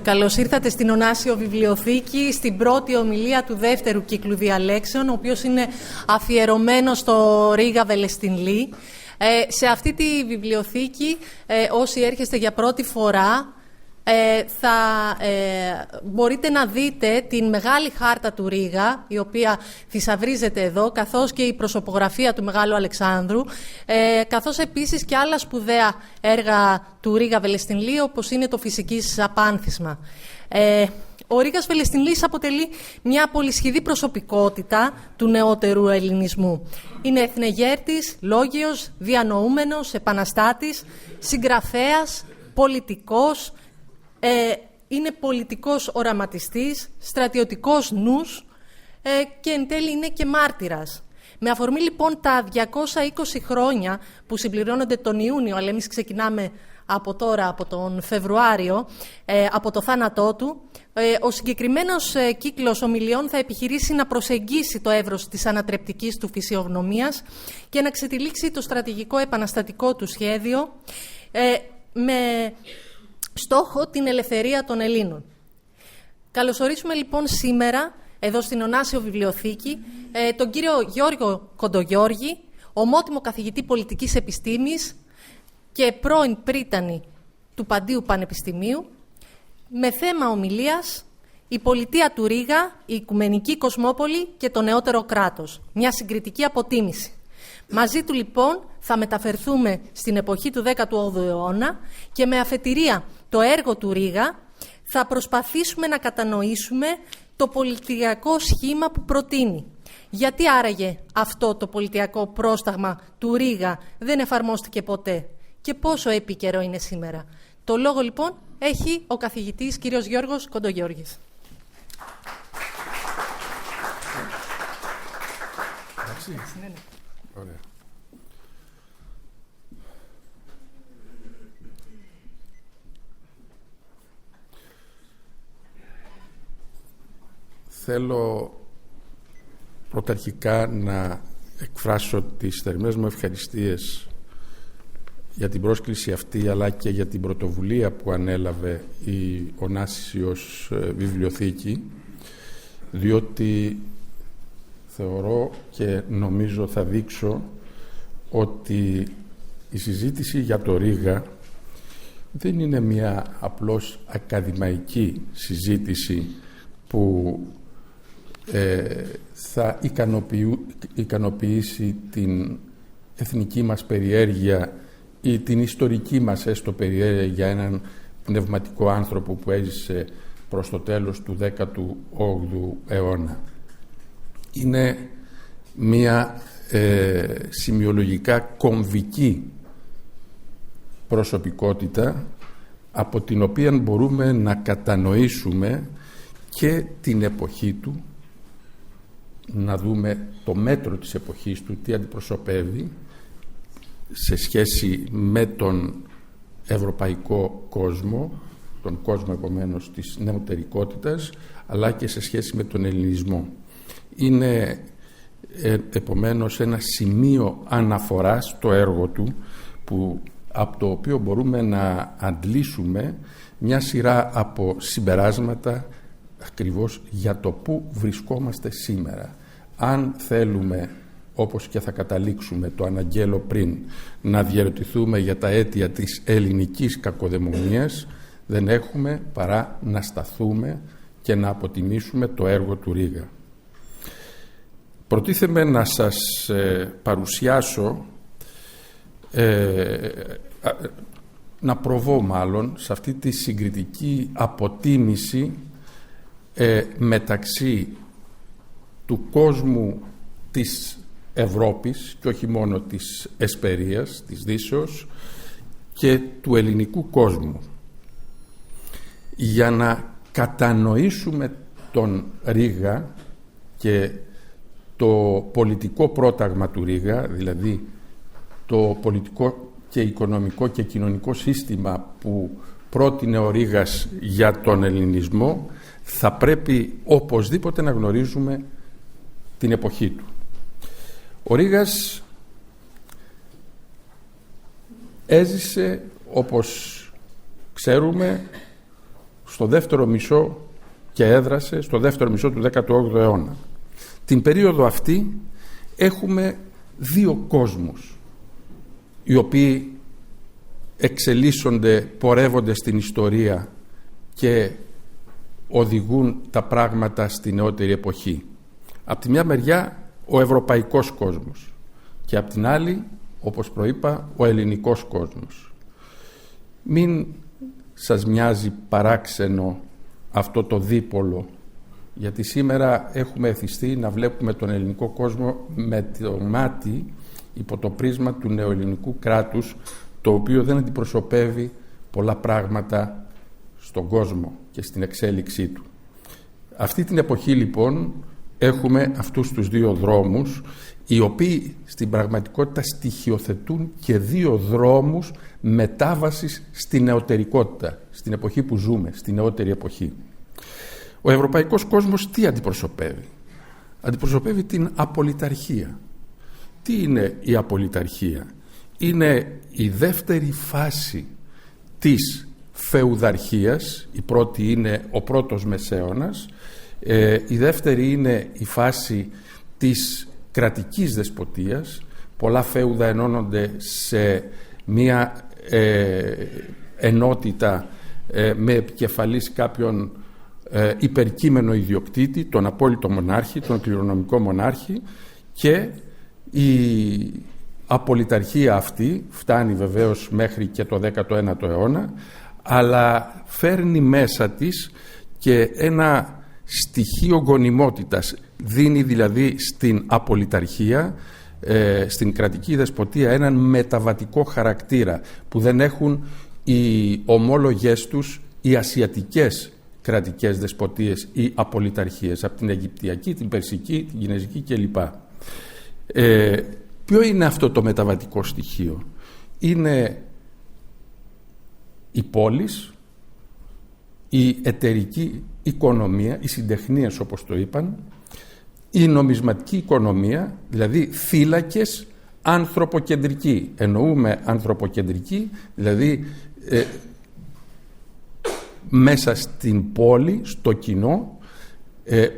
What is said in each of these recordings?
Καλώς ήρθατε στην Ωνάσιο Βιβλιοθήκη, στην πρώτη ομιλία του δεύτερου κύκλου διαλέξεων, ο οποίος είναι αφιερωμένος στο Ρίγα Βελεστινλή. Σε αυτή τη βιβλιοθήκη, όσοι έρχεστε για πρώτη φορά, θα μπορείτε να δείτε την μεγάλη χάρτα του Ρίγα, η οποία θησαυρίζεται εδώ, καθώς και η προσωπογραφία του Μεγάλου Αλεξάνδρου, καθώς επίσης και άλλα σπουδαία έργα του Ρίγα Βελεστινλή, όπως είναι το Φυσικής Απάνθισμα. Ο Ρίγας Βελεστινλής αποτελεί μια πολυσχηδή προσωπικότητα του νεότερου ελληνισμού. Είναι εθνεγέρτης, λόγιος, διανοούμενος, επαναστάτης, συγγραφέας, πολιτικός, είναι πολιτικός οραματιστής, στρατιωτικός νους και εν τέλει είναι και μάρτυρας. Με αφορμή λοιπόν τα 220 χρόνια που συμπληρώνονται τον Ιούνιο, αλλά εμείς ξεκινάμε από τώρα, από τον Φεβρουάριο, από το θάνατό του, ο συγκεκριμένος κύκλος ομιλιών θα επιχειρήσει να προσεγγίσει το εύρος της ανατρεπτικής του φυσιογνωμίας και να ξετυλίξει το στρατηγικό επαναστατικό του σχέδιο με στόχο την ελευθερία των Ελλήνων. Καλωσορίσουμε λοιπόν σήμερα, εδώ στην Ωνάσιο Βιβλιοθήκη, τον κύριο Γιώργο Κοντογιώργη, ομότιμο καθηγητή πολιτικής επιστήμης και πρώην πρίτανη του Παντίου Πανεπιστημίου, με θέμα ομιλίας «Η πολιτεία του Ρίγα, η Οικουμενική Κοσμόπολη και το νεότερο κράτος. Μια συγκριτική αποτίμηση». Μαζί του λοιπόν θα μεταφερθούμε στην εποχή του 18ου αιώνα και με αφετηρία το έργο του Ρίγα θα προσπαθήσουμε να κατανοήσουμε το πολιτιακό σχήμα που προτείνει. Γιατί άραγε αυτό το πολιτιακό πρόσταγμα του Ρίγα δεν εφαρμόστηκε ποτέ και πόσο επίκαιρο είναι σήμερα. Το λόγο λοιπόν έχει ο καθηγητής κ. Γιώργος Κοντογιώργης. Ωραία. Θέλω πρωταρχικά να εκφράσω τις θερμές μου ευχαριστίες για την πρόσκληση αυτή, αλλά και για την πρωτοβουλία που ανέλαβε η Ωνάσιος Βιβλιοθήκη, διότι θεωρώ και νομίζω θα δείξω ότι η συζήτηση για το Ρίγα δεν είναι μια απλώς ακαδημαϊκή συζήτηση που θα ικανοποιήσει την εθνική μας περιέργεια ή την ιστορική μας έστω περιέργεια για έναν πνευματικό άνθρωπο που έζησε προς το τέλος του 18ου αιώνα. Είναι μια σημειολογικά κομβική προσωπικότητα από την οποία μπορούμε να κατανοήσουμε και την εποχή του, να δούμε το μέτρο της εποχής του, τι αντιπροσωπεύει σε σχέση με τον ευρωπαϊκό κόσμο, τον κόσμο επομένως της νεωτερικότητας, αλλά και σε σχέση με τον ελληνισμό. Είναι επομένως ένα σημείο αναφοράς στο έργο του, από το οποίο μπορούμε να αντλήσουμε μια σειρά από συμπεράσματα ακριβώς για το πού βρισκόμαστε σήμερα. Αν θέλουμε, όπως και θα καταλήξουμε, το αναγγέλω πριν, να διαρωτηθούμε για τα αίτια της ελληνικής κακοδαιμονίας, δεν έχουμε παρά να σταθούμε και να αποτιμήσουμε το έργο του Ρίγα. Προτίθεμαι να σας παρουσιάσω, να προβώ μάλλον σε αυτή τη συγκριτική αποτίμηση μεταξύ του κόσμου της Ευρώπης και όχι μόνο της Εσπερίας, της Δύσεως, και του ελληνικού κόσμου, για να κατανοήσουμε τον Ρίγα και το πολιτικό πρόταγμα του Ρίγα, δηλαδή το πολιτικό και οικονομικό και κοινωνικό σύστημα που πρότεινε ο Ρίγας για τον ελληνισμό, θα πρέπει οπωσδήποτε να γνωρίζουμε την εποχή του. Ο Ρίγας έζησε, όπως ξέρουμε, στο δεύτερο μισό και έδρασε στο δεύτερο μισό του 18ου αιώνα. Την περίοδο αυτή έχουμε δύο κόσμους οι οποίοι εξελίσσονται, πορεύονται στην ιστορία και οδηγούν τα πράγματα στη νεότερη εποχή. Από τη μια μεριά ο ευρωπαϊκός κόσμος και από την άλλη, όπως προείπα, ο ελληνικός κόσμος. Μην σας μοιάζει παράξενο αυτό το δίπολο, γιατί σήμερα έχουμε εθιστεί να βλέπουμε τον ελληνικό κόσμο με το μάτι υπό το πρίσμα του νεοελληνικού κράτους, το οποίο δεν αντιπροσωπεύει πολλά πράγματα στον κόσμο και στην εξέλιξή του. Αυτή την εποχή λοιπόν έχουμε αυτούς τους δύο δρόμους, οι οποίοι στην πραγματικότητα στοιχειοθετούν και δύο δρόμους μετάβασης στη νεωτερικότητα, στην εποχή που ζούμε, στη νεότερη εποχή. Ο ευρωπαϊκός κόσμος τι αντιπροσωπεύει? Αντιπροσωπεύει την απολυταρχία. Τι είναι η απολυταρχία? Είναι η δεύτερη φάση της φεουδαρχίας. Η πρώτη είναι ο πρώτος μεσαίωνας, η δεύτερη είναι η φάση της κρατικής δεσποτείας. Πολλά φέουδα ενώνονται σε μία ενότητα με επικεφαλής κάποιον υπερκείμενο ιδιοκτήτη, τον απόλυτο μονάρχη, τον κληρονομικό μονάρχη, και η απολυταρχία αυτή φτάνει βεβαίως μέχρι και το 19ο αιώνα, αλλά φέρνει μέσα της και ένα στοιχείο γονιμότητας. Δίνει δηλαδή στην απολυταρχία, στην κρατική δεσποτεία, έναν μεταβατικό χαρακτήρα που δεν έχουν οι ομόλογες τους οι ασιατικές κρατικές δεσποτείες ή απολυταρχίες, από την Αιγυπτιακή, την Περσική, την Κινέζικη κλπ. Ποιο είναι αυτό το μεταβατικό στοιχείο? Είναι η πόλης, η εταιρική οικονομία, οι συντεχνίες όπως το είπαν, η νομισματική οικονομία, δηλαδή θύλακες ανθρωποκεντρική. Εννοούμε ανθρωποκεντρική, δηλαδή μέσα στην πόλη, στο κοινό,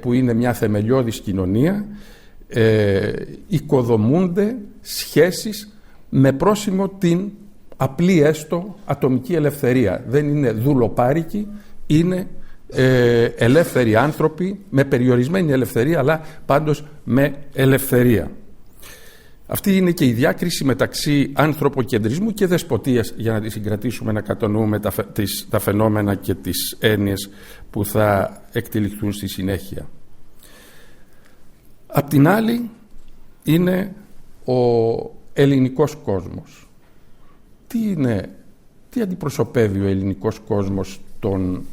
που είναι μια θεμελιώδης κοινωνία, οικοδομούνται σχέσεις με πρόσημο την απλή έστω ατομική ελευθερία. Δεν είναι δουλοπάρικοι, είναι ελεύθεροι άνθρωποι με περιορισμένη ελευθερία, αλλά πάντως με ελευθερία. Αυτή είναι και η διάκριση μεταξύ ανθρωποκεντρισμού και δεσποτείας, για να τη συγκρατήσουμε, να κατανοούμε τα φαινόμενα και τις έννοιες που θα εκτυλιχθούν στη συνέχεια. Απ' την άλλη είναι ο ελληνικός κόσμος. Τι αντιπροσωπεύει ο ελληνικός κόσμος τον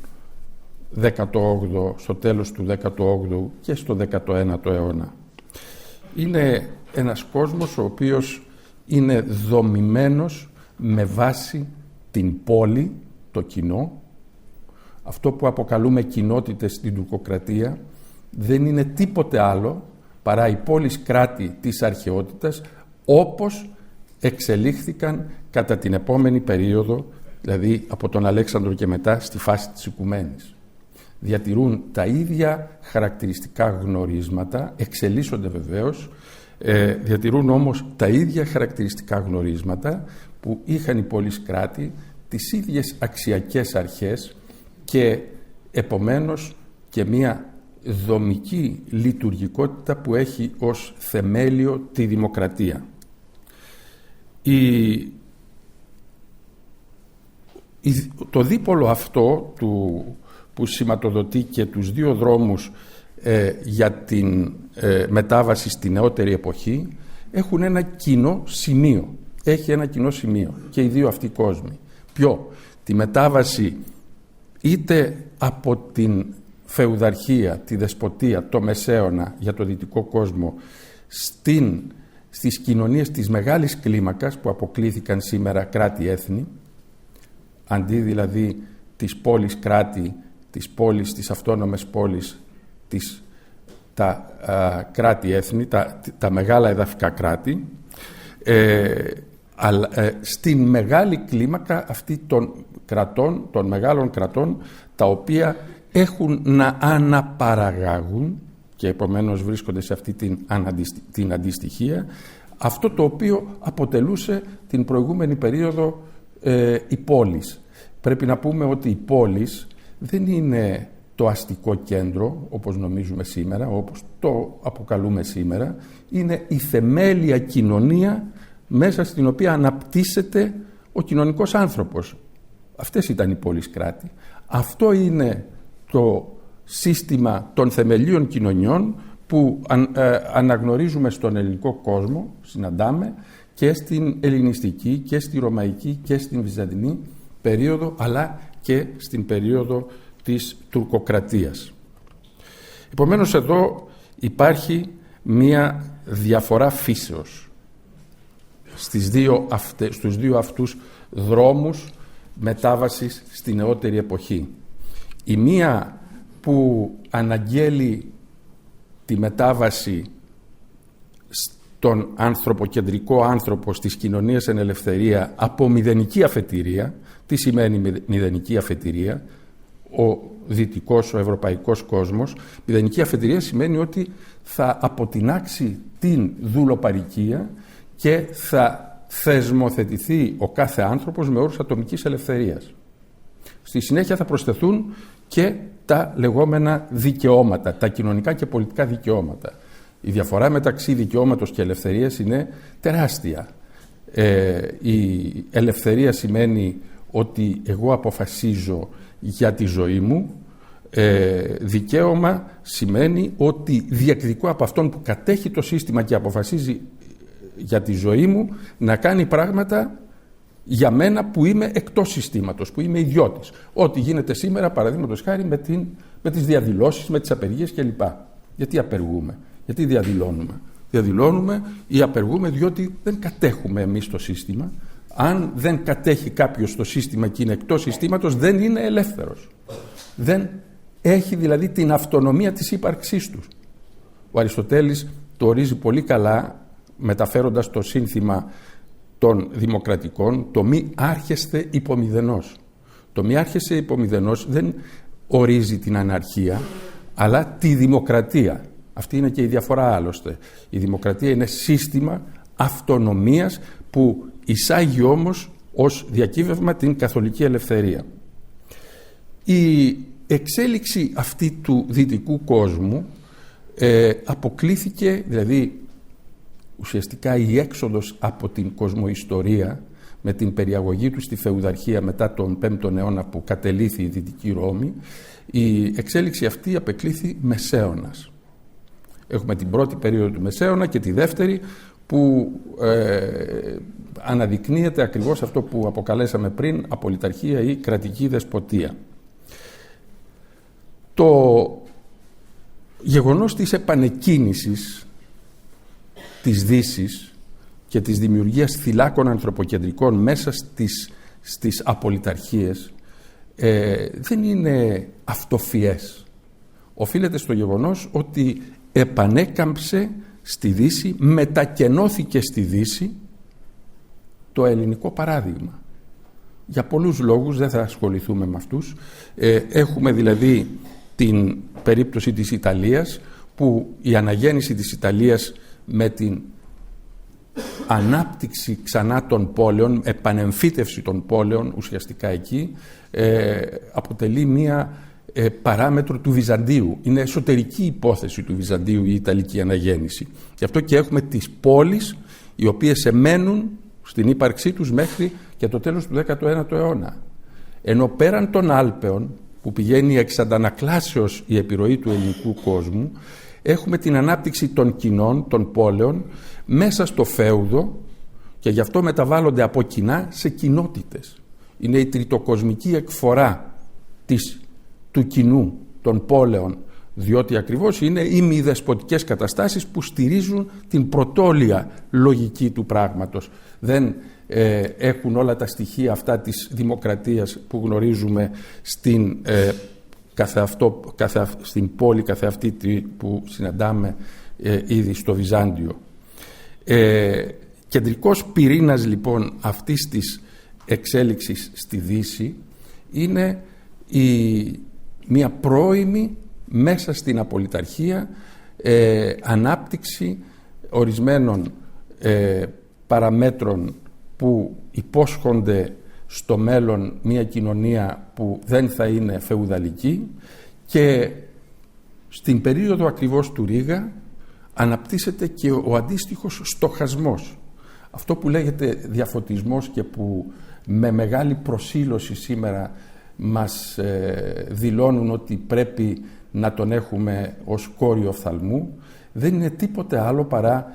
18ο, στο τέλος του 18ου και στο 19ο αιώνα? Είναι ένας κόσμος ο οποίος είναι δομημένος με βάση την πόλη, το κοινό. Αυτό που αποκαλούμε κοινότητες στην τουρκοκρατία δεν είναι τίποτε άλλο παρά οι πόλεις κράτη της αρχαιότητας, όπως εξελίχθηκαν κατά την επόμενη περίοδο, δηλαδή από τον Αλέξανδρο και μετά, στη φάση της οικουμένης. Διατηρούν τα ίδια χαρακτηριστικά γνωρίσματα, εξελίσσονται βεβαίως, διατηρούν όμως τα ίδια χαρακτηριστικά γνωρίσματα που είχαν οι πόλεις κράτη, τις ίδιες αξιακές αρχές και επομένως και μία δομική λειτουργικότητα που έχει ως θεμέλιο τη δημοκρατία. Το δίπολο αυτό που σηματοδοτεί και τους δύο δρόμους για την μετάβαση στη νεότερη εποχή έχουν ένα κοινό σημείο. Έχει ένα κοινό σημείο και οι δύο αυτοί κόσμοι. Ποιο? Τη μετάβαση είτε από την φεουδαρχία, τη δεσποτεία, το μεσαίωνα για το δυτικό κόσμο στις κοινωνίες της μεγάλης κλίμακας που αποκλήθηκαν σήμερα κράτη-έθνη, αντί δηλαδή της πόλης κράτη, της πόλης, της αυτόνομες πόλης, τα κράτη-έθνη, τα μεγάλα εδαφικά κράτη, στην μεγάλη κλίμακα αυτή των κρατών, των μεγάλων κρατών, τα οποία έχουν να αναπαραγάγουν και επομένως βρίσκονται σε αυτή την αντιστοιχία, αυτό το οποίο αποτελούσε την προηγούμενη περίοδο η πόλης. Πρέπει να πούμε ότι η πόλης δεν είναι το αστικό κέντρο, όπως νομίζουμε σήμερα, όπως το αποκαλούμε σήμερα, είναι η θεμέλια κοινωνία μέσα στην οποία αναπτύσσεται ο κοινωνικός άνθρωπος. Αυτές ήταν οι πόλεις κράτη. Αυτό είναι το σύστημα των θεμελίων κοινωνιών που αναγνωρίζουμε στον ελληνικό κόσμο, συναντάμε και στην ελληνιστική και στη ρωμαϊκή και στην βυζαντινή περίοδο, αλλά και στην περίοδο της τουρκοκρατίας. Επομένως εδώ υπάρχει μία διαφορά φύσεως στους δύο αυτούς δρόμους μετάβασης στη νεότερη εποχή. Η μία που αναγγέλει τη μετάβαση στον ανθρωποκεντρικό άνθρωπο στις κοινωνίες εν ελευθερία από μηδενική αφετηρία. Τι σημαίνει μηδενική αφετηρία? Ο δυτικός, ο ευρωπαϊκός κόσμος, μηδενική αφετηρία σημαίνει ότι θα αποτινάξει την δουλοπαρικία και θα θεσμοθετηθεί ο κάθε άνθρωπος με όρους ατομικής ελευθερίας. Στη συνέχεια θα προσθεθούν και τα λεγόμενα δικαιώματα, τα κοινωνικά και πολιτικά δικαιώματα. Η διαφορά μεταξύ δικαιώματος και ελευθερίας είναι τεράστια. Η ελευθερία σημαίνει ότι εγώ αποφασίζω για τη ζωή μου. Δικαίωμα σημαίνει ότι διεκδικώ από αυτόν που κατέχει το σύστημα και αποφασίζει για τη ζωή μου να κάνει πράγματα για μένα που είμαι εκτός συστήματος, που είμαι ιδιώτης. Ό,τι γίνεται σήμερα, παραδείγματος χάρη, με τις διαδηλώσεις, με τις απεργίες κλπ. Γιατί απεργούμε? Γιατί διαδηλώνουμε? Διαδηλώνουμε ή απεργούμε διότι δεν κατέχουμε εμείς το σύστημα. Αν δεν κατέχει κάποιος το σύστημα και είναι εκτός συστήματος, δεν είναι ελεύθερος. Δεν έχει δηλαδή την αυτονομία της ύπαρξής του. Ο Αριστοτέλης το ορίζει πολύ καλά, μεταφέροντας το σύνθημα των δημοκρατικών, το μη άρχεστε υπομηδενός. Το μη άρχεστε υπομηδενός δεν ορίζει την αναρχία, αλλά τη δημοκρατία. Αυτή είναι και η διαφορά άλλωστε. Η δημοκρατία είναι σύστημα αυτονομίας που εισάγει όμως ως διακύβευμα την καθολική ελευθερία. Η εξέλιξη αυτή του δυτικού κόσμου αποκλήθηκε, δηλαδή ουσιαστικά η έξοδος από την κοσμοϊστορία με την περιαγωγή του στη φεουδαρχία μετά τον 5ο αιώνα που κατελήθη η Δυτική Ρώμη, η εξέλιξη αυτή απεκλήθη μεσαίωνας. Έχουμε την πρώτη περίοδο του μεσαίωνα και τη δεύτερη που αναδεικνύεται ακριβώς αυτό που αποκαλέσαμε πριν απολυταρχία ή κρατική δεσποτεία. Το γεγονός της επανεκκίνησης της Δύσης και της δημιουργίας θυλάκων ανθρωποκεντρικών μέσα στις απολυταρχίες δεν είναι αυτοφιές. Οφείλεται στο γεγονός ότι επανέκαμψε στη Δύση, μετακενώθηκε στη Δύση το ελληνικό παράδειγμα. Για πολλούς λόγους, δεν θα ασχοληθούμε με αυτούς. Έχουμε δηλαδή την περίπτωση της Ιταλίας, που η αναγέννηση της Ιταλίας με την ανάπτυξη ξανά των πόλεων, επανεμφύτευση των πόλεων ουσιαστικά εκεί, αποτελεί μία παράμετρο του Βυζαντίου. Είναι εσωτερική υπόθεση του Βυζαντίου η Ιταλική αναγέννηση. Γι' αυτό και έχουμε τις πόλεις οι οποίες εμένουν στην ύπαρξή τους μέχρι και το τέλος του 19ου αιώνα. Ενώ πέραν των Άλπαιων, που πηγαίνει εξ αντανακλάσεως η επιρροή του ελληνικού κόσμου, έχουμε την ανάπτυξη των κοινών, των πόλεων, μέσα στο φέουδο, και γι' αυτό μεταβάλλονται από κοινά σε κοινότητες. Είναι η τριτοκοσμική εκφορά του κοινού, των πόλεων, διότι ακριβώς είναι οι μη δεσποτικές καταστάσεις που στηρίζουν την πρωτόλια λογική του πράγματος. Δεν έχουν όλα τα στοιχεία αυτά της δημοκρατίας που γνωρίζουμε στην πόλη καθεαυτή που συναντάμε ήδη στο Βυζάντιο. Κεντρικός πυρήνας λοιπόν αυτής της εξέλιξης στη Δύση είναι μια πρώιμη μέσα στην απολυταρχία ανάπτυξη ορισμένων παραμέτρων που υπόσχονται στο μέλλον μια κοινωνία που δεν θα είναι φεουδαλική, και στην περίοδο ακριβώς του Ρήγα αναπτύσσεται και ο αντίστοιχος στοχασμός. Αυτό που λέγεται διαφωτισμός και που με μεγάλη προσήλωση σήμερα μας δηλώνουν ότι πρέπει να τον έχουμε ως κόριο οφθαλμού, δεν είναι τίποτε άλλο παρά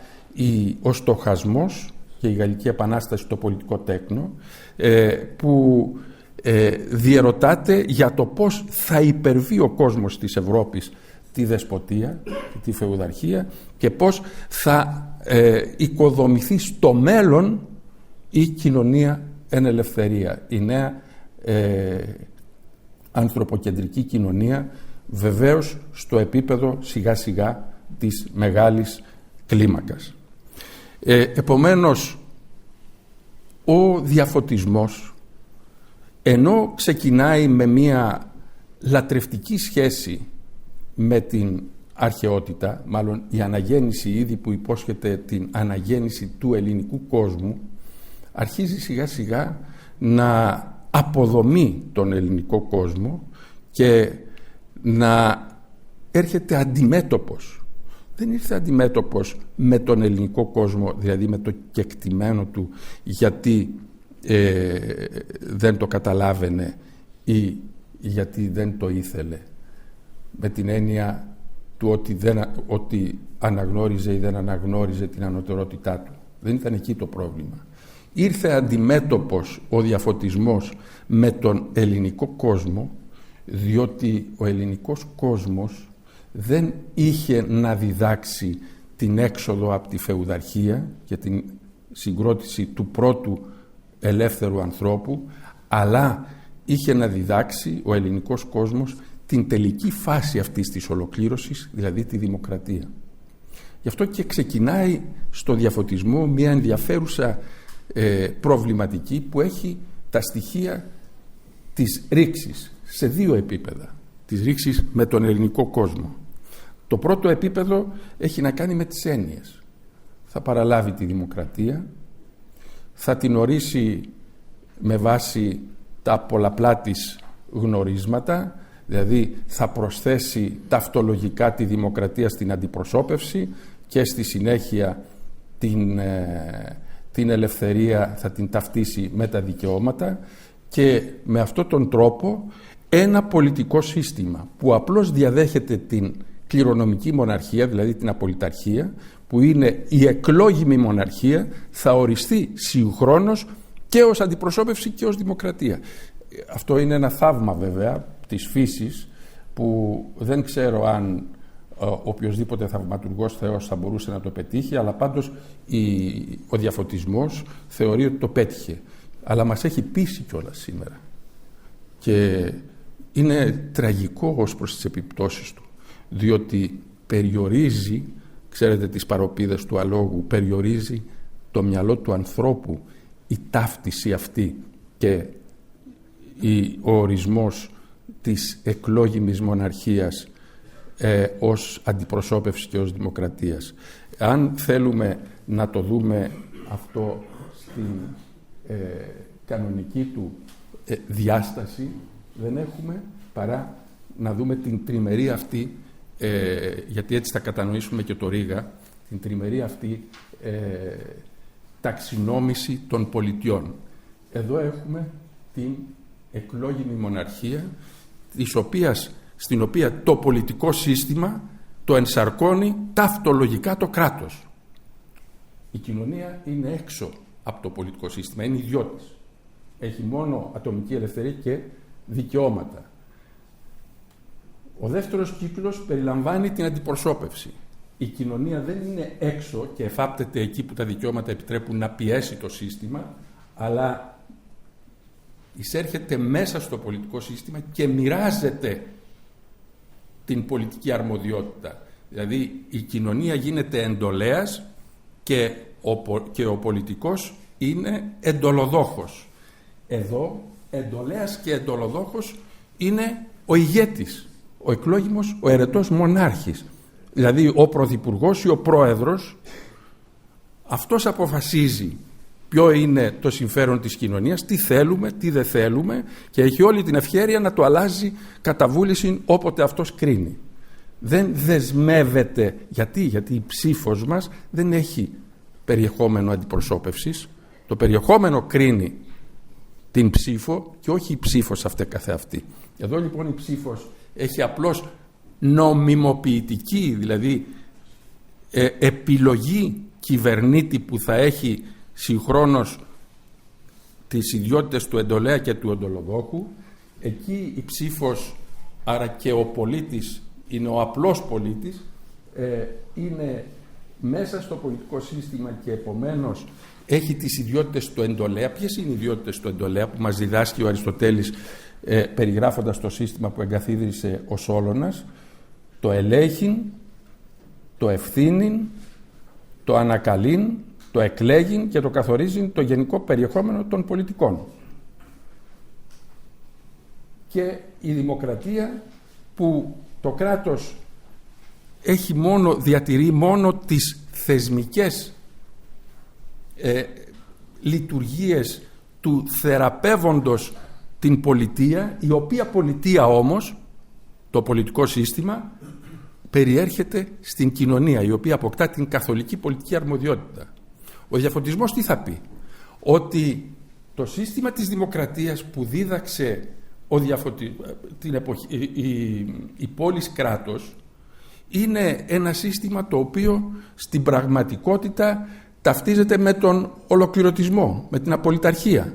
ο στοχασμός και η Γαλλική Επανάσταση, το πολιτικό τέκνο, που διερωτάται για το πώς θα υπερβεί ο κόσμος της Ευρώπης τη δεσποτεία, τη φεουδαρχία, και πώς θα οικοδομηθεί στο μέλλον η κοινωνία εν ελευθερία, η νέα ανθρωποκεντρική κοινωνία, βεβαίως στο επίπεδο σιγά σιγά της μεγάλης κλίμακας. Επομένως, ο διαφωτισμός, ενώ ξεκινάει με μία λατρευτική σχέση με την αρχαιότητα, μάλλον η αναγέννηση ήδη που υπόσχεται την αναγέννηση του ελληνικού κόσμου, αρχίζει σιγά σιγά να αποδομεί τον ελληνικό κόσμο και να έρχεται αντιμέτωπος. Δεν ήρθε αντιμέτωπος με τον ελληνικό κόσμο, δηλαδή με το κεκτημένο του, γιατί δεν το καταλάβαινε ή γιατί δεν το ήθελε, με την έννοια του ότι αναγνώριζε ή δεν αναγνώριζε την ανωτερότητά του. Δεν ήταν εκεί το πρόβλημα. Ήρθε αντιμέτωπος ο διαφωτισμός με τον ελληνικό κόσμο, διότι ο ελληνικός κόσμος δεν είχε να διδάξει την έξοδο από τη φεουδαρχία και την συγκρότηση του πρώτου ελεύθερου ανθρώπου, αλλά είχε να διδάξει ο ελληνικός κόσμος την τελική φάση αυτής της ολοκλήρωσης, δηλαδή τη δημοκρατία. Γι' αυτό και ξεκινάει στο διαφωτισμό μια ενδιαφέρουσα προβληματική που έχει τα στοιχεία της ρήξης σε δύο επίπεδα, της ρήξης με τον ελληνικό κόσμο. Το πρώτο επίπεδο έχει να κάνει με τις έννοιες. Θα παραλάβει τη δημοκρατία, θα την ορίσει με βάση τα πολλαπλά της γνωρίσματα, δηλαδή θα προσθέσει ταυτολογικά τη δημοκρατία στην αντιπροσώπευση και στη συνέχεια την ελευθερία θα την ταυτίσει με τα δικαιώματα, και με αυτόν τον τρόπο ένα πολιτικό σύστημα που απλώς διαδέχεται την κληρονομική μοναρχία, δηλαδή την απολυταρχία, που είναι η εκλόγιμη μοναρχία, θα οριστεί συγχρόνως και ως αντιπροσώπευση και ως δημοκρατία. Αυτό είναι ένα θαύμα βέβαια της φύσης, που δεν ξέρω αν οποιοσδήποτε θαυματουργός Θεός θα μπορούσε να το πετύχει, αλλά πάντως ο διαφωτισμός θεωρεί ότι το πέτυχε. Αλλά μας έχει πείσει κιόλας σήμερα. Και είναι τραγικό ως προς τις επιπτώσεις του, διότι περιορίζει, ξέρετε τις παροπίδες του αλόγου, περιορίζει το μυαλό του ανθρώπου η ταύτιση αυτή και ο ορισμός της εκλόγιμης μοναρχίας ως αντιπροσώπευση και ως δημοκρατίας. Αν θέλουμε να το δούμε αυτό στην κανονική του διάσταση, δεν έχουμε παρά να δούμε την τριμερή αυτή, γιατί έτσι θα κατανοήσουμε και το Ρήγα, την τριμερή αυτή ταξινόμηση των πολιτιών. Εδώ έχουμε την εκλόγιμη μοναρχία, στην οποία το πολιτικό σύστημα το ενσαρκώνει ταυτολογικά το κράτος. Η κοινωνία είναι έξω από το πολιτικό σύστημα, είναι ιδιώτης. Έχει μόνο ατομική ελευθερία και δικαιώματα. Ο δεύτερος κύκλος περιλαμβάνει την αντιπροσώπευση. Η κοινωνία δεν είναι έξω και εφάπτεται εκεί που τα δικαιώματα επιτρέπουν να πιέσει το σύστημα, αλλά εισέρχεται μέσα στο πολιτικό σύστημα και μοιράζεται την πολιτική αρμοδιότητα. Δηλαδή η κοινωνία γίνεται εντολέας και ο πολιτικός είναι εντολοδόχος. Εδώ εντολέας και εντολοδόχος είναι ο ηγέτης, ο εκλόγιμος, ο αιρετός μονάρχης. Δηλαδή ο πρωθυπουργός ή ο πρόεδρος, αυτός αποφασίζει ποιο είναι το συμφέρον της κοινωνίας, τι θέλουμε, τι δεν θέλουμε, και έχει όλη την ευχέρεια να το αλλάζει κατά βούληση όποτε αυτός κρίνει. Δεν δεσμεύεται. Γιατί η ψήφος μας δεν έχει περιεχόμενο αντιπροσώπευσης. Το περιεχόμενο κρίνει την ψήφο και όχι η ψήφος αυτή καθεαυτή. Εδώ λοιπόν η ψήφος έχει απλώς νομιμοποιητική, δηλαδή επιλογή κυβερνήτη που θα έχει συγχρόνως τις ιδιότητες του εντολέα και του εντολοδόχου. Εκεί η ψήφος, άρα και ο πολίτης, είναι ο απλός πολίτης, είναι μέσα στο πολιτικό σύστημα και επομένως έχει τις ιδιότητες του εντολέα. Ποιες είναι οι ιδιότητες του εντολέα που μας διδάσκει ο Αριστοτέλης περιγράφοντας το σύστημα που εγκαθίδρυσε ο Σόλωνας? Το ελέγχην, το ευθύνην, το ανακαλήν, το εκλέγην και το καθορίζειν το γενικό περιεχόμενο των πολιτικών. Και η δημοκρατία, που το κράτος διατηρεί μόνο τις θεσμικές λειτουργίες του θεραπεύοντος την πολιτεία, η οποία πολιτεία όμως, το πολιτικό σύστημα, περιέρχεται στην κοινωνία, η οποία αποκτά την καθολική πολιτική αρμοδιότητα. Ο διαφωτισμός τι θα πει? Ότι το σύστημα της δημοκρατίας που δίδαξε η πόλης κράτος είναι ένα σύστημα το οποίο στην πραγματικότητα ταυτίζεται με τον ολοκληρωτισμό, με την απολυταρχία.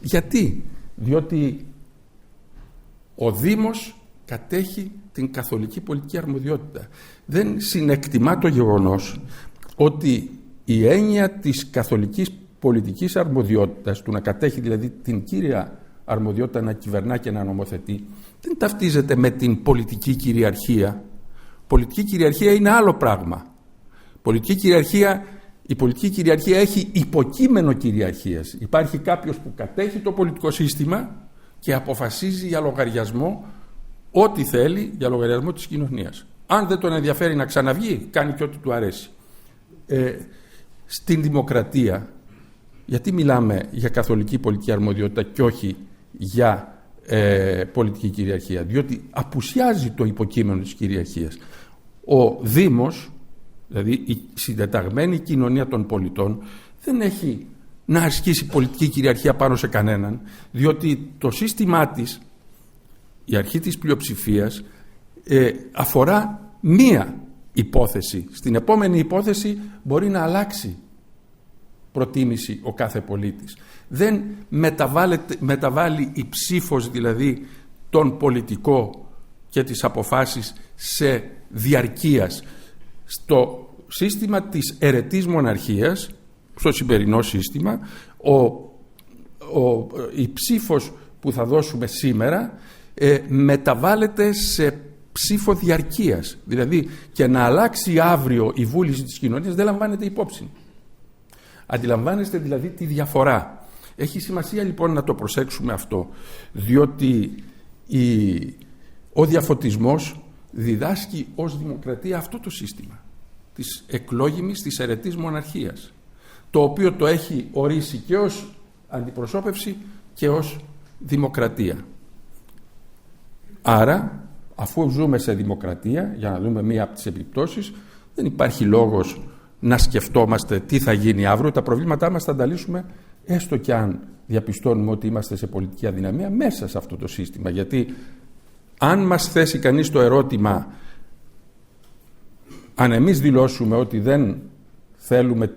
Γιατί? Διότι ο Δήμος κατέχει την καθολική πολιτική αρμοδιότητα. Δεν συνεκτιμά το γεγονός ότι η έννοια της καθολικής πολιτικής αρμοδιότητας, του να κατέχει δηλαδή την κύρια αρμοδιότητα να κυβερνά και να νομοθετεί, δεν ταυτίζεται με την πολιτική κυριαρχία. Πολιτική κυριαρχία είναι άλλο πράγμα. Η πολιτική κυριαρχία έχει υποκείμενο κυριαρχίας. Υπάρχει κάποιος που κατέχει το πολιτικό σύστημα και αποφασίζει για λογαριασμό ό,τι θέλει, για λογαριασμό της κοινωνίας. Αν δεν τον ενδιαφέρει να ξαναβγεί, κάνει και ό,τι του αρέσει. Στην δημοκρατία, γιατί μιλάμε για καθολική πολιτική αρμοδιότητα και όχι για πολιτική κυριαρχία? Διότι απουσιάζει το υποκείμενο της κυριαρχίας. Ο Δήμος, δηλαδή η συντεταγμένη κοινωνία των πολιτών, δεν έχει να ασκήσει πολιτική κυριαρχία πάνω σε κανέναν, διότι το σύστημά της, η αρχή της πλειοψηφίας, αφορά μία υπόθεση. Στην επόμενη υπόθεση μπορεί να αλλάξει προτίμηση ο κάθε πολίτης. Δεν μεταβάλλει η ψήφος δηλαδή τον πολιτικό και τις αποφάσεις σε διαρκείας. Στο σύστημα της αιρετής μοναρχίας, στο σημερινό σύστημα, η ψήφος που θα δώσουμε σήμερα μεταβάλλεται σε ψήφο διαρκείας. Δηλαδή και να αλλάξει αύριο η βούληση της κοινωνίας δεν λαμβάνεται υπόψη. Αντιλαμβάνεστε δηλαδή τη διαφορά. Έχει σημασία λοιπόν να το προσέξουμε αυτό, διότι ο διαφωτισμός διδάσκει ως δημοκρατία αυτό το σύστημα της εκλόγιμης, της αιρετής μοναρχίας, το οποίο το έχει ορίσει και ως αντιπροσώπευση και ως δημοκρατία. Άρα, αφού ζούμε σε δημοκρατία, για να δούμε μία από τις επιπτώσεις, δεν υπάρχει λόγος να σκεφτόμαστε τι θα γίνει αύριο. Τα προβλήματά μας θα τα λύσουμε, έστω και αν διαπιστώνουμε ότι είμαστε σε πολιτική αδυναμία, μέσα σε αυτό το σύστημα. Γιατί αν μας θέσει κανείς το ερώτημα, αν εμείς δηλώσουμε ότι δεν θέλουμε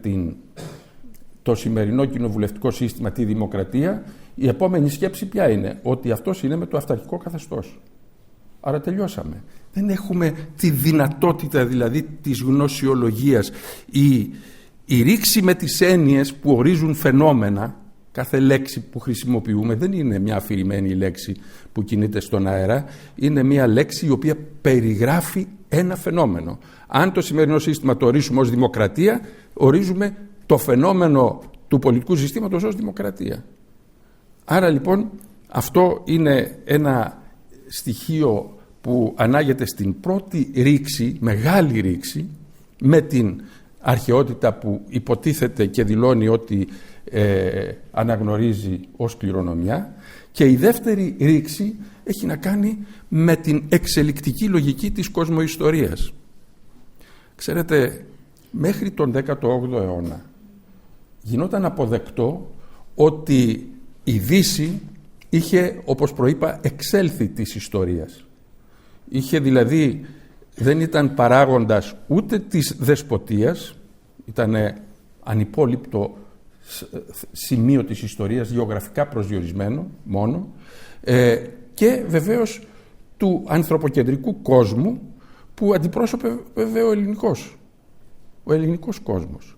το σημερινό κοινοβουλευτικό σύστημα, τη δημοκρατία, η επόμενη σκέψη ποια είναι? Ότι αυτός είναι με το αυταρχικό καθεστώς. Άρα τελειώσαμε. Δεν έχουμε τη δυνατότητα δηλαδή της γνωσιολογίας. Η ρήξη με τις έννοιες που ορίζουν φαινόμενα, κάθε λέξη που χρησιμοποιούμε δεν είναι μια αφηρημένη λέξη που κινείται στον αέρα, είναι μια λέξη η οποία περιγράφει ένα φαινόμενο. Αν το σημερινό σύστημα το ορίσουμε ως δημοκρατία, ορίζουμε το φαινόμενο του πολιτικού συστήματος ως δημοκρατία. Άρα λοιπόν Αυτό είναι ένα στοιχείο που ανάγεται στην πρώτη ρήξη, μεγάλη ρήξη, με την αρχαιότητα που υποτίθεται και δηλώνει ότι αναγνωρίζει ως κληρονομιά, και η δεύτερη ρήξη έχει να κάνει με την εξελικτική λογική της κοσμοϊστορίας. Ξέρετε, μέχρι τον 18ο αιώνα γινόταν αποδεκτό ότι η Δύση είχε, όπως προείπα, εξέλθει της ιστορίας. Είχε δηλαδή, δεν ήταν παράγοντας ούτε της δεσποτείας, ήταν ανυπόληπτο σημείο της ιστορίας, γεωγραφικά προσδιορισμένο μόνο, και βεβαίως του ανθρωποκεντρικού κόσμου που αντιπρόσωπε βέβαια ο ελληνικός κόσμος.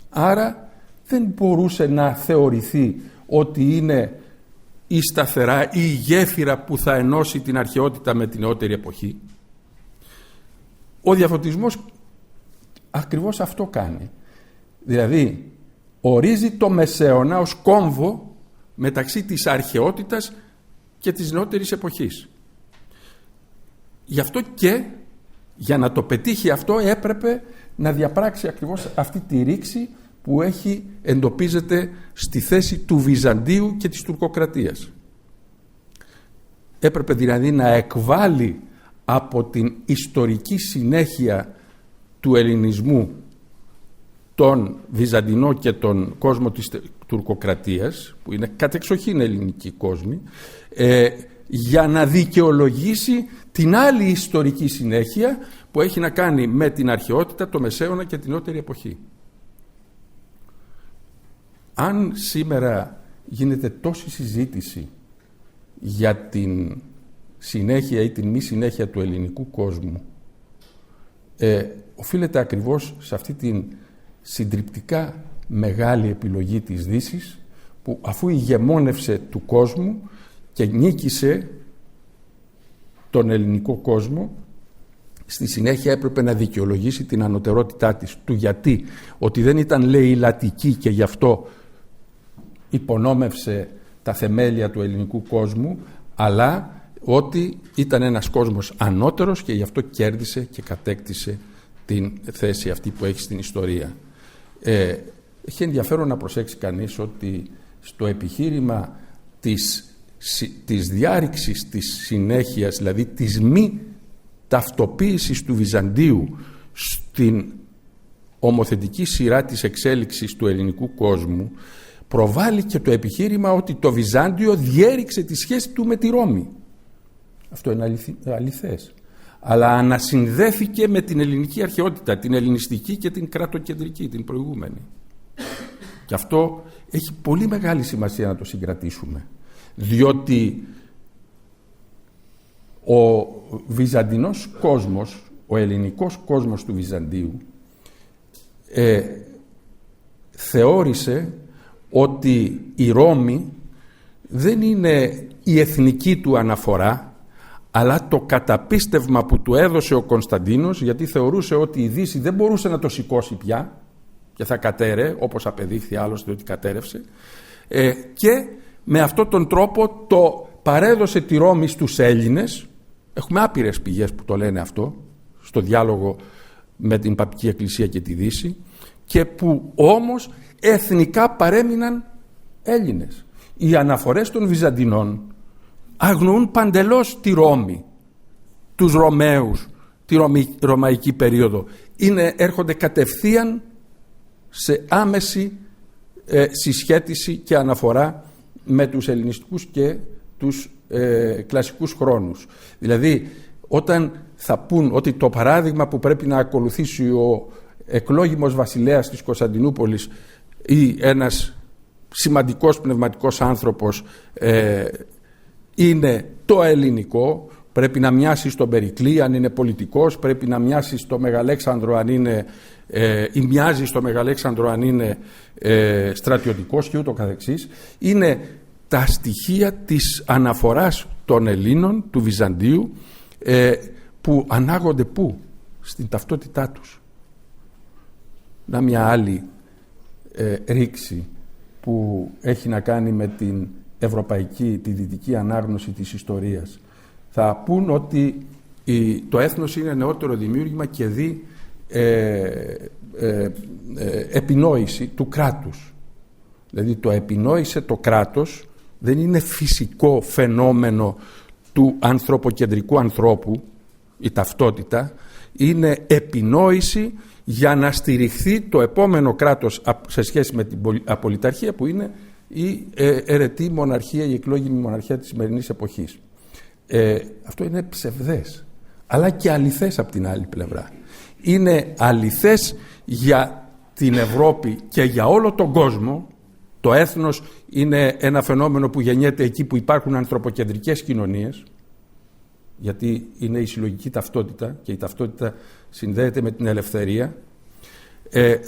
Άρα δεν μπορούσε να θεωρηθεί ότι είναι η σταθερά ή η γέφυρα που θα ενώσει την αρχαιότητα με την νεότερη εποχή. Ο διαφωτισμός ακριβώς αυτό κάνει. Δηλαδή ορίζει το Μεσαίωνα ως κόμβο μεταξύ της αρχαιότητας και της νεότερης εποχής. Γι' αυτό και για να το πετύχει αυτό έπρεπε να διαπράξει ακριβώς αυτή τη ρήξη που εντοπίζεται στη θέση του Βυζαντίου και της τουρκοκρατίας. Έπρεπε δηλαδή να εκβάλει από την ιστορική συνέχεια του ελληνισμού τον Βυζαντινό και τον κόσμο της τουρκοκρατίας, που είναι κατεξοχήν ελληνικοί κόσμοι, για να δικαιολογήσει την άλλη ιστορική συνέχεια που έχει να κάνει με την αρχαιότητα, το Μεσαίωνα και την νεότερη εποχή. Αν σήμερα γίνεται τόση συζήτηση για την συνέχεια ή την μη συνέχεια του ελληνικού κόσμου, οφείλεται ακριβώς σε αυτή την συντριπτικά μεγάλη επιλογή της Δύσης, που αφού ηγεμόνευσε του κόσμου και νίκησε τον ελληνικό κόσμο, στη συνέχεια έπρεπε να δικαιολογήσει την ανωτερότητά της. Του γιατί? Ότι δεν ήταν, λέει, λατική και γι' αυτό υπονόμευσε τα θεμέλια του ελληνικού κόσμου, αλλά ότι ήταν ένας κόσμος ανώτερος και γι' αυτό κέρδισε και κατέκτησε την θέση αυτή που έχει στην ιστορία. Έχει ενδιαφέρον να προσέξει κανείς ότι στο επιχείρημα της διάρρηξης της συνέχειας, δηλαδή της μη ταυτοποίησης του Βυζαντίου στην ομοθετική σειρά της εξέλιξης του ελληνικού κόσμου, προβάλλει και το επιχείρημα ότι το Βυζάντιο διέρρηξε τη σχέση του με τη Ρώμη. Αυτό είναι αληθές. Αλλά ανασυνδέθηκε με την ελληνική αρχαιότητα, την ελληνιστική και την κρατοκεντρική, την προηγούμενη. Και αυτό έχει πολύ μεγάλη σημασία να το συγκρατήσουμε, διότι ο βυζαντινός κόσμος, ο ελληνικός κόσμος του Βυζαντίου, θεώρησε ότι η Ρώμη δεν είναι η εθνική του αναφορά, αλλά το καταπίστευμα που του έδωσε ο Κωνσταντίνος, γιατί θεωρούσε ότι η Δύση δεν μπορούσε να το σηκώσει πια και θα κατέρε, όπως απεδείχθη άλλωστε ότι κατέρευσε, και με αυτόν τον τρόπο το παρέδωσε τη Ρώμη στους Έλληνες. Έχουμε άπειρες πηγές που το λένε αυτό στο διάλογο με την Παπική Εκκλησία και τη Δύση, και που όμως εθνικά παρέμειναν Έλληνες. Οι αναφορές των Βυζαντινών αγνοούν παντελώς τη Ρώμη, τους Ρωμαίους, τη ρωμαϊκή περίοδο. Έρχονται κατευθείαν σε άμεση συσχέτιση και αναφορά με τους ελληνιστικούς και τους κλασικούς χρόνους. Δηλαδή, όταν θα πούν ότι το παράδειγμα που πρέπει να ακολουθήσει ο εκλόγιμος βασιλέας της Κωνσταντινούπολης ή ένας σημαντικός πνευματικός άνθρωπος είναι το ελληνικό, πρέπει να μοιάσει στον Περικλή αν είναι πολιτικός, πρέπει να μοιάσει στο Μεγαλέξανδρο αν είναι ή μοιάζει στο Μεγαλέξανδρο αν είναι στρατιωτικός και ούτω καθεξής. Είναι τα στοιχεία της αναφοράς των Ελλήνων του Βυζαντίου που ανάγονται πού? Στην ταυτότητά τους. Μια άλλη ρήξη που έχει να κάνει με την ευρωπαϊκή, τη δυτική ανάγνωση της ιστορίας, θα πούν ότι το έθνος είναι νεότερο δημιούργημα και δι επινόηση του κράτους. Δηλαδή το επινόησε το κράτος δεν είναι φυσικό φαινόμενο του ανθρωποκεντρικού ανθρώπου, η ταυτότητα, είναι επινόηση για να στηριχθεί το επόμενο κράτος σε σχέση με την απολυταρχία που είναι η αιρετή μοναρχία, η εκλόγιμη μοναρχία της σημερινής εποχής. Αυτό είναι ψευδές, αλλά και αληθές από την άλλη πλευρά. Είναι αληθές για την Ευρώπη και για όλο τον κόσμο. Το έθνος είναι ένα φαινόμενο που γεννιέται εκεί που υπάρχουν ανθρωποκεντρικές κοινωνίες, γιατί είναι η συλλογική ταυτότητα και η ταυτότητα συνδέεται με την ελευθερία.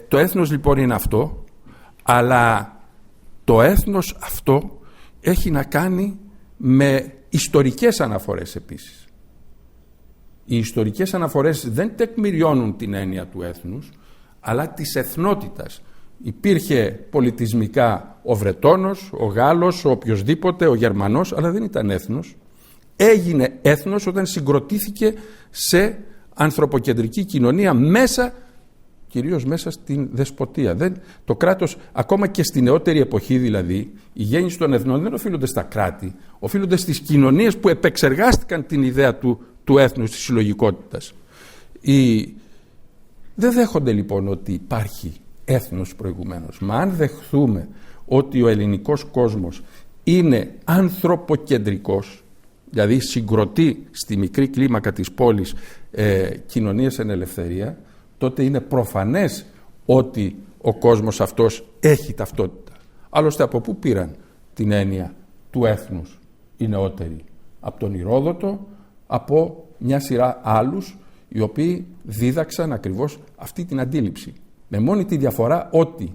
Το έθνος λοιπόν είναι αυτό, αλλά το έθνος αυτό έχει να κάνει με ιστορικές αναφορές επίσης. Οι ιστορικές αναφορές δεν τεκμηριώνουν την έννοια του έθνους, αλλά της εθνότητας. Υπήρχε πολιτισμικά ο Βρετώνος, ο Γάλλος, ο οποιοσδήποτε, ο Γερμανός, αλλά δεν ήταν έθνος. Έγινε έθνος όταν συγκροτήθηκε σε ανθρωποκεντρική κοινωνία κυρίως μέσα στην δεσποτεία. Το κράτος, ακόμα και στη νεότερη εποχή δηλαδή, η γέννηση των εθνών δεν οφείλονται στα κράτη, οφείλονται στις κοινωνίες που επεξεργάστηκαν την ιδέα του έθνους, της συλλογικότητας. Δεν δέχονται λοιπόν ότι υπάρχει έθνος προηγουμένως. Μα αν δεχθούμε ότι ο ελληνικός κόσμος είναι ανθρωποκεντρικός, δηλαδή συγκροτεί στη μικρή κλίμακα της πόλης κοινωνίες εν ελευθερία, τότε είναι προφανές ότι ο κόσμος αυτός έχει ταυτότητα. Άλλωστε από πού πήραν την έννοια του έθνους οι νεότεροι? Από τον Ηρόδοτο, από μια σειρά άλλους οι οποίοι δίδαξαν ακριβώς αυτή την αντίληψη. Με μόνη τη διαφορά ότι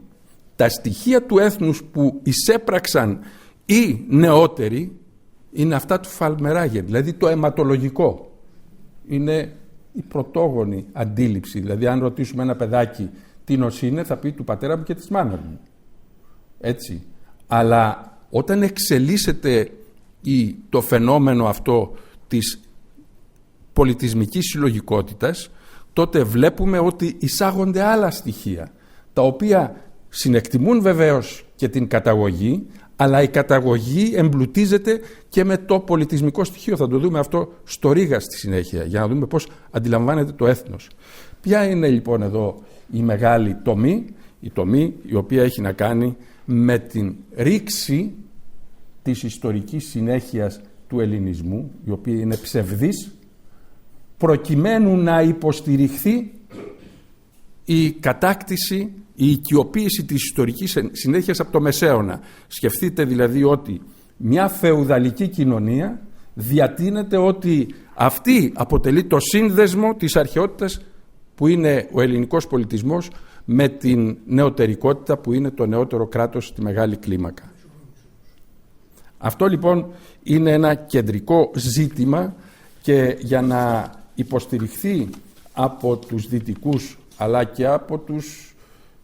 τα στοιχεία του έθνους που εισέπραξαν οι νεότεροι είναι αυτά του Φαλμεράγερ, δηλαδή το αιματολογικό. Είναι η πρωτόγονη αντίληψη. Δηλαδή αν ρωτήσουμε ένα παιδάκι τι νος είναι, θα πει του πατέρα μου και της μάνας μου. Έτσι. Αλλά όταν εξελίσσεται το φαινόμενο αυτό της πολιτισμικής συλλογικότητας, τότε βλέπουμε ότι εισάγονται άλλα στοιχεία, τα οποία συνεκτιμούν βεβαίως και την καταγωγή, αλλά η καταγωγή εμπλουτίζεται και με το πολιτισμικό στοιχείο. Θα το δούμε αυτό στο Ρήγα στη συνέχεια, για να δούμε πώς αντιλαμβάνεται το έθνος. Ποια είναι λοιπόν εδώ η μεγάλη τομή? Η τομή η οποία έχει να κάνει με την ρήξη της ιστορικής συνέχειας του ελληνισμού, η οποία είναι ψευδής, προκειμένου να υποστηριχθεί η κατάκτηση, η οικειοποίηση της ιστορικής συνέχειας από το Μεσαίωνα. Σκεφτείτε δηλαδή ότι μια φεουδαλική κοινωνία διατείνεται ότι αυτή αποτελεί το σύνδεσμο της αρχαιότητας που είναι ο ελληνικός πολιτισμός με την νεωτερικότητα που είναι το νεότερο κράτος στη μεγάλη κλίμακα. Αυτό λοιπόν είναι ένα κεντρικό ζήτημα και για να υποστηριχθεί από τους δυτικούς αλλά και από τους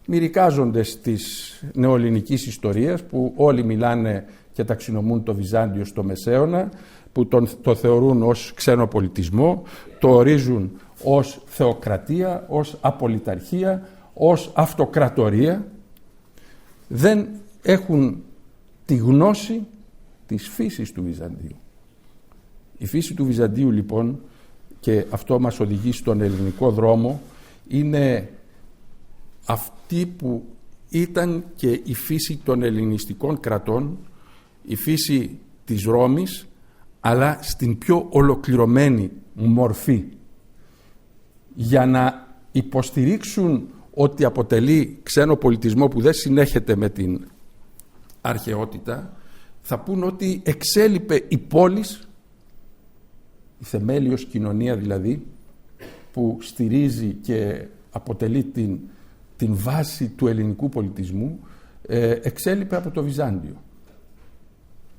μυρικάζοντες της νεοελληνικής ιστορίας που όλοι μιλάνε και ταξινομούν το Βυζάντιο στο Μεσαίωνα, που το θεωρούν ως ξένο πολιτισμό, το ορίζουν ως θεοκρατία, ως απολυταρχία, ως αυτοκρατορία, δεν έχουν τη γνώση της φύσης του Βυζαντίου. Η φύση του Βυζαντίου λοιπόν, και αυτό μας οδηγεί στον ελληνικό δρόμο, είναι αυτή που ήταν και η φύση των ελληνιστικών κρατών, η φύση της Ρώμης, αλλά στην πιο ολοκληρωμένη μορφή. Για να υποστηρίξουν ότι αποτελεί ξένο πολιτισμό που δεν συνέχεται με την αρχαιότητα, θα πούν ότι εξέλιπε η πόλης, η θεμέλιος κοινωνία δηλαδή, που στηρίζει και αποτελεί την βάση του ελληνικού πολιτισμού, εξέλιπε από το Βυζάντιο.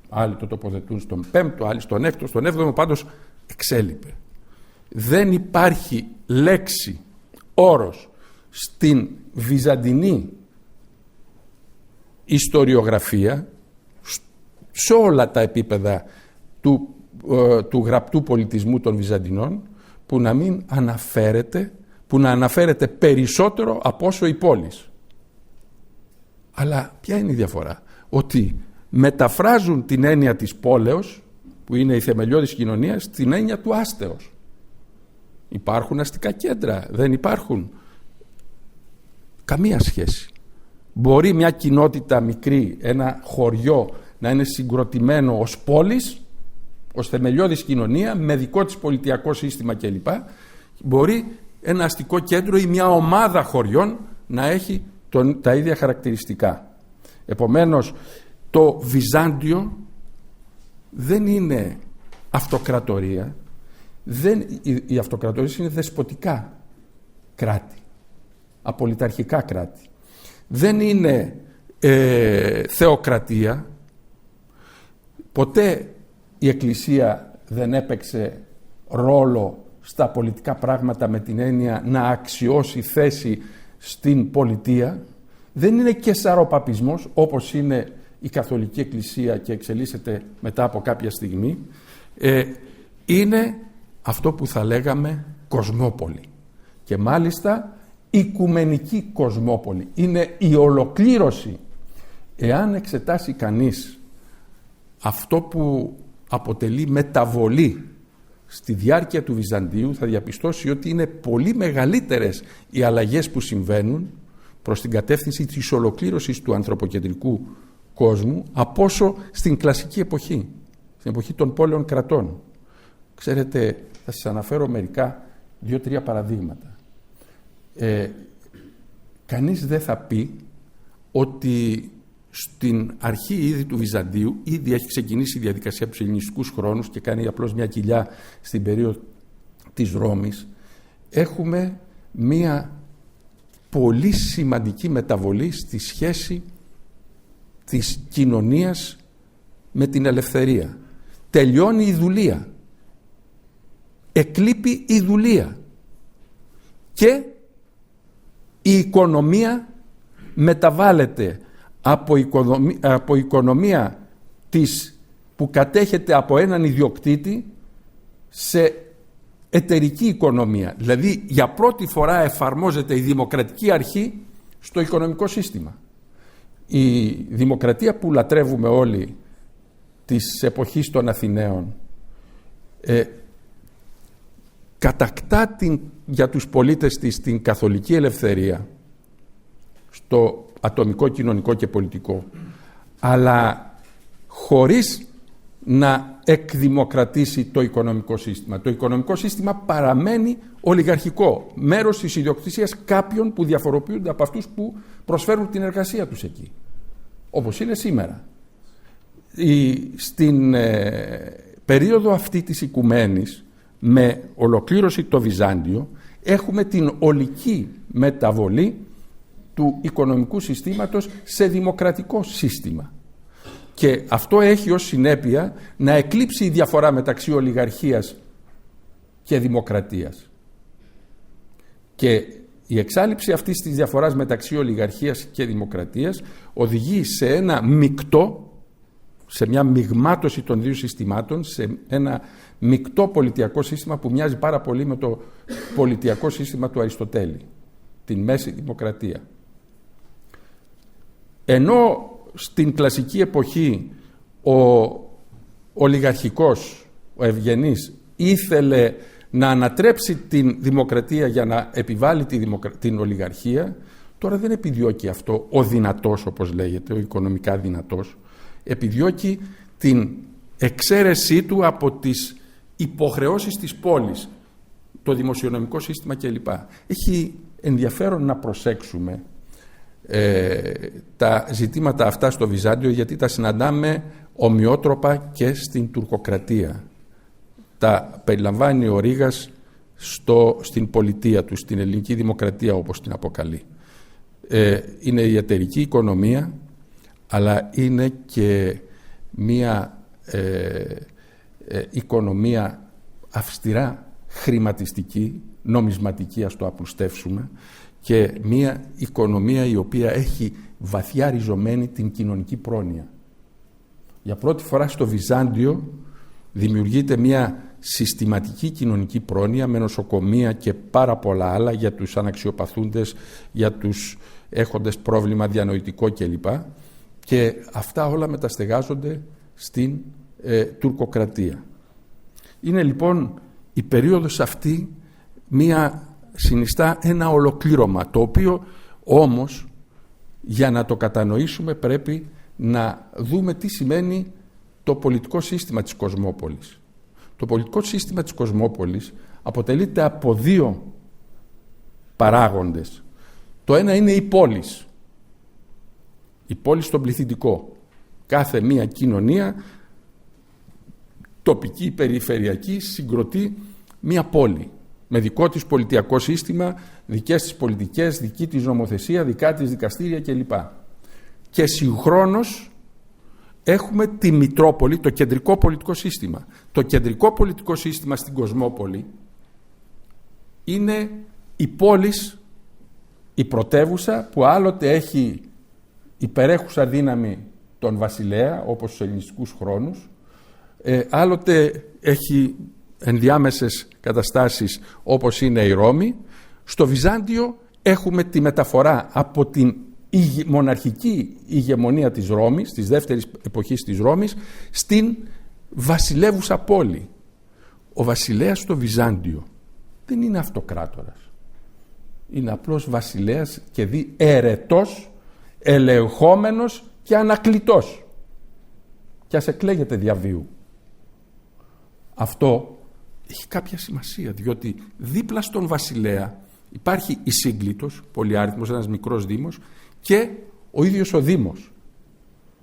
Άλλοι το τοποθετούν στον 5ο, άλλοι στον 6ο, στον 7ο, πάντως εξέλιπε. Δεν υπάρχει λέξη, όρος στην βυζαντινή ιστοριογραφία, σε όλα τα επίπεδα του γραπτού πολιτισμού των Βυζαντινών, που να μην αναφέρεται, που να αναφέρεται περισσότερο από όσο η πόλης. Αλλά ποια είναι η διαφορά? Ότι μεταφράζουν την έννοια της πόλεως, που είναι η θεμελιώδης κοινωνία, στην έννοια του άστεως. Υπάρχουν αστικά κέντρα? Δεν υπάρχουν. Καμία σχέση. Μπορεί μια κοινότητα μικρή, ένα χωριό, να είναι συγκροτημένο ως πόλης, ως θεμελιώδης κοινωνία, με δικό της πολιτιακό σύστημα κλπ. Μπορεί ένα αστικό κέντρο ή μια ομάδα χωριών να έχει τα ίδια χαρακτηριστικά. Επομένως, το Βυζάντιο δεν είναι αυτοκρατορία. Οι αυτοκρατορίες είναι δεσποτικά κράτη, απολυταρχικά κράτη. Δεν είναι θεοκρατία. Ποτέ η Εκκλησία δεν έπαιξε ρόλο στα πολιτικά πράγματα με την έννοια να αξιώσει θέση στην πολιτεία. Δεν είναι καισαροπαπισμός όπως είναι η Καθολική Εκκλησία και εξελίσσεται μετά από κάποια στιγμή. Είναι αυτό που θα λέγαμε κοσμόπολη, και μάλιστα οικουμενική κοσμόπολη. Είναι η ολοκλήρωση. Εάν εξετάσει κανείς αυτό που αποτελεί μεταβολή στη διάρκεια του Βυζαντίου, θα διαπιστώσει ότι είναι πολύ μεγαλύτερες οι αλλαγές που συμβαίνουν προς την κατεύθυνση της ολοκλήρωσης του ανθρωποκεντρικού κόσμου από όσο στην κλασική εποχή, στην εποχή των πόλεων κρατών. Ξέρετε, θα σας αναφέρω μερικά, 2-3 παραδείγματα. Κανείς δεν θα πει ότι στην αρχή ήδη του Βυζαντίου ήδη έχει ξεκινήσει η διαδικασία από τους ελληνιστικούς χρόνους και κάνει απλώς μια κοιλιά στην περίοδο της Ρώμης. Έχουμε μια πολύ σημαντική μεταβολή στη σχέση της κοινωνίας με την ελευθερία. Τελειώνει η δουλεία. Εκλείπει η δουλεία. Και η οικονομία μεταβάλλεται από οικονομία που κατέχεται από έναν ιδιοκτήτη σε εταιρική οικονομία. Δηλαδή για πρώτη φορά εφαρμόζεται η δημοκρατική αρχή στο οικονομικό σύστημα. Η δημοκρατία που λατρεύουμε όλοι της εποχής των Αθηναίων κατακτά για τους πολίτες της την καθολική ελευθερία στο ατομικό, κοινωνικό και πολιτικό, αλλά χωρίς να εκδημοκρατήσει το οικονομικό σύστημα. Το οικονομικό σύστημα παραμένει ολιγαρχικό, μέρος της ιδιοκτησίας κάποιων που διαφοροποιούνται από αυτούς που προσφέρουν την εργασία τους εκεί, όπως είναι σήμερα. Στην περίοδο αυτή της οικουμένης, με ολοκλήρωση το Βυζάντιο, έχουμε την ολική μεταβολή του οικονομικού συστήματος σε δημοκρατικό σύστημα. Και αυτό έχει ως συνέπεια να εκλείψει η διαφορά μεταξύ ολιγαρχίας και δημοκρατίας. Και η εξάλειψη αυτής της διαφοράς μεταξύ ολιγαρχίας και δημοκρατίας οδηγεί σε ένα μεικτό, σε μια μειγμάτωση των δύο συστημάτων, σε ένα μεικτό πολιτιακό σύστημα που μοιάζει πάρα πολύ με το πολιτιακό σύστημα του Αριστοτέλη, την μέση δημοκρατία. Ενώ στην κλασική εποχή ο ολιγαρχικός, ο ευγενής, ήθελε να ανατρέψει την δημοκρατία για να επιβάλλει την ολιγαρχία, τώρα δεν επιδιώκει αυτό ο δυνατός, όπως λέγεται, ο οικονομικά δυνατός. Επιδιώκει την εξαίρεσή του από τις υποχρεώσεις της πόλης, το δημοσιονομικό σύστημα κλπ. Έχει ενδιαφέρον να προσέξουμε τα ζητήματα αυτά στο Βυζάντιο, γιατί τα συναντάμε ομοιότροπα και στην τουρκοκρατία. Τα περιλαμβάνει ο Ρήγας στην πολιτεία του, στην ελληνική δημοκρατία όπως την αποκαλεί. Είναι η εταιρική οικονομία, αλλά είναι και μία οικονομία αυστηρά χρηματιστική, νομισματική, ας το απλουστεύσουμε, και μία οικονομία η οποία έχει βαθιά ριζωμένη την κοινωνική πρόνοια. Για πρώτη φορά στο Βυζάντιο δημιουργείται μια συστηματική κοινωνική πρόνοια με νοσοκομεία και πάρα πολλά άλλα για τους αναξιοπαθούντες, για τους έχοντες πρόβλημα διανοητικό κλπ. Και αυτά όλα μεταστεγάζονται στην τουρκοκρατία. Είναι λοιπόν η περίοδος αυτή συνιστά ένα ολοκλήρωμα, το οποίο όμως για να το κατανοήσουμε πρέπει να δούμε τι σημαίνει το πολιτικό σύστημα της Κοσμόπολης. Το πολιτικό σύστημα της Κοσμόπολης αποτελείται από δύο παράγοντες. Το ένα είναι η πόλης. Η πόλη στον πληθυντικό. Κάθε μία κοινωνία, τοπική, περιφερειακή, συγκροτεί μία πόλη με δικό της πολιτιακό σύστημα, δικές της πολιτικές, δική της νομοθεσία, δικά της δικαστήρια κλπ. Και συγχρόνως έχουμε τη Μητρόπολη, το κεντρικό πολιτικό σύστημα. Το κεντρικό πολιτικό σύστημα στην Κοσμόπολη είναι η πόλης, η πρωτεύουσα, που άλλοτε έχει υπερέχουσα δύναμη τον βασιλέα, όπως στους ελληνιστικούς χρόνους, άλλοτε έχει ενδιάμεσες καταστάσεις όπως είναι η Ρώμη. Στο Βυζάντιο έχουμε τη μεταφορά από την μοναρχική ηγεμονία της Ρώμης, της δεύτερης εποχής της Ρώμης, στην βασιλεύουσα πόλη. Ο βασιλέας στο Βυζάντιο δεν είναι αυτοκράτορας. Είναι απλώς βασιλέας και ερετός, ελεγχόμενος και ανακλητός. Και ας εκλέγεται διαβίου. Αυτό έχει κάποια σημασία, διότι δίπλα στον βασιλέα υπάρχει η Σύγκλιτος, πολυάριθμος, ένας μικρός δήμος, και ο ίδιος ο δήμος.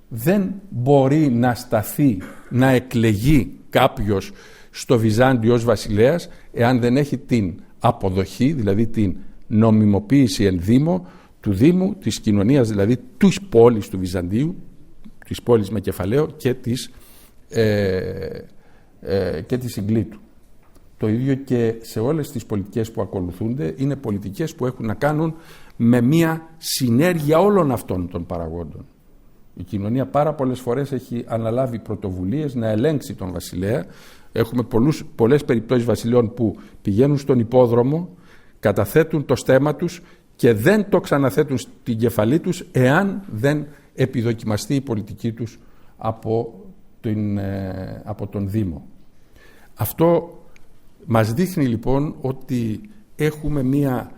Δεν μπορεί να σταθεί, να εκλεγεί κάποιος στο Βυζάντιο ως βασιλέας εάν δεν έχει την αποδοχή, δηλαδή την νομιμοποίηση εν δήμο του Δήμου, της κοινωνίας δηλαδή της πόλης του Βυζαντίου, της πόλης με κεφαλαίο και της Συγκλήτου. Το ίδιο και σε όλες τις πολιτικές που ακολουθούνται, είναι πολιτικές που έχουν να κάνουν με μια συνέργεια όλων αυτών των παραγόντων. Η κοινωνία πάρα πολλές φορές έχει αναλάβει πρωτοβουλίες να ελέγξει τον βασιλέα. Έχουμε πολλές περιπτώσεις βασιλείων που πηγαίνουν στον υπόδρομο, καταθέτουν το στέμμα τους και δεν το ξαναθέτουν στην κεφαλή τους εάν δεν επιδοκιμαστεί η πολιτική τους από τον Δήμο. Αυτό μας δείχνει λοιπόν ότι έχουμε μία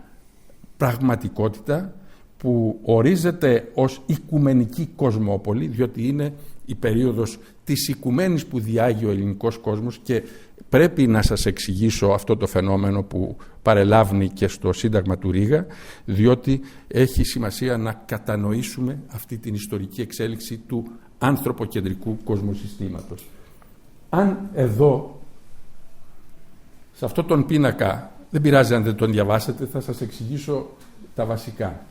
πραγματικότητα που ορίζεται ως οικουμενική κοσμόπολη, διότι είναι η περίοδος της οικουμένης που διάγει ο ελληνικός κόσμος, και πρέπει να σας εξηγήσω αυτό το φαινόμενο που παρελάβνει και στο Σύνταγμα του Ρήγα, διότι έχει σημασία να κατανοήσουμε αυτή την ιστορική εξέλιξη του ανθρωποκεντρικού κοσμοσυστήματος. Αν εδώ, σε αυτόν τον πίνακα, δεν πειράζει αν δεν τον διαβάσετε, θα σας εξηγήσω τα βασικά.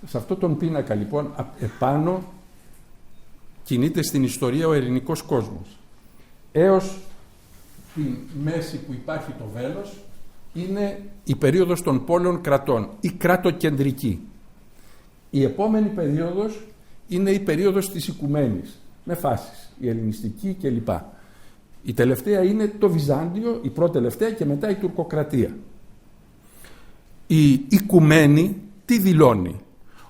Σε αυτόν τον πίνακα λοιπόν επάνω κινείται στην ιστορία ο ελληνικός κόσμος. Έως τη μέση που υπάρχει το βέλος είναι η περίοδος των πόλεων κρατών, η κράτοκεντρική. Η επόμενη περίοδος είναι η περίοδος της οικουμένης, με φάσεις, η ελληνιστική κλπ. Η τελευταία είναι το Βυζάντιο, η πρώτη τελευταία, και μετά η τουρκοκρατία. Η οικουμένη τι δηλώνει?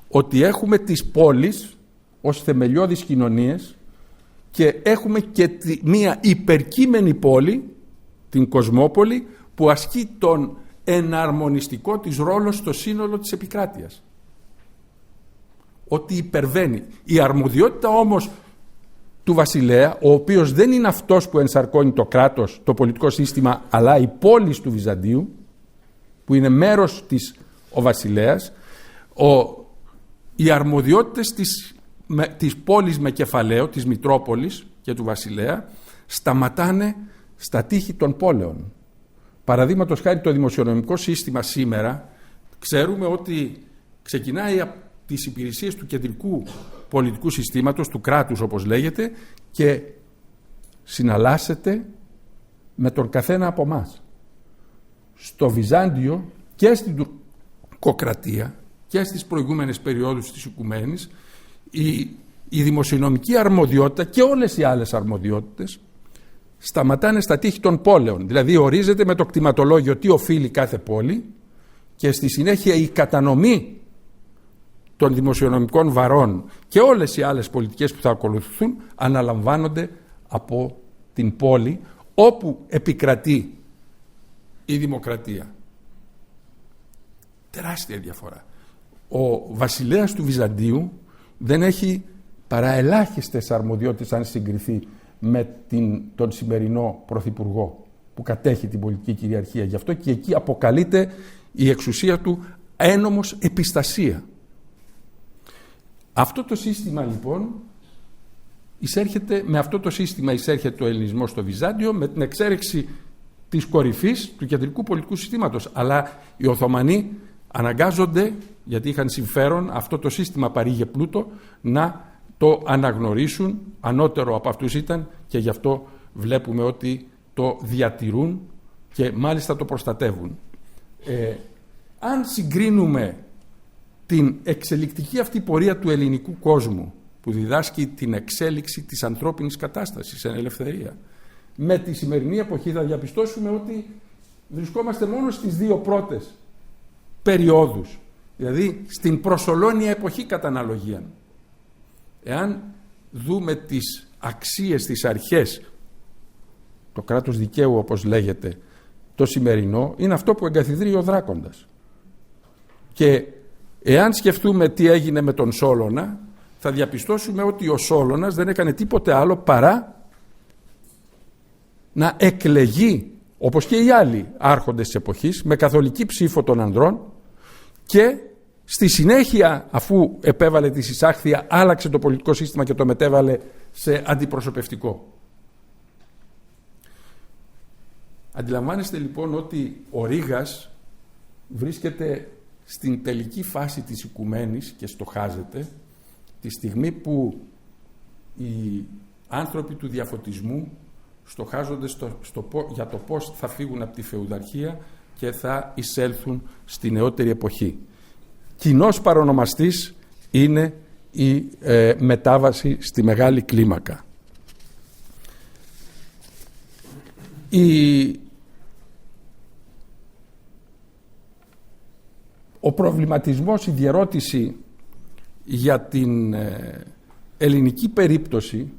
Ότι έχουμε τις πόλεις ως θεμελιώδεις κοινωνίες και έχουμε και μία υπερκείμενη πόλη, την Κοσμόπολη, που ασκεί τον εναρμονιστικό της ρόλο στο σύνολο της επικράτειας. Ότι υπερβαίνει. Η αρμοδιότητα όμως του βασιλέα, ο οποίος δεν είναι αυτός που ενσαρκώνει το κράτος, το πολιτικό σύστημα, αλλά η πόλη του Βυζαντίου, που είναι μέρος ο βασιλέας, οι αρμοδιότητες της πόλης με κεφαλαίο, της Μητρόπολης και του βασιλέα, σταματάνε στα τείχη των πόλεων. Παραδείγματος χάρη, το δημοσιονομικό σύστημα σήμερα ξέρουμε ότι ξεκινάει από τις υπηρεσίες του κεντρικού πολιτικού συστήματος, του κράτους όπως λέγεται, και συναλλάσσεται με τον καθένα από εμάς. Στο Βυζάντιο και στην τουρκοκρατία και στις προηγούμενες περιόδους της οικουμένης, η η δημοσιονομική αρμοδιότητα και όλες οι άλλες αρμοδιότητες σταματάνε στα τείχη των πόλεων. Δηλαδή ορίζεται με το κτηματολόγιο τι οφείλει κάθε πόλη και στη συνέχεια η κατανομή των δημοσιονομικών βαρών και όλες οι άλλες πολιτικές που θα ακολουθούν αναλαμβάνονται από την πόλη όπου επικρατεί η δημοκρατία. Τεράστια διαφορά. Ο βασιλέας του Βυζαντίου δεν έχει παρά ελάχιστες αρμοδιότητες αν συγκριθεί με τον σημερινό πρωθυπουργό που κατέχει την πολιτική κυριαρχία. Γι' αυτό και εκεί αποκαλείται η εξουσία του ένομος επιστασία. Αυτό το σύστημα λοιπόν με αυτό το σύστημα εισέρχεται ο ελληνισμός στο Βυζάντιο με την εξέρεξη της κορυφής του κεντρικού πολιτικού συστήματος. Αλλά οι Οθωμανοί αναγκάζονται, γιατί είχαν συμφέρον, αυτό το σύστημα παρήγε πλούτο, να το αναγνωρίσουν. Ανώτερο από αυτούς ήταν και γι' αυτό βλέπουμε ότι το διατηρούν και μάλιστα το προστατεύουν. Αν συγκρίνουμε την εξελικτική αυτή πορεία του ελληνικού κόσμου που διδάσκει την εξέλιξη της ανθρώπινης κατάστασης εν ελευθερία με τη σημερινή εποχή, θα διαπιστώσουμε ότι βρισκόμαστε μόνο στις δύο πρώτες περιόδους, δηλαδή στην προσωλώνια εποχή κατά αναλογία. Εάν δούμε τις αξίες, τις αρχές, το κράτος δικαίου όπως λέγεται, το σημερινό είναι αυτό που εγκαθιδρύει ο Δράκοντας. Και εάν σκεφτούμε τι έγινε με τον Σόλωνα, θα διαπιστώσουμε ότι ο Σόλωνας δεν έκανε τίποτε άλλο παρά να εκλεγεί, όπως και οι άλλοι άρχοντες της εποχής, με καθολική ψήφο των ανδρών και στη συνέχεια, αφού επέβαλε τη συσάχθεια, άλλαξε το πολιτικό σύστημα και το μετέβαλε σε αντιπροσωπευτικό. Αντιλαμβάνεστε λοιπόν ότι ο Ρήγας βρίσκεται στην τελική φάση της οικουμένης και στοχάζεται τη στιγμή που οι άνθρωποι του διαφωτισμού στοχάζονται για το πώς θα φύγουν από τη φεουδαρχία και θα εισέλθουν στη νεότερη εποχή. Κοινός παρονομαστής είναι η μετάβαση στη μεγάλη κλίμακα. Ο προβληματισμός, η διερώτηση για την ελληνική περίπτωση,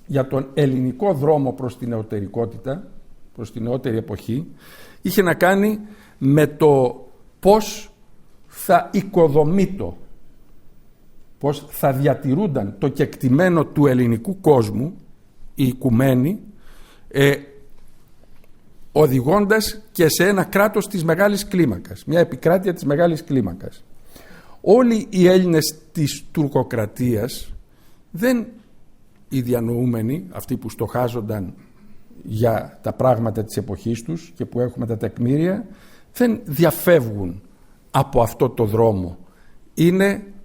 για τον ελληνικό δρόμο προς την νεωτερικότητα, προς την νεότερη εποχή, είχε να κάνει με το πώς θα οικοδομείτο, πώς θα διατηρούνταν το κεκτημένο του ελληνικού κόσμου, οι οικουμένοι, οδηγώντας και σε ένα κράτος της μεγάλης κλίμακας, μια επικράτεια της μεγάλης κλίμακας. Όλοι οι Έλληνες της τουρκοκρατίας, οι διανοούμενοι, αυτοί που στοχάζονταν για τα πράγματα της εποχής τους και που έχουμε τα τεκμήρια, δεν διαφεύγουν από αυτό το δρόμο.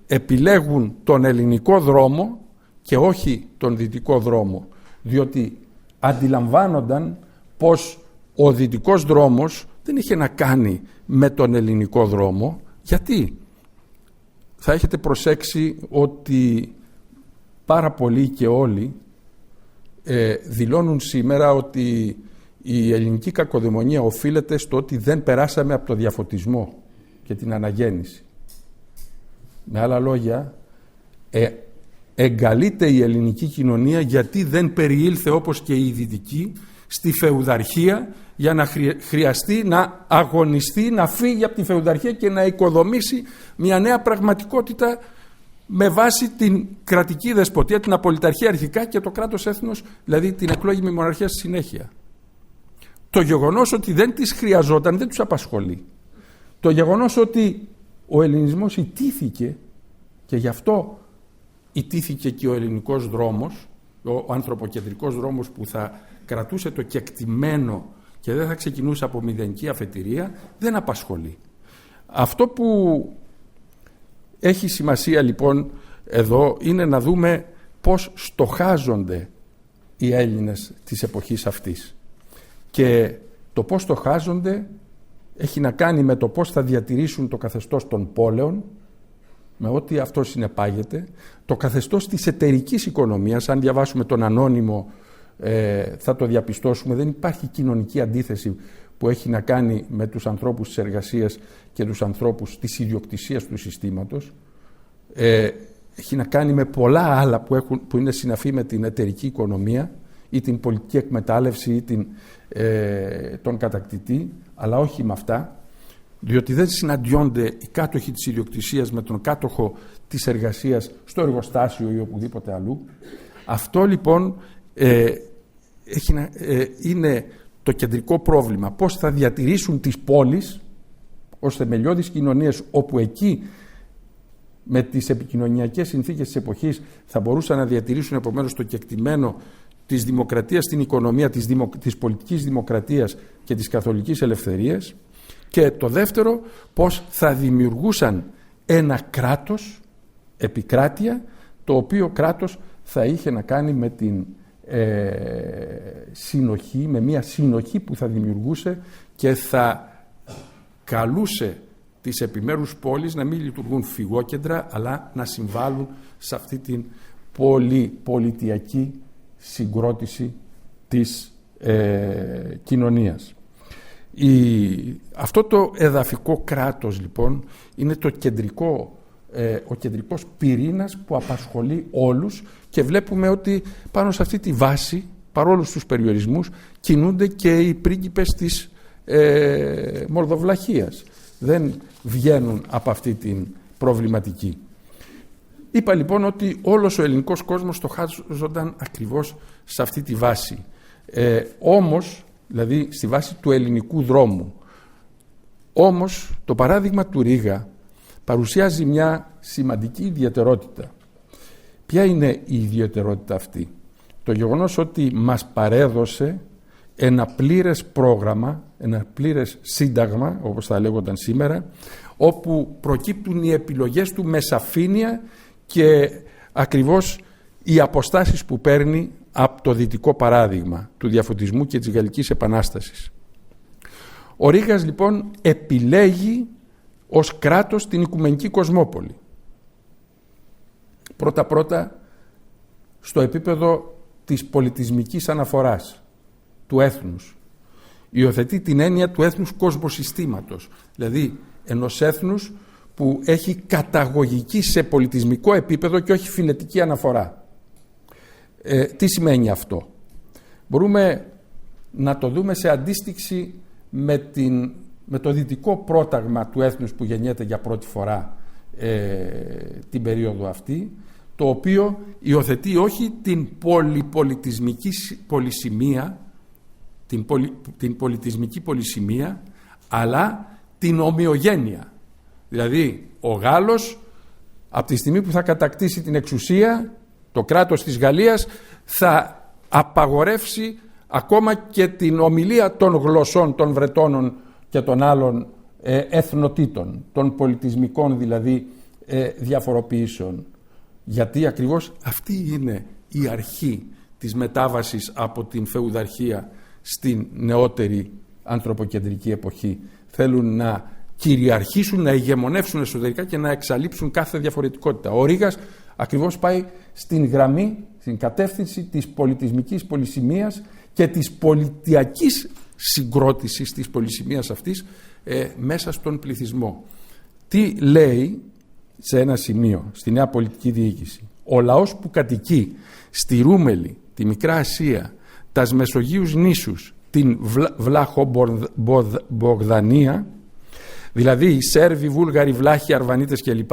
Επιλέγουν τον ελληνικό δρόμο και όχι τον δυτικό δρόμο, διότι αντιλαμβάνονταν πως ο δυτικός δρόμος δεν είχε να κάνει με τον ελληνικό δρόμο. Γιατί? Θα έχετε προσέξει ότι πάρα πολλοί και όλοι δηλώνουν σήμερα ότι η ελληνική κακοδαιμονία οφείλεται στο ότι δεν περάσαμε από το διαφωτισμό και την αναγέννηση. Με άλλα λόγια, εγκαλείται η ελληνική κοινωνία γιατί δεν περιήλθε όπως και η δυτική στη φεουδαρχία για να χρειαστεί να αγωνιστεί, να φύγει από τη φεουδαρχία και να οικοδομήσει μια νέα πραγματικότητα με βάση την κρατική δεσποτεία, την απολυταρχία αρχικά και το κράτος έθνος, δηλαδή την εκλόγιμη μοναρχία στη συνέχεια. Το γεγονός ότι δεν τις χρειαζόταν δεν τους απασχολεί. Το γεγονός ότι ο ελληνισμός ιτήθηκε και γι' αυτό ιτήθηκε και ο ελληνικός δρόμος, ο ανθρωποκεντρικός δρόμος που θα κρατούσε το κεκτημένο και δεν θα ξεκινούσε από μηδενική αφετηρία, δεν απασχολεί. Αυτό που έχει σημασία λοιπόν εδώ είναι να δούμε πώς στοχάζονται οι Έλληνες της εποχής αυτής. Και το πώς στοχάζονται έχει να κάνει με το πώς θα διατηρήσουν το καθεστώς των πόλεων, με ό,τι αυτό συνεπάγεται, το καθεστώς της εταιρικής οικονομίας, αν διαβάσουμε τον Ανώνυμο θα το διαπιστώσουμε, δεν υπάρχει κοινωνική αντίθεση που έχει να κάνει με τους ανθρώπους της εργασίας και τους ανθρώπους της ιδιοκτησίας του συστήματος. Έχει να κάνει με πολλά άλλα που είναι συναφή με την εταιρική οικονομία ή την πολιτική εκμετάλλευση ή τον κατακτητή, αλλά όχι με αυτά, διότι δεν συναντιόνται οι κάτοχοι της ιδιοκτησίας με τον κάτοχο της εργασίας στο εργοστάσιο ή οπουδήποτε αλλού. Αυτό λοιπόν είναι το κεντρικό πρόβλημα. Πώς θα διατηρήσουν τις πόλεις ως θεμελιώδεις κοινωνίες, όπου εκεί με τις επικοινωνιακές συνθήκες της εποχής θα μπορούσαν να διατηρήσουν επομένως το κεκτημένο της δημοκρατίας στην οικονομία, της πολιτικής δημοκρατίας και της καθολικής ελευθερίας. Και το δεύτερο, πώς θα δημιουργούσαν ένα κράτος, επικράτεια, το οποίο κράτος θα είχε να κάνει με την συνοχή, με μια συνοχή που θα δημιουργούσε και θα καλούσε τις επιμέρους πόλεις να μην λειτουργούν φυγόκεντρα, αλλά να συμβάλλουν σε αυτή την πολυπολιτιακή συγκρότηση της κοινωνίας. Αυτό το εδαφικό κράτος λοιπόν είναι ο κεντρικός πυρήνας που απασχολεί όλους, και βλέπουμε ότι πάνω σε αυτή τη βάση, παρόλους τους περιορισμούς, κινούνται και οι πρίγκιπες της Μορδοβλαχίας. Δεν βγαίνουν από αυτή την προβληματική. Είπα λοιπόν ότι όλος ο ελληνικός κόσμος στοχάζονταν ακριβώς σε αυτή τη βάση. Όμως, δηλαδή στη βάση του ελληνικού δρόμου. Όμως το παράδειγμα του Ρήγα παρουσιάζει μια σημαντική ιδιαιτερότητα. Ποια είναι η ιδιαιτερότητα αυτή? Το γεγονός ότι μας παρέδωσε ένα πλήρες πρόγραμμα, ένα πλήρες σύνταγμα, όπως θα λέγονταν σήμερα, όπου προκύπτουν οι επιλογές του με σαφήνεια και ακριβώς οι αποστάσεις που παίρνει από το δυτικό παράδειγμα του διαφωτισμού και της Γαλλικής Επανάστασης. Ο Ρήγας λοιπόν επιλέγει ως κράτος την Οικουμενική Κοσμόπολη. Πρώτα-πρώτα στο επίπεδο της πολιτισμικής αναφοράς του έθνους. Υιοθετεί την έννοια του έθνους κοσμοσυστήματος, δηλαδή ενός έθνους που έχει καταγωγική σε πολιτισμικό επίπεδο και όχι φιλετική αναφορά. Τι σημαίνει αυτό? Μπορούμε να το δούμε σε αντίστοιξη με το δυτικό πρόταγμα του έθνους που γεννιέται για πρώτη φορά την περίοδο αυτή, το οποίο υιοθετεί όχι την πολυπολιτισμική πολυσημεία, την πολιτισμική πολυσημεία, αλλά την ομοιογένεια. Δηλαδή ο Γάλλος από τη στιγμή που θα κατακτήσει την εξουσία, το κράτος της Γαλλίας θα απαγορεύσει ακόμα και την ομιλία των γλωσσών των Βρετώνων και των άλλων εθνοτήτων, των πολιτισμικών δηλαδή διαφοροποιήσεων. Γιατί ακριβώς αυτή είναι η αρχή της μετάβασης από την φεουδαρχία στην νεότερη ανθρωποκεντρική εποχή. Θέλουν να κυριαρχήσουν, να ηγεμονεύσουν εσωτερικά και να εξαλείψουν κάθε διαφορετικότητα. Ο Ρήγας ακριβώς πάει στην γραμμή, στην κατεύθυνση της πολιτισμικής πολυσημείας και της πολιτιακής συγκρότησης της πολυσημείας αυτής μέσα στον πληθυσμό. Τι λέει σε ένα σημείο στη νέα πολιτική διοίκηση? Ο λαός που κατοικεί στη Ρούμελη, τη Μικρά Ασία, τας Μεσογείους νήσους, την Βλάχο-Μπογδανία, δηλαδή οι Σέρβοι, Βούλγαροι, Βλάχοι, Αρβανίτες κλπ,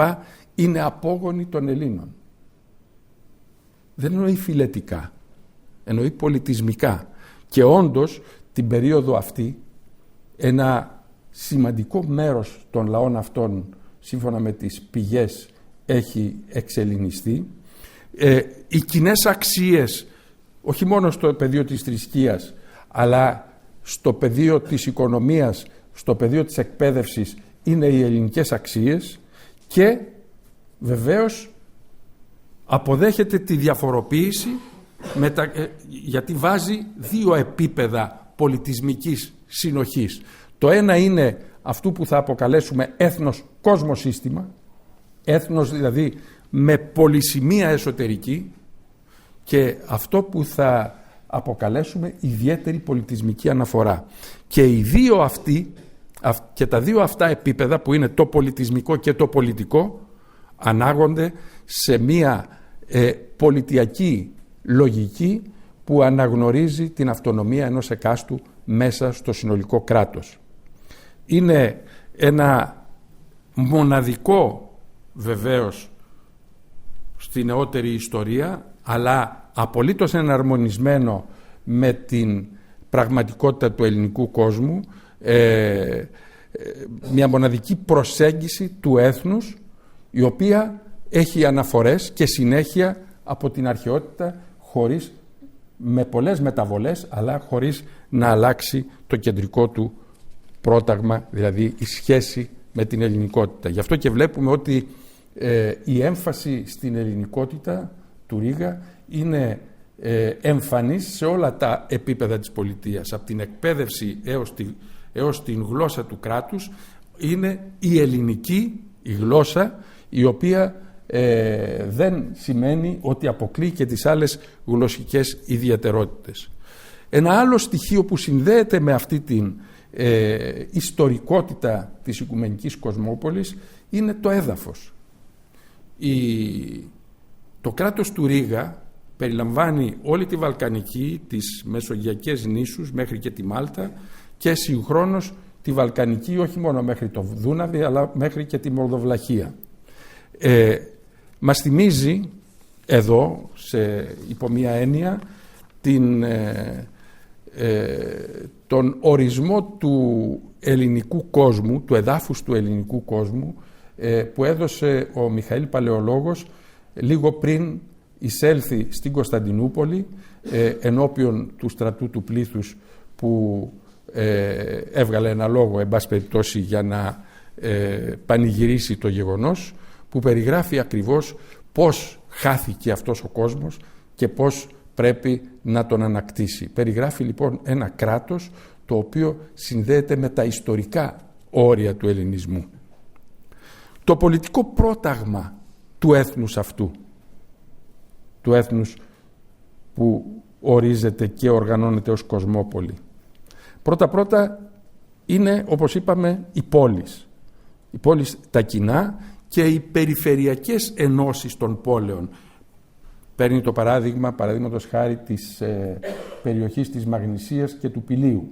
είναι απόγονοι των Ελλήνων. Δεν εννοεί φιλετικά, εννοεί πολιτισμικά. Και όντως την περίοδο αυτή ένα σημαντικό μέρος των λαών αυτών, σύμφωνα με τις πηγές, έχει εξελληνιστεί. Οι κοινές αξίες, όχι μόνο στο πεδίο της θρησκείας, αλλά στο πεδίο της οικονομίας, στο πεδίο της εκπαίδευσης, είναι οι ελληνικές αξίες, και βεβαίως αποδέχεται τη διαφοροποίηση γιατί βάζει δύο επίπεδα πολιτισμικής συνοχής. Το ένα είναι αυτού που θα αποκαλέσουμε έθνος κόσμο σύστημα, έθνος δηλαδή με πολυσημεία εσωτερική και αυτό που θα αποκαλέσουμε ιδιαίτερη πολιτισμική αναφορά. Και οι δύο αυτοί, και τα δύο αυτά επίπεδα που είναι το πολιτισμικό και το πολιτικό, ανάγονται σε μία πολιτιακή λογική που αναγνωρίζει την αυτονομία ενός εκάστου μέσα στο συνολικό κράτος. Είναι ένα μοναδικό βεβαίως στη νεότερη ιστορία, αλλά απολύτως εναρμονισμένο με την πραγματικότητα του ελληνικού κόσμου, μια μοναδική προσέγγιση του έθνους, η οποία έχει αναφορές και συνέχεια από την αρχαιότητα, με πολλές μεταβολές, αλλά χωρίς να αλλάξει το κεντρικό του πρόταγμα, δηλαδή η σχέση με την ελληνικότητα. Γι' αυτό και βλέπουμε ότι η έμφαση στην ελληνικότητα του Ρήγα είναι εμφανής σε όλα τα επίπεδα της πολιτείας. Από την εκπαίδευση έως την γλώσσα του κράτους είναι η ελληνική, η γλώσσα, η οποία δεν σημαίνει ότι αποκλείει και τις άλλες γλωσσικές ιδιαιτερότητες. Ένα άλλο στοιχείο που συνδέεται με αυτή την ιστορικότητα της οικουμενικής κοσμόπολης είναι το έδαφος. Το κράτος του Ρήγα περιλαμβάνει όλη τη Βαλκανική, τις Μεσογειακές νήσους μέχρι και τη Μάλτα και συγχρόνως τη Βαλκανική όχι μόνο μέχρι το Δούναβι αλλά μέχρι και τη Μολδοβλαχία. Μας θυμίζει εδώ υπό μία έννοια τον ορισμό του ελληνικού κόσμου, του εδάφους του ελληνικού κόσμου που έδωσε ο Μιχαήλ Παλαιολόγος λίγο πριν εισέλθει στην Κωνσταντινούπολη ενώπιον του στρατού του πλήθους που έβγαλε ένα λόγο εν πάση περιπτώσει για να πανηγυρίσει το γεγονός, που περιγράφει ακριβώς πώς χάθηκε αυτός ο κόσμος και πώς πρέπει να τον ανακτήσει. Περιγράφει λοιπόν ένα κράτος το οποίο συνδέεται με τα ιστορικά όρια του ελληνισμού. Το πολιτικό πρόταγμα του έθνους αυτού, του έθνους που ορίζεται και οργανώνεται ως κοσμόπολη, πρώτα είναι, όπως είπαμε, οι πόλεις. Οι πόλεις τα κοινά και οι περιφερειακές ενώσεις των πόλεων. Παίρνει το παραδείγματος χάρη της περιοχής της Μαγνησίας και του Πηλίου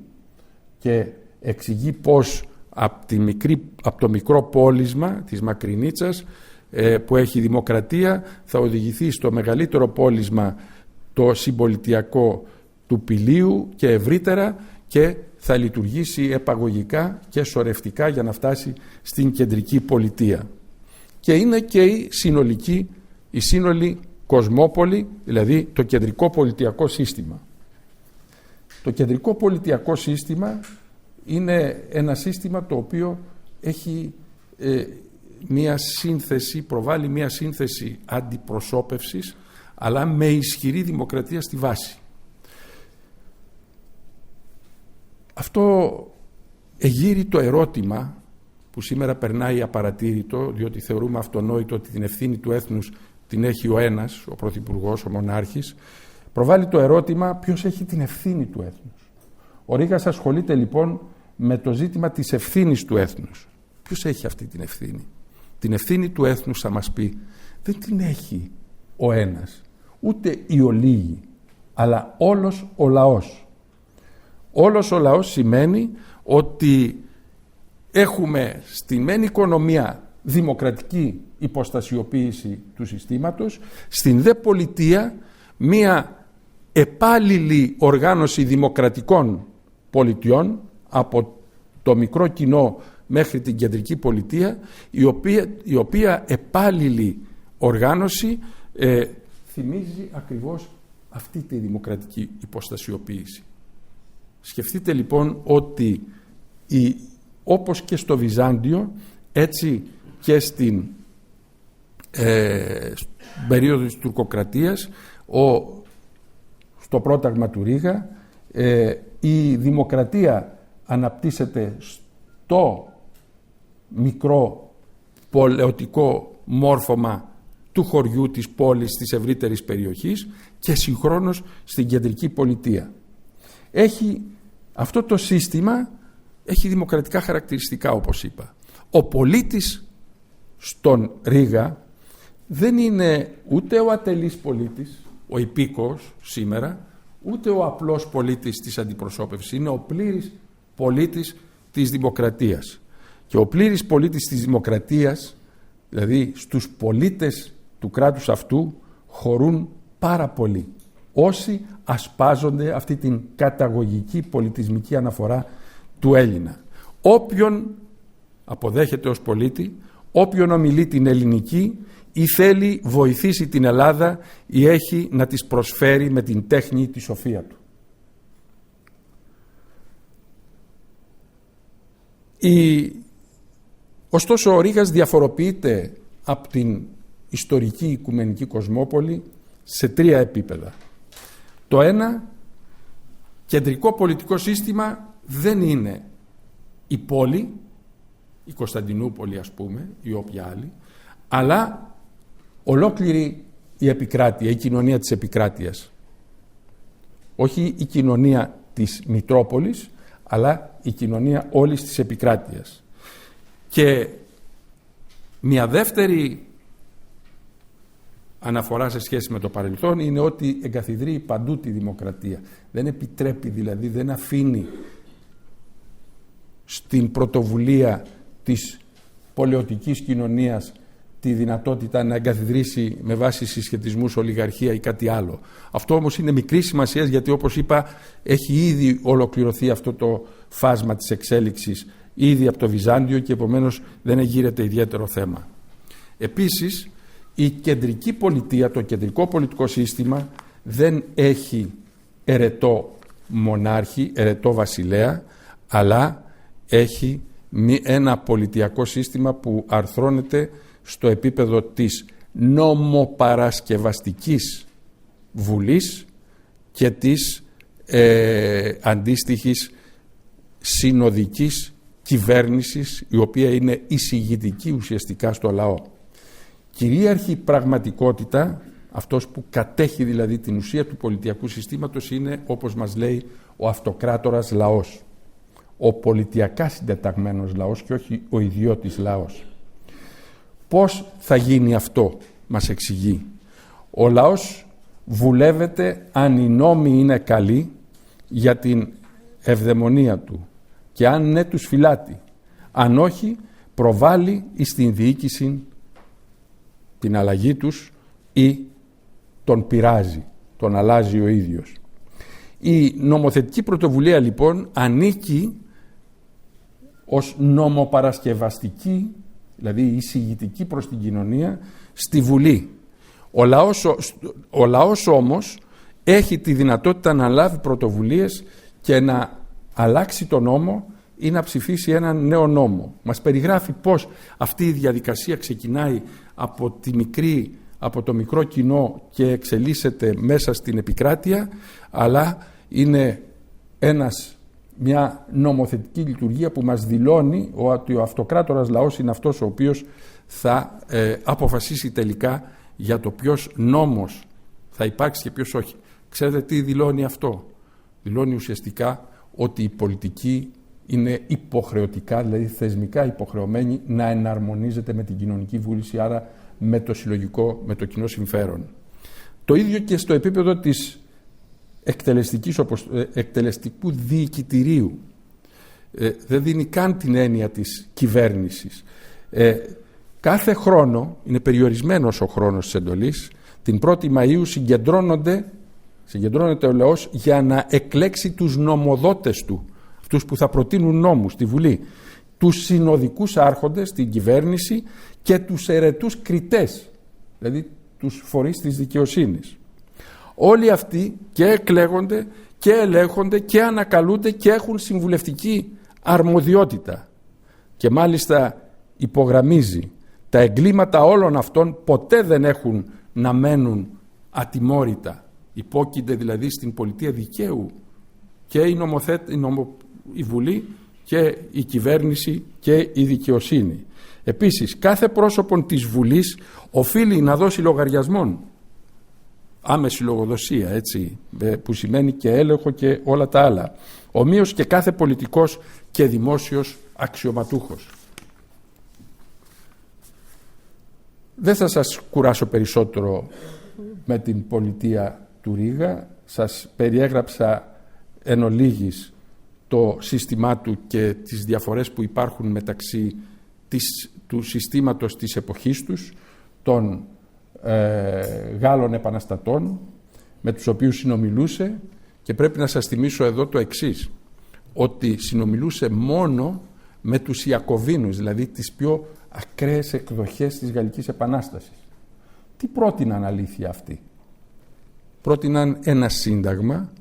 και εξηγεί πως από το μικρό πόλισμα της Μακρινίτσας που έχει δημοκρατία θα οδηγηθεί στο μεγαλύτερο πόλισμα, το συμπολιτιακό του Πηλίου και ευρύτερα, και θα λειτουργήσει επαγωγικά και σωρευτικά για να φτάσει στην κεντρική πολιτεία. Και είναι και η σύνολη κοσμόπολη, δηλαδή το κεντρικό πολιτιακό σύστημα. Το κεντρικό πολιτιακό σύστημα είναι ένα σύστημα το οποίο έχει προβάλλει μία σύνθεση αντιπροσώπευσης, αλλά με ισχυρή δημοκρατία στη βάση. Αυτό εγείρει το ερώτημα που σήμερα περνάει απαρατήρητο, διότι θεωρούμε αυτονόητο ότι την ευθύνη του έθνους την έχει ο ένας, ο Πρωθυπουργός, ο Μονάρχης. Προβάλλει το ερώτημα ποιος έχει την ευθύνη του έθνους. Ο Ρήγας ασχολείται λοιπόν με το ζήτημα της ευθύνης του έθνους. Ποιος έχει αυτή την ευθύνη? Την ευθύνη του έθνους, θα μας πει, δεν την έχει ο ένας, ούτε οι ολίγοι, αλλά όλος ο λαός. Όλος ο λαός σημαίνει ότι έχουμε στη μεν οικονομία δημοκρατική υποστασιοποίηση του συστήματος, στην δε πολιτεία μία επάλληλη οργάνωση δημοκρατικών πολιτιών από το μικρό κοινό μέχρι την κεντρική πολιτεία, η οποία επάλληλη οργάνωση θυμίζει ακριβώς αυτή τη δημοκρατική υποστασιοποίηση. Σκεφτείτε λοιπόν ότι όπως και στο Βυζάντιο, έτσι και στην περίοδο της τουρκοκρατίας, στο πρόταγμα του Ρήγα, η δημοκρατία αναπτύσσεται στο μικρό πολεωτικό μόρφωμα του χωριού, της πόλης, της ευρύτερης περιοχής και συγχρόνως στην κεντρική πολιτεία. Αυτό το σύστημα έχει δημοκρατικά χαρακτηριστικά, όπως είπα. Ο πολίτης στον Ρήγα δεν είναι ούτε ο ατελής πολίτης, ο υπήκοος σήμερα, ούτε ο απλός πολίτης της αντιπροσώπευσης. Είναι ο πλήρης πολίτης της δημοκρατίας. Και ο πλήρης πολίτης της δημοκρατίας, δηλαδή στους πολίτες του κράτους αυτού, χωρούν πάρα πολύ όσοι ασπάζονται αυτή την καταγωγική πολιτισμική αναφορά του Έλληνα. Όποιον αποδέχεται ως πολίτη, όποιον ομιλεί την ελληνική ή θέλει βοηθήσει την Ελλάδα ή έχει να της προσφέρει με την τέχνη ή τη σοφία του. Ωστόσο ο Ρήγας διαφοροποιείται από την ιστορική οικουμενική κοσμόπολη σε 3 επίπεδα. Το ένα, κεντρικό πολιτικό σύστημα δεν είναι η πόλη, η Κωνσταντινούπολη ας πούμε ή όποια άλλη, αλλά ολόκληρη η επικράτεια, η κοινωνία της επικράτειας. Όχι η κοινωνία της Μητρόπολης, αλλά η κοινωνία όλης της επικράτειας. Και μια δεύτερη αναφορά σε σχέση με το παρελθόν είναι ότι εγκαθιδρύει παντού τη δημοκρατία. Δεν επιτρέπει δηλαδή, δεν αφήνει στην πρωτοβουλία της πολεωτικής κοινωνίας τη δυνατότητα να εγκαθιδρύσει με βάση συσχετισμούς ολιγαρχία ή κάτι άλλο. Αυτό όμως είναι μικρή σημασία, γιατί όπως είπα έχει ήδη ολοκληρωθεί αυτό το φάσμα της εξέλιξης ήδη από το Βυζάντιο και επομένως δεν εγείρεται ιδιαίτερο θέμα. Επίσης η κεντρική πολιτεία, το κεντρικό πολιτικό σύστημα δεν έχει ερετό μονάρχη, ερετό βασιλέα, αλλά έχει ένα πολιτιακό σύστημα που αρθρώνεται στο επίπεδο της νομοπαρασκευαστικής βουλής και της αντίστοιχης συνοδικής κυβέρνησης, η οποία είναι εισηγητική ουσιαστικά στο λαό. Κυρίαρχη πραγματικότητα, αυτός που κατέχει δηλαδή την ουσία του πολιτιακού συστήματος, είναι, όπως μας λέει, ο αυτοκράτορας λαός, ο πολιτιακά συντεταγμένος λαός και όχι ο ιδιώτης λαός. Πώς θα γίνει αυτό, μας εξηγεί. Ο λαός βουλεύεται αν οι νόμοι είναι καλοί για την ευδαιμονία του και αν ναι τους φυλάτει. Αν όχι, προβάλλει εις την διοίκηση την αλλαγή τους ή τον πειράζει, τον αλλάζει ο ίδιος. Η νομοθετική πρωτοβουλία λοιπόν ανήκει ως νομοπαρασκευαστική, δηλαδή εισηγητική προς την κοινωνία, στη Βουλή. Ο λαός όμως έχει τη δυνατότητα να λάβει πρωτοβουλίες και να αλλάξει τον νόμο ή να ψηφίσει έναν νέο νόμο. Μας περιγράφει πώς αυτή η διαδικασία ξεκινάει από το μικρό κοινό και εξελίσσεται μέσα στην επικράτεια, αλλά είναι μια νομοθετική λειτουργία που μας δηλώνει ότι ο αυτοκράτορας λαός είναι αυτός ο οποίος θα αποφασίσει τελικά για το ποιος νόμος θα υπάρξει και ποιος όχι. Ξέρετε τι δηλώνει αυτό? Δηλώνει ουσιαστικά ότι η πολιτική είναι υποχρεωτικά, δηλαδή θεσμικά υποχρεωμένη να εναρμονίζεται με την κοινωνική βούληση, άρα με το συλλογικό, με το κοινό συμφέρον. Το ίδιο και στο επίπεδο της εκτελεστικού διοικητηρίου. Δεν δίνει καν την έννοια της κυβέρνησης. Κάθε χρόνο, είναι περιορισμένος ο χρόνος της εντολής, την 1η Μαΐου συγκεντρώνεται ο λαός για να εκλέξει τους νομοδότες του, αυτούς που θα προτείνουν νόμους στη Βουλή, τους συνοδικούς άρχοντες στην κυβέρνηση και τους ερετούς κριτές, δηλαδή τους φορείς της δικαιοσύνης. Όλοι αυτοί και εκλέγονται και ελέγχονται και ανακαλούνται και έχουν συμβουλευτική αρμοδιότητα. Και μάλιστα υπογραμμίζει, τα εγκλήματα όλων αυτών ποτέ δεν έχουν να μένουν ατιμόρυτα. Υπόκεινται δηλαδή στην πολιτεία δικαίου και η Βουλή και η κυβέρνηση και η δικαιοσύνη. Επίσης, κάθε πρόσωπον της Βουλής οφείλει να δώσει λογαριασμόν. Άμεση λογοδοσία, έτσι, που σημαίνει και έλεγχο και όλα τα άλλα. Ομοίως και κάθε πολιτικός και δημόσιος αξιωματούχος. Δεν θα σας κουράσω περισσότερο με την πολιτεία του Ρήγα. Σας περιέγραψα εν ολίγης το σύστημά του και τις διαφορές που υπάρχουν μεταξύ του συστήματος της εποχής τους, των Γάλλων επαναστατών με τους οποίους συνομιλούσε, και πρέπει να σας θυμίσω εδώ το εξής, ότι συνομιλούσε μόνο με τους Ιακωβίνους, δηλαδή τις πιο ακραίες εκδοχές της Γαλλικής Επανάστασης. Τι πρότειναν αλήθεια αυτοί? Πρότειναν ένα σύνταγμα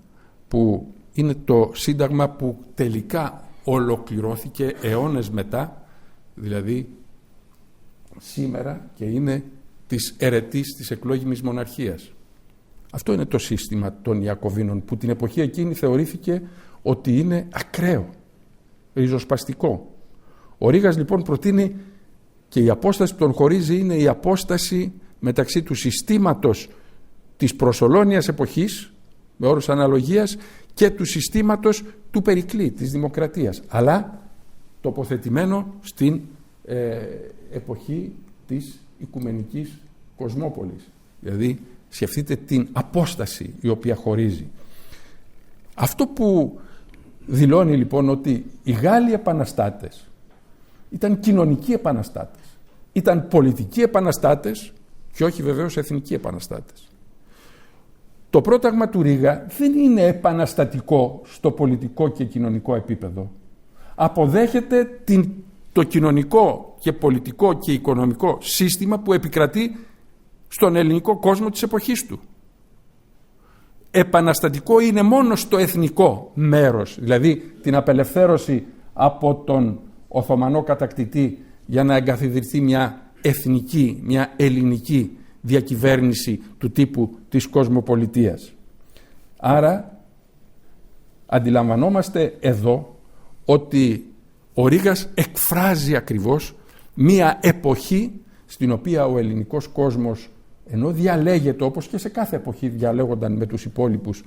που είναι το σύνταγμα που τελικά ολοκληρώθηκε αιώνες μετά, δηλαδή σήμερα, και είναι της αιρετής της εκλόγιμης μοναρχίας. Αυτό είναι το σύστημα των Ιακωβίνων, που την εποχή εκείνη θεωρήθηκε ότι είναι ακραίο, ριζοσπαστικό. Ο Ρήγας λοιπόν προτείνει, και η απόσταση που τον χωρίζει είναι η απόσταση μεταξύ του συστήματος της προσολώνιας εποχής, με όρους αναλογίας, και του συστήματος του Περικλή, της δημοκρατίας, αλλά τοποθετημένο στην εποχή της οικουμενικής κοσμόπολης. Δηλαδή σκεφτείτε την απόσταση η οποία χωρίζει. Αυτό που δηλώνει λοιπόν ότι οι Γάλλοι επαναστάτες ήταν κοινωνικοί επαναστάτες, ήταν πολιτικοί επαναστάτες και όχι βεβαίως εθνικοί επαναστάτες. Το πρόταγμα του Ρήγα δεν είναι επαναστατικό στο πολιτικό και κοινωνικό επίπεδο. Αποδέχεται το κοινωνικό και πολιτικό και οικονομικό σύστημα που επικρατεί στον ελληνικό κόσμο της εποχής του. Επαναστατικό είναι μόνο στο εθνικό μέρος, δηλαδή την απελευθέρωση από τον Οθωμανό κατακτητή για να εγκαθιδρυθεί μια εθνική, μια ελληνική διακυβέρνηση του τύπου της κοσμοπολιτείας. Άρα αντιλαμβανόμαστε εδώ ότι ο Ρήγας εκφράζει ακριβώς μία εποχή στην οποία ο ελληνικός κόσμος, ενώ διαλέγεται όπως και σε κάθε εποχή διαλέγονταν με τους υπόλοιπους,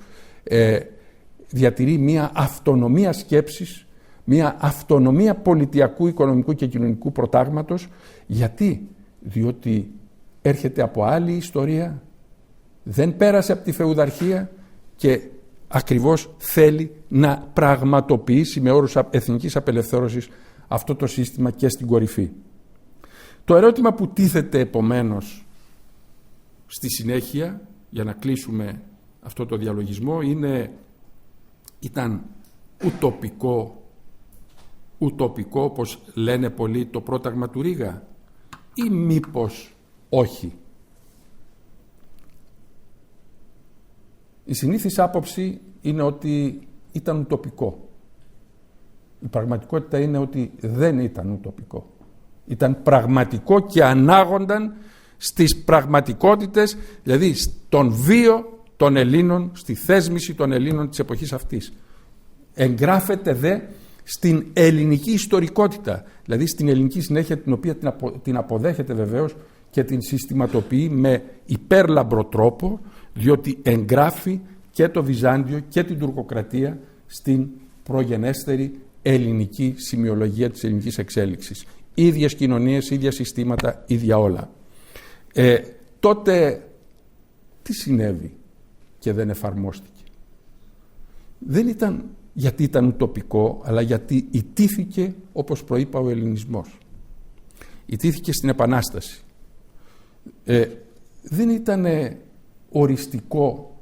διατηρεί μία αυτονομία σκέψης, μία αυτονομία πολιτιακού, οικονομικού και κοινωνικού προτάγματος. Γιατί? Διότι έρχεται από άλλη ιστορία, δεν πέρασε από τη φεουδαρχία και ακριβώς θέλει να πραγματοποιήσει με όρους εθνικής απελευθέρωσης αυτό το σύστημα και στην κορυφή. Το ερώτημα που τίθεται επομένως στη συνέχεια, για να κλείσουμε αυτό το διαλογισμό, είναι: ήταν ουτοπικό όπως λένε πολλοί το πρόταγμα του Ρήγα, ή μήπως όχι? Η συνήθις άποψη είναι ότι ήταν ουτοπικό. Η πραγματικότητα είναι ότι δεν ήταν ουτοπικό. Ήταν πραγματικό και ανάγονταν στις πραγματικότητες, δηλαδή στον βίο των Ελλήνων, στη θέσμηση των Ελλήνων της εποχής αυτής. Εγγράφεται δε στην ελληνική ιστορικότητα, δηλαδή στην ελληνική συνέχεια, την οποία την αποδέχεται βεβαίως και την συστηματοποιεί με υπέρλαμπρο τρόπο, διότι εγγράφει και το Βυζάντιο και την τουρκοκρατία στην προγενέστερη ελληνική σημειολογία της ελληνικής εξέλιξης. Ίδιες κοινωνίες, ίδια συστήματα, ίδια όλα. Τότε τι συνέβη και δεν εφαρμόστηκε? Δεν ήταν γιατί ήταν ουτοπικό, αλλά γιατί ιτήθηκε, όπως προείπα, ο ελληνισμός. Ιτήθηκε στην Επανάσταση. Δεν ήταν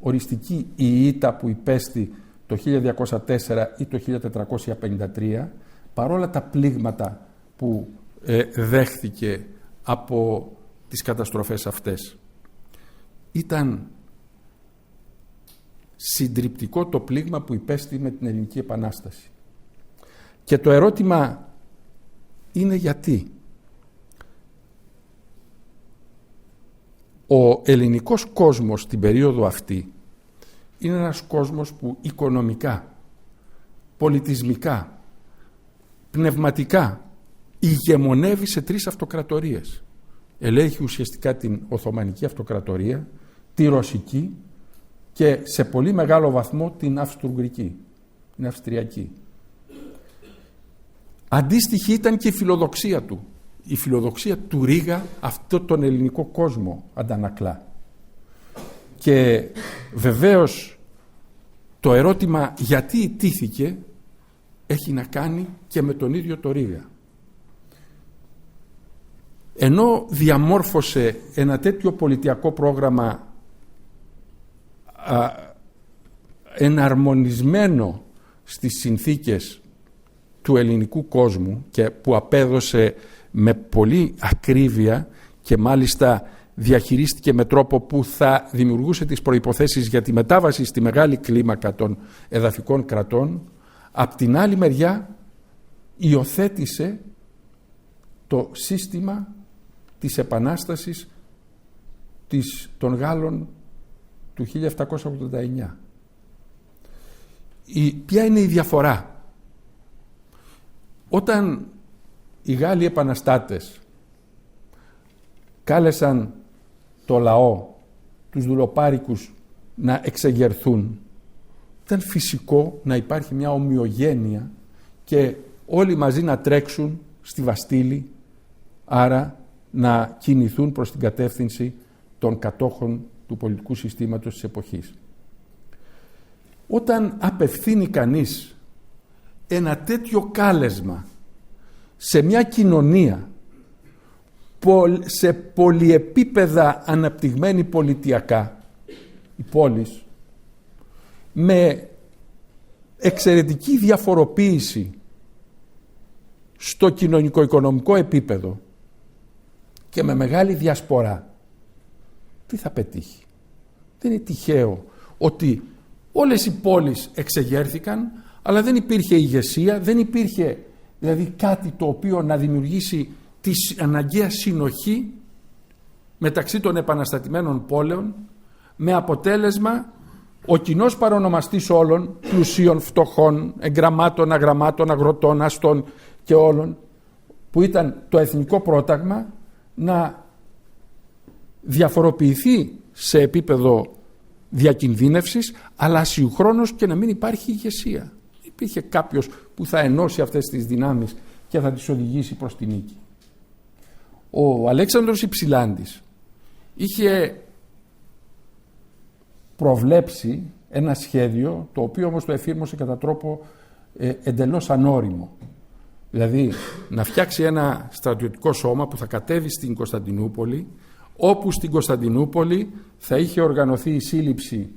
οριστική η ήττα που υπέστη το 1204 ή το 1453, παρόλα τα πλήγματα που δέχθηκε από τις καταστροφές αυτές. Ήταν συντριπτικό το πλήγμα που υπέστη με την Ελληνική Επανάσταση. Και το ερώτημα είναι γιατί. Ο ελληνικός κόσμος την περίοδο αυτή είναι ένας κόσμος που οικονομικά, πολιτισμικά, πνευματικά ηγεμονεύει σε 3 αυτοκρατορίες. Ελέγχει ουσιαστικά την Οθωμανική Αυτοκρατορία, τη Ρωσική και σε πολύ μεγάλο βαθμό την Αυστρο-Ουγγρική, την Αυστριακή. Αντίστοιχη ήταν και η φιλοδοξία του. Η φιλοδοξία του Ρήγα αυτό τον ελληνικό κόσμο αντανακλά. Και βεβαίως το ερώτημα γιατί ιτήθηκε έχει να κάνει και με τον ίδιο το Ρήγα. Ενώ διαμόρφωσε ένα τέτοιο πολιτιακό πρόγραμμα εναρμονισμένο στις συνθήκες του ελληνικού κόσμου και που απέδωσε με πολύ ακρίβεια και μάλιστα διαχειρίστηκε με τρόπο που θα δημιουργούσε τις προϋποθέσεις για τη μετάβαση στη μεγάλη κλίμακα των εδαφικών κρατών, απ' την άλλη μεριά υιοθέτησε το σύστημα της Επανάστασης των Γάλλων του 1789. Ποια είναι η διαφορά? Όταν οι Γάλλοι επαναστάτες κάλεσαν το λαό, τους δουλοπάρικους να εξεγερθούν, ήταν φυσικό να υπάρχει μια ομοιογένεια και όλοι μαζί να τρέξουν στη Βαστίλη, άρα να κινηθούν προς την κατεύθυνση των κατόχων του πολιτικού συστήματος της εποχής. Όταν απευθύνει κανείς ένα τέτοιο κάλεσμα σε μια κοινωνία σε πολυεπίπεδα αναπτυγμένη πολιτιακά, η πόλης, με εξαιρετική διαφοροποίηση στο κοινωνικο-οικονομικό επίπεδο και με μεγάλη διασπορά, τι θα πετύχει? Δεν είναι τυχαίο ότι όλες οι πόλεις εξεγέρθηκαν, αλλά δεν υπήρχε ηγεσία, δεν υπήρχε δηλαδή κάτι το οποίο να δημιουργήσει τη αναγκαία συνοχή μεταξύ των επαναστατημένων πόλεων, με αποτέλεσμα ο κοινός παρονομαστής όλων, πλουσίων, φτωχών, εγγραμμάτων, αγραμμάτων, αγροτών, αστών και όλων, που ήταν το εθνικό πρόταγμα, να διαφοροποιηθεί σε επίπεδο διακινδύνευσης, αλλά συγχρόνως και να μην υπάρχει ηγεσία. Υπήρχε κάποιος που θα ενώσει αυτές τις δυνάμεις και θα τις οδηγήσει προς την νίκη. Ο Αλέξανδρος Υψηλάντης είχε προβλέψει ένα σχέδιο, το οποίο όμως το εφήρμοσε κατά τρόπο εντελώς ανώριμο. Δηλαδή να φτιάξει ένα στρατιωτικό σώμα που θα κατέβει στην Κωνσταντινούπολη, όπου στην Κωνσταντινούπολη θα είχε οργανωθεί η σύλληψη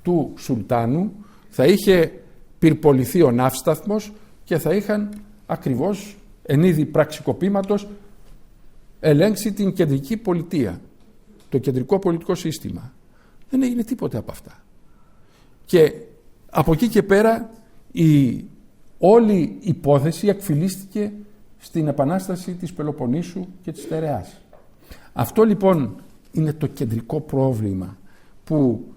του Σουλτάνου, θα είχε πυρποληθεί ο ναύσταθμος και θα είχαν ακριβώς εν είδη πραξικοπήματος ελέγξει την κεντρική πολιτεία, το κεντρικό πολιτικό σύστημα. Δεν έγινε τίποτε από αυτά. Και από εκεί και πέρα η όλη υπόθεση εκφυλίστηκε στην επανάσταση της Πελοποννήσου και της Στερεάς. Αυτό λοιπόν είναι το κεντρικό πρόβλημα που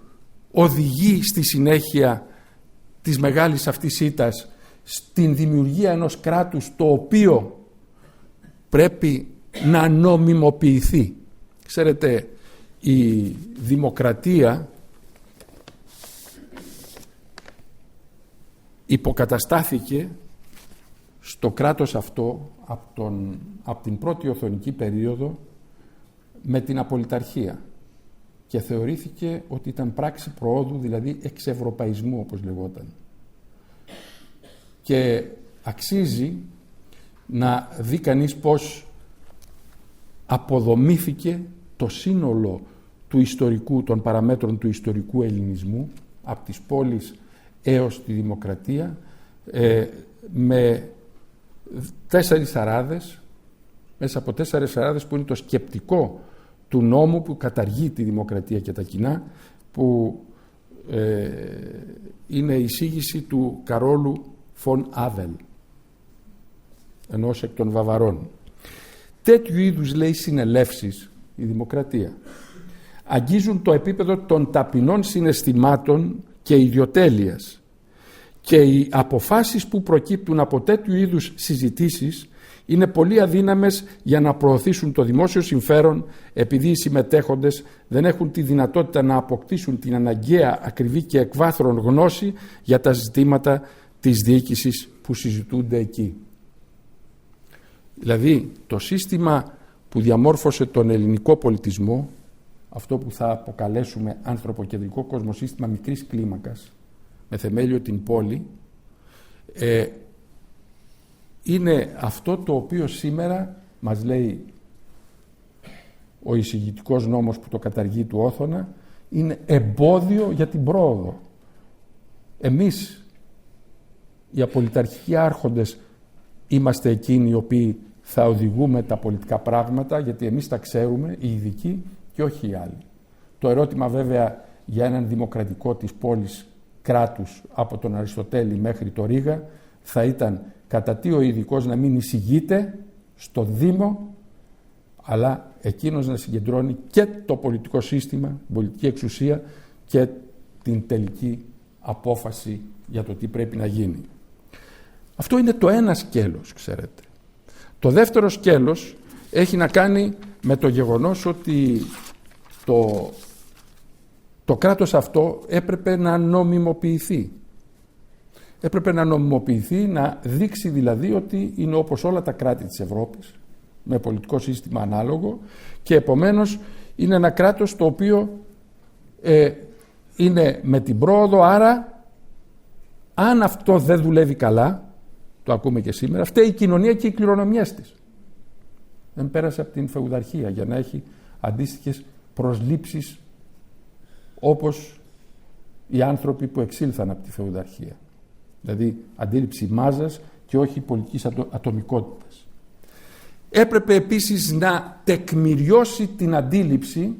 οδηγεί στη συνέχεια της μεγάλης αυτής ήττας στην δημιουργία ενός κράτους το οποίο πρέπει να νομιμοποιηθεί. Ξέρετε, η δημοκρατία υποκαταστάθηκε στο κράτος αυτό από την πρώτη οθωνική περίοδο με την απολυταρχία και θεωρήθηκε ότι ήταν πράξη προόδου, δηλαδή εξευρωπαϊσμού όπως λεγόταν. Και αξίζει να δει κανείς πως αποδομήθηκε το σύνολο του ιστορικού, των παραμέτρων του ιστορικού ελληνισμού από τις πόλεις έως τη δημοκρατία με 4 αράδες, μέσα από 4 αράδες που είναι το σκεπτικό του νόμου που καταργεί τη δημοκρατία και τα κοινά, που είναι η εισήγηση του Καρόλου Φον Άβελ, ενός εκ των Βαβαρών. Τέτοιου είδους, λέει, συνελεύσεις, η δημοκρατία, αγγίζουν το επίπεδο των ταπεινών συναισθημάτων και ιδιοτέλειας και οι αποφάσεις που προκύπτουν από τέτοιου είδους συζητήσεις είναι πολύ αδύναμες για να προωθήσουν το δημόσιο συμφέρον, επειδή οι συμμετέχοντες δεν έχουν τη δυνατότητα να αποκτήσουν την αναγκαία, ακριβή και εκβάθρον γνώση για τα ζητήματα της διοίκησης που συζητούνται εκεί. Δηλαδή, το σύστημα που διαμόρφωσε τον ελληνικό πολιτισμό, αυτό που θα αποκαλέσουμε ανθρωποκεντρικό κοσμοσύστημα μικρής κλίμακας, με θεμέλιο την πόλη, είναι αυτό το οποίο σήμερα μας λέει ο εισηγητικός νόμος που το καταργεί του Όθωνα, είναι εμπόδιο για την πρόοδο. Εμείς, οι απολυταρχικοί άρχοντες, είμαστε εκείνοι οι οποίοι θα οδηγούμε τα πολιτικά πράγματα, γιατί εμείς τα ξέρουμε, οι ειδικοί και όχι οι άλλοι. Το ερώτημα βέβαια για έναν δημοκρατικό της πόλης κράτους από τον Αριστοτέλη μέχρι το Ρήγα θα ήταν κατά τι ο ειδικός να μην εισηγείται στο Δήμο, αλλά εκείνος να συγκεντρώνει και το πολιτικό σύστημα, την πολιτική εξουσία και την τελική απόφαση για το τι πρέπει να γίνει. Αυτό είναι το ένα σκέλος, ξέρετε. Το δεύτερο σκέλος έχει να κάνει με το γεγονός ότι το κράτος αυτό έπρεπε να νομιμοποιηθεί. Έπρεπε να νομιμοποιηθεί, να δείξει δηλαδή ότι είναι όπως όλα τα κράτη της Ευρώπης, με πολιτικό σύστημα ανάλογο, και επομένως είναι ένα κράτος το οποίο είναι με την πρόοδο, άρα αν αυτό δεν δουλεύει καλά, το ακούμε και σήμερα, φταίει η κοινωνία και οι κληρονομιές της. Δεν πέρασε από την φεουδαρχία για να έχει αντίστοιχες προσλήψεις όπως οι άνθρωποι που εξήλθαν από τη φεουδαρχία. Δηλαδή αντίληψη μάζας και όχι πολιτικής ατομικότητας. Έπρεπε επίσης να τεκμηριώσει την αντίληψη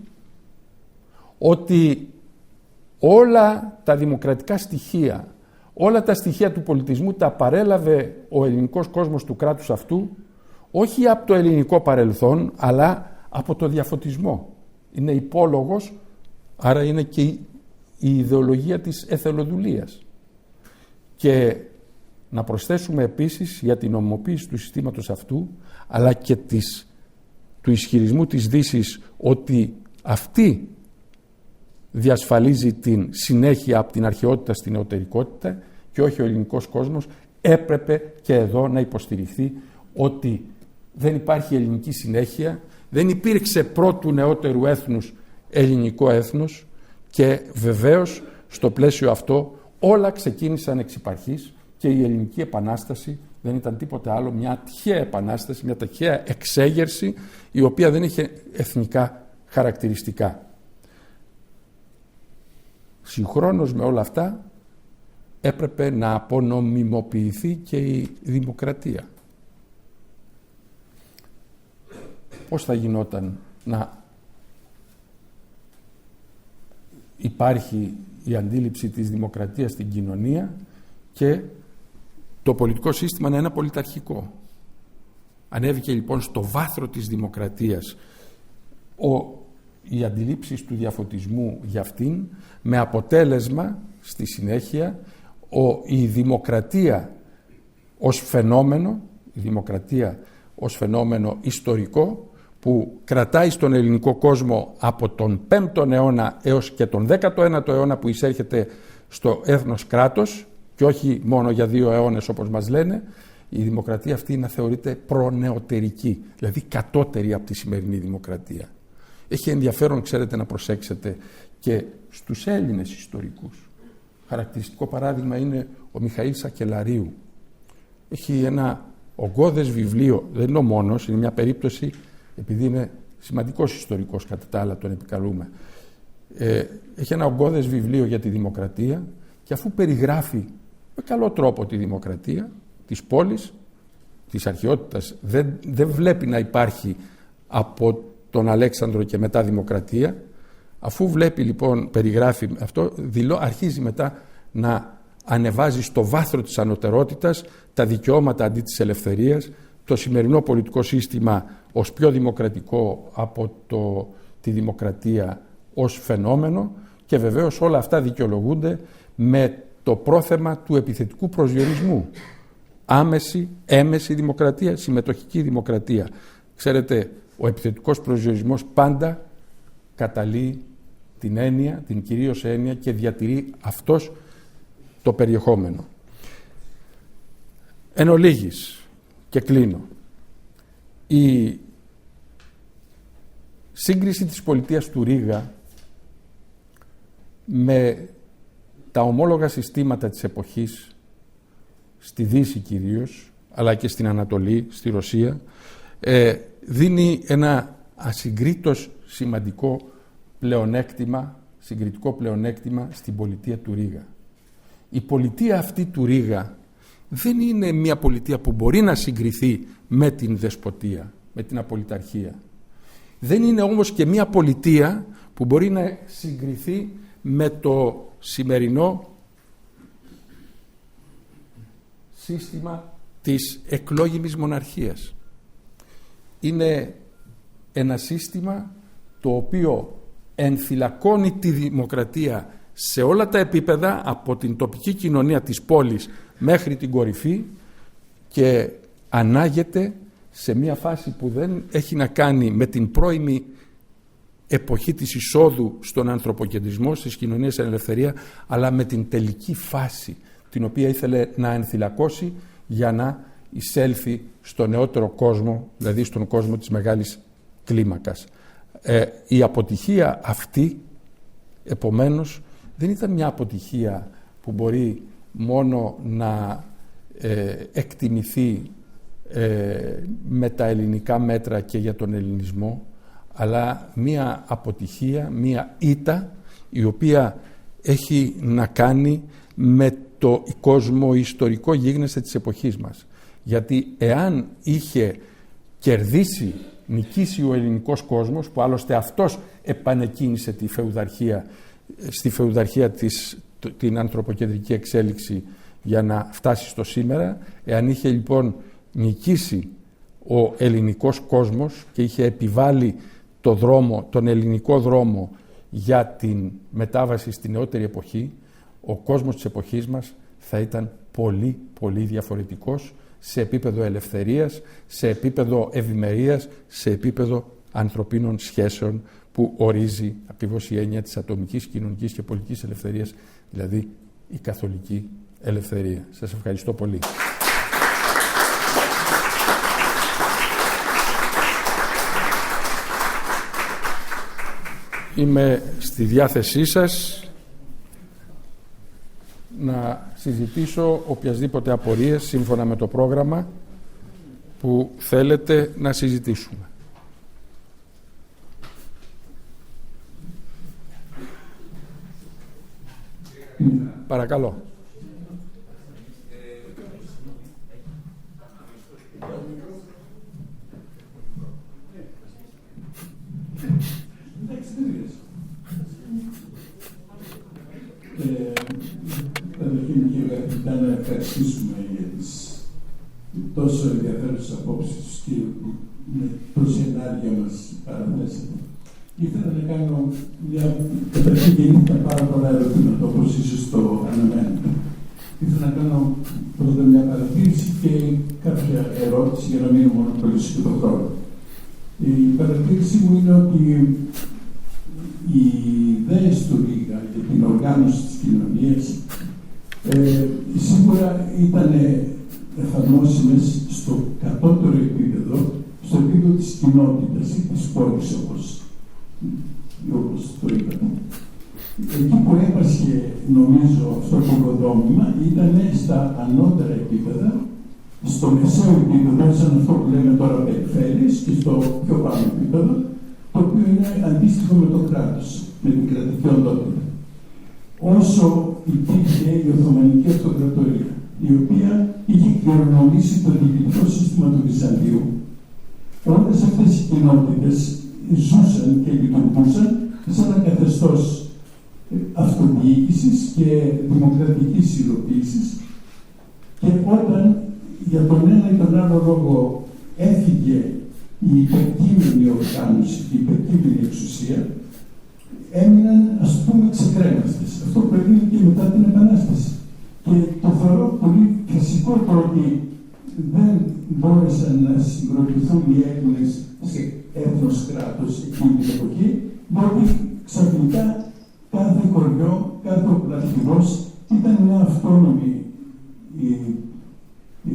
ότι όλα τα δημοκρατικά στοιχεία, όλα τα στοιχεία του πολιτισμού τα παρέλαβε ο ελληνικός κόσμος του κράτους αυτού, όχι από το ελληνικό παρελθόν, αλλά από το διαφωτισμό. Είναι υπόλογος, άρα είναι και η ιδεολογία της εθελοδουλείας. Και να προσθέσουμε επίσης για την νομιμοποίηση του συστήματος αυτού, αλλά και του ισχυρισμού της Δύσης ότι αυτή διασφαλίζει την συνέχεια από την αρχαιότητα στην νεωτερικότητα και όχι ο ελληνικός κόσμος, έπρεπε και εδώ να υποστηριχθεί ότι δεν υπάρχει ελληνική συνέχεια, δεν υπήρξε πρώτου νεότερου έθνους ελληνικό έθνος, και βεβαίως στο πλαίσιο αυτό όλα ξεκίνησαν εξ υπαρχής και η ελληνική επανάσταση δεν ήταν τίποτε άλλο, μια τυχαία επανάσταση, μια τυχαία εξέγερση η οποία δεν είχε εθνικά χαρακτηριστικά. Συγχρόνως με όλα αυτά έπρεπε να απονομιμοποιηθεί και η δημοκρατία. Πώς θα γινόταν να υπάρχει η αντίληψη της δημοκρατίας στην κοινωνία και το πολιτικό σύστημα να είναι πολιταρχικό? Ανέβηκε λοιπόν στο βάθρο της δημοκρατίας οι αντιλήψεις του διαφωτισμού για αυτήν, με αποτέλεσμα στη συνέχεια η δημοκρατία ως φαινόμενο, η δημοκρατία ως φαινόμενο ιστορικό που κρατάει στον ελληνικό κόσμο από τον 5ο αιώνα έως και τον 19ο αιώνα που εισέρχεται στο έθνος κράτος, και όχι μόνο για 2 αιώνες όπως μας λένε, η δημοκρατία αυτή να θεωρείται προνεωτερική, δηλαδή κατώτερη από τη σημερινή δημοκρατία. Έχει ενδιαφέρον, ξέρετε, να προσέξετε και στους Έλληνες ιστορικούς. Χαρακτηριστικό παράδειγμα είναι ο Μιχαήλ Σακελαρίου. Έχει ένα ογκώδες βιβλίο, δεν είναι ο μόνος, είναι μια περίπτωση, επειδή είναι σημαντικός ιστορικός κατά τα άλλα, τον επικαλούμε. Έχει ένα ογκώδες βιβλίο για τη δημοκρατία και αφού περιγράφει με καλό τρόπο τη δημοκρατία της πόλης, της αρχαιότητας, δεν βλέπει να υπάρχει από τον Αλέξανδρο και μετά δημοκρατία. Αφού βλέπει λοιπόν, περιγράφει αυτό, αρχίζει μετά να ανεβάζει στο βάθρο της ανωτερότητας τα δικαιώματα αντί της ελευθερίας, το σημερινό πολιτικό σύστημα ως πιο δημοκρατικό από τη δημοκρατία ως φαινόμενο, και βεβαίως όλα αυτά δικαιολογούνται με το πρόθεμα του επιθετικού προσδιορισμού. Άμεση, έμεση δημοκρατία, συμμετοχική δημοκρατία. Ξέρετε, ο επιθετικός προσδιορισμός πάντα καταλύει την έννοια, την κυρίως έννοια, και διατηρεί αυτός το περιεχόμενο. Εν ολίγης, και κλείνω, η σύγκριση της πολιτείας του Ρήγα με τα ομόλογα συστήματα της εποχής, στη Δύση κυρίως, αλλά και στην Ανατολή, στη Ρωσία, δίνει ένα ασυγκρίτως σημαντικό συγκριτικό πλεονέκτημα στην πολιτεία του Ρήγα. Η πολιτεία αυτή του Ρήγα δεν είναι μια πολιτεία που μπορεί να συγκριθεί με την δεσποτεία, με την απολυταρχία. Δεν είναι όμως και μια πολιτεία που μπορεί να συγκριθεί με το σημερινό σύστημα της εκλόγιμης μοναρχίας. Είναι ένα σύστημα το οποίο ενθυλακώνει τη δημοκρατία σε όλα τα επίπεδα, από την τοπική κοινωνία της πόλης μέχρι την κορυφή, και ανάγεται σε μια φάση που δεν έχει να κάνει με την πρώιμη εποχή της εισόδου στον ανθρωποκεντρισμό, στις κοινωνίες εν ελευθερία, αλλά με την τελική φάση την οποία ήθελε να ενθυλακώσει για να εισέλθει στο νεότερο κόσμο, δηλαδή στον κόσμο της μεγάλης κλίμακας. Η αποτυχία αυτή, επομένως, δεν ήταν μια αποτυχία που μπορεί μόνο να εκτιμηθεί με τα ελληνικά μέτρα και για τον ελληνισμό, αλλά μια αποτυχία, μια ήττα, η οποία έχει να κάνει με το κόσμο ιστορικό γίγνεσθε της εποχής μας. Γιατί εάν είχε νικήσει ο ελληνικός κόσμος, που άλλωστε αυτός επανεκκίνησε τη φεουδαρχία, στη φεουδαρχία την ανθρωποκεντρική εξέλιξη για να φτάσει στο σήμερα, εάν είχε λοιπόν νικήσει ο ελληνικός κόσμος και είχε επιβάλει τον ελληνικό δρόμο για την μετάβαση στη νεότερη εποχή, ο κόσμος της εποχής μας θα ήταν πολύ πολύ διαφορετικός σε επίπεδο ελευθερίας, σε επίπεδο ευημερίας, σε επίπεδο ανθρωπίνων σχέσεων που ορίζει ακριβώς η έννοια της ατομικής, κοινωνικής και πολιτικής ελευθερίας, δηλαδή η καθολική ελευθερία. Σας ευχαριστώ πολύ. Είμαι στη διάθεσή σας να συζητήσω οποιασδήποτε απορίες σύμφωνα με το πρόγραμμα που θέλετε να συζητήσουμε. Παρακαλώ. Καταρχήν, κύριε Καθηγητά, να ευχαριστήσουμε για τις τόσο ενδιαφέρουσες απόψεις και με τόση ενάργεια μας παραθέσατε. Ήθελα να κάνω καταρχήν, γεννήθηκαν πάρα πολλά ερωτήματα, όπως ίσως το αναμένετε. Ήθελα να κάνω πρώτα μια παρατήρηση και κάποια ερώτηση για να μην μονοπολίσω και τον χρόνο. Η παρατήρηση μου είναι ότι οι ιδέες του Ρήγα για την οργάνωση της κοινωνίας σίγουρα ήταν εφαρμόσιμες στο κατώτερο επίπεδο, στο επίπεδο της κοινότητας ή της πόλης, όπως το είπατε. Εκεί που έπασχε, νομίζω, αυτό το προδόμημα ήταν στα ανώτερα επίπεδα, στο μεσαίο επίπεδο, σαν αυτό που λέμε τώρα περιφέρειες, και στο πιο πάνω επίπεδο, το οποίο είναι αντίστοιχο με το κράτος, με την κρατική οντότητα. Όσο υπήρχε η Οθωμανική Αυτοκρατορία, η οποία είχε κληρονομήσει το διοικητικό σύστημα του Βυζαντίου, όλες αυτές οι κοινότητες ζούσαν και λειτουργούσαν σε ένα καθεστώς αυτοδιοίκησης και δημοκρατικής υλοποίησης, και όταν για τον ένα ή τον άλλο λόγο έφυγε η υπερκείμενη οργάνωση, η υπερκείμενη εξουσία, έμειναν, ας πούμε, ξεκρέμαστες. Αυτό που έγινε και μετά την Επανάσταση. Και το θεωρώ πολύ φυσικό το ότι δεν μπόρεσαν να συγκροτηθούν οι Έλληνες σε έθνος κράτος εκείνη την εποχή, διότι ξαφνικά κάθε χωριό, κάθε πλατηγός ήταν μια αυτόνομη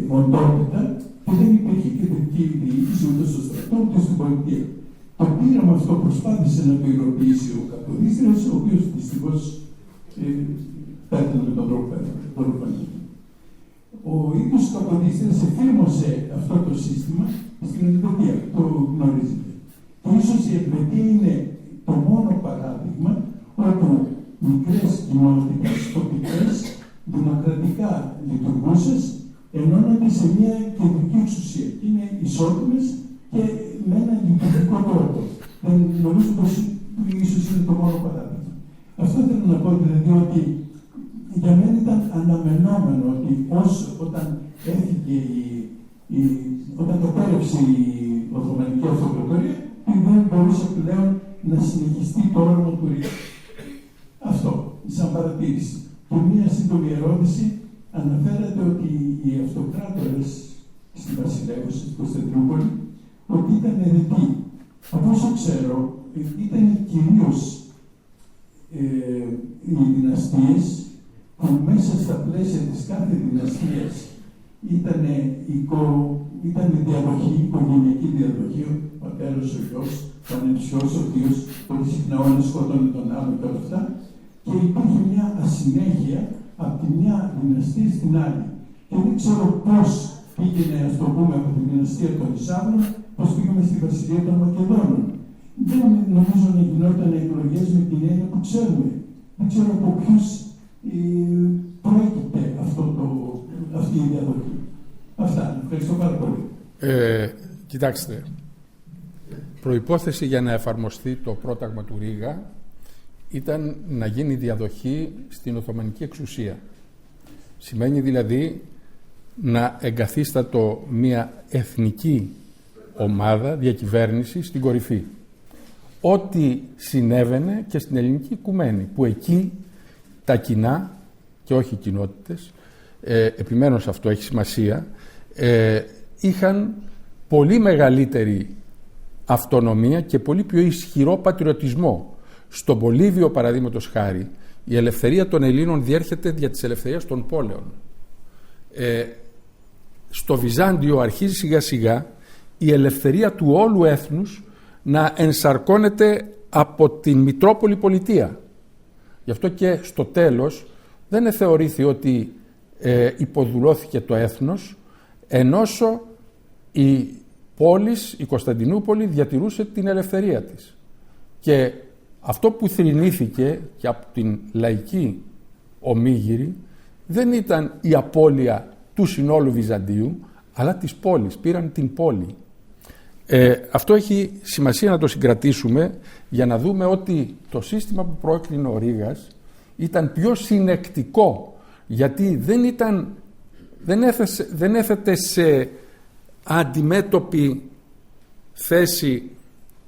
οντότητα και δεν υπήρχε κεντρική διοίκηση ούτε στο στρατό ούτε στην πολιτεία. Το πείραμα αυτό προσπάθησε να το υλοποιήσει ο Καποδίστριας, ο οποίος δυστυχώς πέθανε με τον τρόπο που ο ίδιος ο Καποδίστριας εφήρμοσε αυτό το σύστημα στην Ελβετία, το γνωρίζετε. Και ίσως η Ελβετία είναι το μόνο παράδειγμα όπου μικρές κοινότητες τοπικές δημοκρατικά λειτουργούσες ενώνονται σε μια κεντρική εξουσία. Είναι ισότιμες και με έναν λειτουργικό τρόπο. Νομίζω πως ίσως είναι το μόνο παράδειγμα. Αυτό θέλω να πω δηλαδή ότι για μένα ήταν αναμενόμενο ότι όταν έφυγε όταν κατέρευσε η Οθωμανική Αυτοκρατορία, δεν μπορούσε πλέον να συνεχιστεί το όραμα του Ρίγα. Αυτό, σαν παρατήρηση. Και μία σύντομη ερώτηση, αναφέρατε ότι οι αυτοκράτορες στη Βασιλεύουσα, στην Κωνσταντινούπολη, ότι ήταν αιρετοί. Από όσο ξέρω, ήταν κυρίως οι δυναστείες που μέσα στα πλαίσια της κάθε δυναστείας ήταν διαδοχή, οικογενειακή διαδοχή, ο πατέρας, ο γιος, ο ανεψιός, ο θείος, πολύ συχνά ο ένας σκότωνε τον άλλον και όλα αυτά, και υπήρχε μια ασυνέχεια από τη μια δυναστεία στην άλλη. Και δεν ξέρω πώς πήγαινε, ας το πούμε, από τη δυναστεία των Ισάβρων, πώς πήγαμε στη Βασιλεία των Μακεδόνων. Δεν νομίζω να γινόταν εκλογές με την έννοια που ξέρουμε. Δεν ξέρω από ποιους προέκυπτε αυτή η διαδοχή. Αυτά. Ευχαριστώ πάρα πολύ. Κοιτάξτε, προϋπόθεση για να εφαρμοστεί το πρόταγμα του Ρίγα ήταν να γίνει διαδοχή στην Οθωμανική εξουσία. Σημαίνει δηλαδή να εγκαθίστατο μια εθνική ομάδα διακυβέρνηση στην κορυφή. Ό,τι συνέβαινε και στην ελληνική οικουμένη, που εκεί τα κοινά και όχι οι κοινότητες, επιμένω σε αυτό, έχει σημασία, είχαν πολύ μεγαλύτερη αυτονομία και πολύ πιο ισχυρό πατριωτισμό. Στον Πολύβιο, παραδείγματος χάρη, η ελευθερία των Ελλήνων διέρχεται δια της ελευθερίας των πόλεων. Στο Βυζάντιο αρχίζει σιγά σιγά η ελευθερία του όλου έθνους να ενσαρκώνεται από την Μητρόπολη Πολιτεία. Γι' αυτό και στο τέλος δεν εθεωρήθη ότι υποδουλώθηκε το έθνος, ενώσο η πόλης, η Κωνσταντινούπολη, διατηρούσε την ελευθερία της. Και αυτό που θρηνήθηκε και από την λαϊκή ομίγυρη δεν ήταν η απώλεια του συνόλου Βυζαντίου, αλλά της πόλης. Πήραν την πόλη. Αυτό έχει σημασία να το συγκρατήσουμε για να δούμε ότι το σύστημα που πρόκλεινε ο Ρήγας ήταν πιο συνεκτικό, γιατί δεν έθετε σε αντιμέτωπη θέση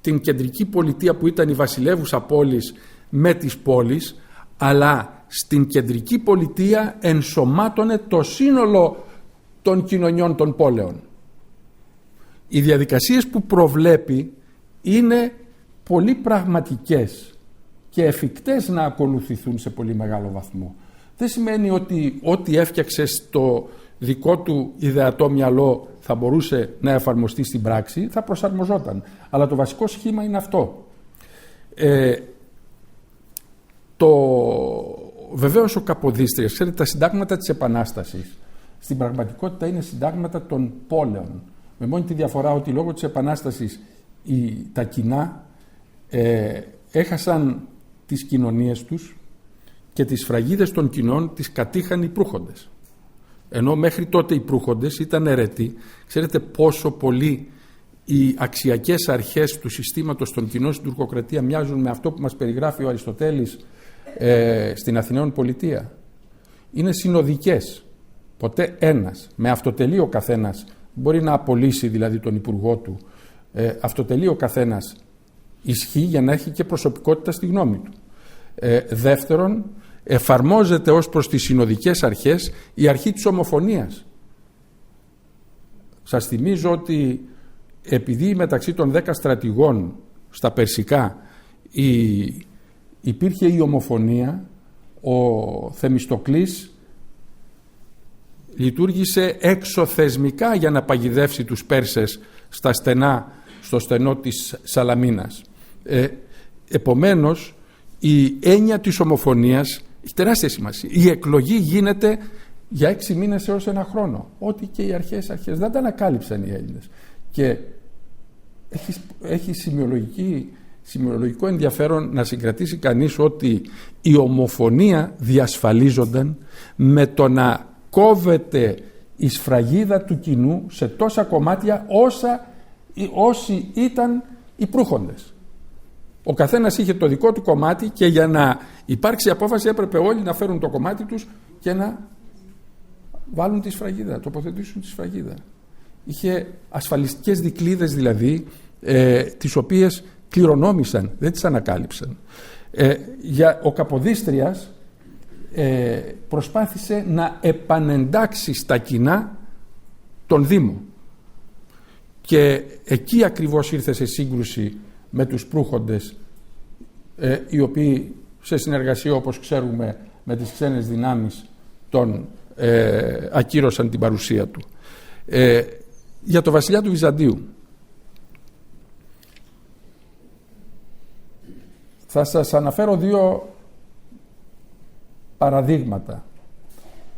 την κεντρική πολιτεία που ήταν η βασιλεύουσα πόλης με τις πόλεις, αλλά στην κεντρική πολιτεία ενσωμάτωνε το σύνολο των κοινωνιών των πόλεων. Οι διαδικασίες που προβλέπει είναι πολύ πραγματικές και εφικτές να ακολουθηθούν σε πολύ μεγάλο βαθμό. Δεν σημαίνει ότι ό,τι έφτιαξε στο δικό του ιδεατό μυαλό θα μπορούσε να εφαρμοστεί στην πράξη, θα προσαρμοζόταν. Αλλά το βασικό σχήμα είναι αυτό. Βεβαίως ο Καποδίστριας, ξέρετε, τα συντάγματα της Επανάστασης στην πραγματικότητα είναι συντάγματα των πόλεων. Με μόνη τη διαφορά ότι λόγω της Επανάστασης τα κοινά έχασαν τις κοινωνίες τους και τις φραγίδες των κοινών τις κατήχαν οι προύχοντες. Ενώ μέχρι τότε οι προύχοντες ήταν αιρετοί. Ξέρετε πόσο πολύ οι αξιακές αρχές του συστήματος των κοινών στην τουρκοκρατία μοιάζουν με αυτό που μας περιγράφει ο Αριστοτέλης στην Αθηναίων Πολιτεία. Είναι συνοδικές. Ποτέ ένας, με αυτοτελεί ο καθένας, μπορεί να απολύσει δηλαδή τον υπουργό του, αυτοτελεί ο καθένας ισχύει για να έχει και προσωπικότητα στη γνώμη του. Δεύτερον, εφαρμόζεται ως προς τις συνοδικές αρχές η αρχή της ομοφωνίας. Σας θυμίζω ότι επειδή μεταξύ των 10 στρατηγών στα Περσικά υπήρχε η ομοφωνία, ο Θεμιστοκλής λειτουργήσε εξωθεσμικά για να παγιδεύσει τους Πέρσες στο στενό της Σαλαμίνας. Επομένως, η έννοια της ομοφωνίας έχει τεράστια σημασία. Η εκλογή γίνεται για 6 μήνες έως 1 χρόνο. Ό,τι και οι αρχές δεν τα ανακάλυψαν οι Έλληνες. Και έχει σημειολογικό ενδιαφέρον να συγκρατήσει κανείς ότι η ομοφωνία διασφαλίζονταν με το να κόβεται η σφραγίδα του κοινού σε τόσα κομμάτια όσοι ήταν οι προύχοντες. Ο καθένας είχε το δικό του κομμάτι και για να υπάρξει απόφαση έπρεπε όλοι να φέρουν το κομμάτι τους και να βάλουν τη σφραγίδα, τοποθετήσουν τη σφραγίδα. Είχε ασφαλιστικές δικλείδες δηλαδή, τις οποίες κληρονόμησαν, δεν τις ανακάλυψαν. Ο Καποδίστριας προσπάθησε να επανεντάξει στα κοινά τον Δήμο και εκεί ακριβώς ήρθε σε σύγκρουση με τους προύχοντες, οι οποίοι σε συνεργασία, όπως ξέρουμε, με τις ξένες δυνάμεις ακύρωσαν την παρουσία του. Για το βασιλιά του Βυζαντίου θα σας αναφέρω 2 παραδείγματα.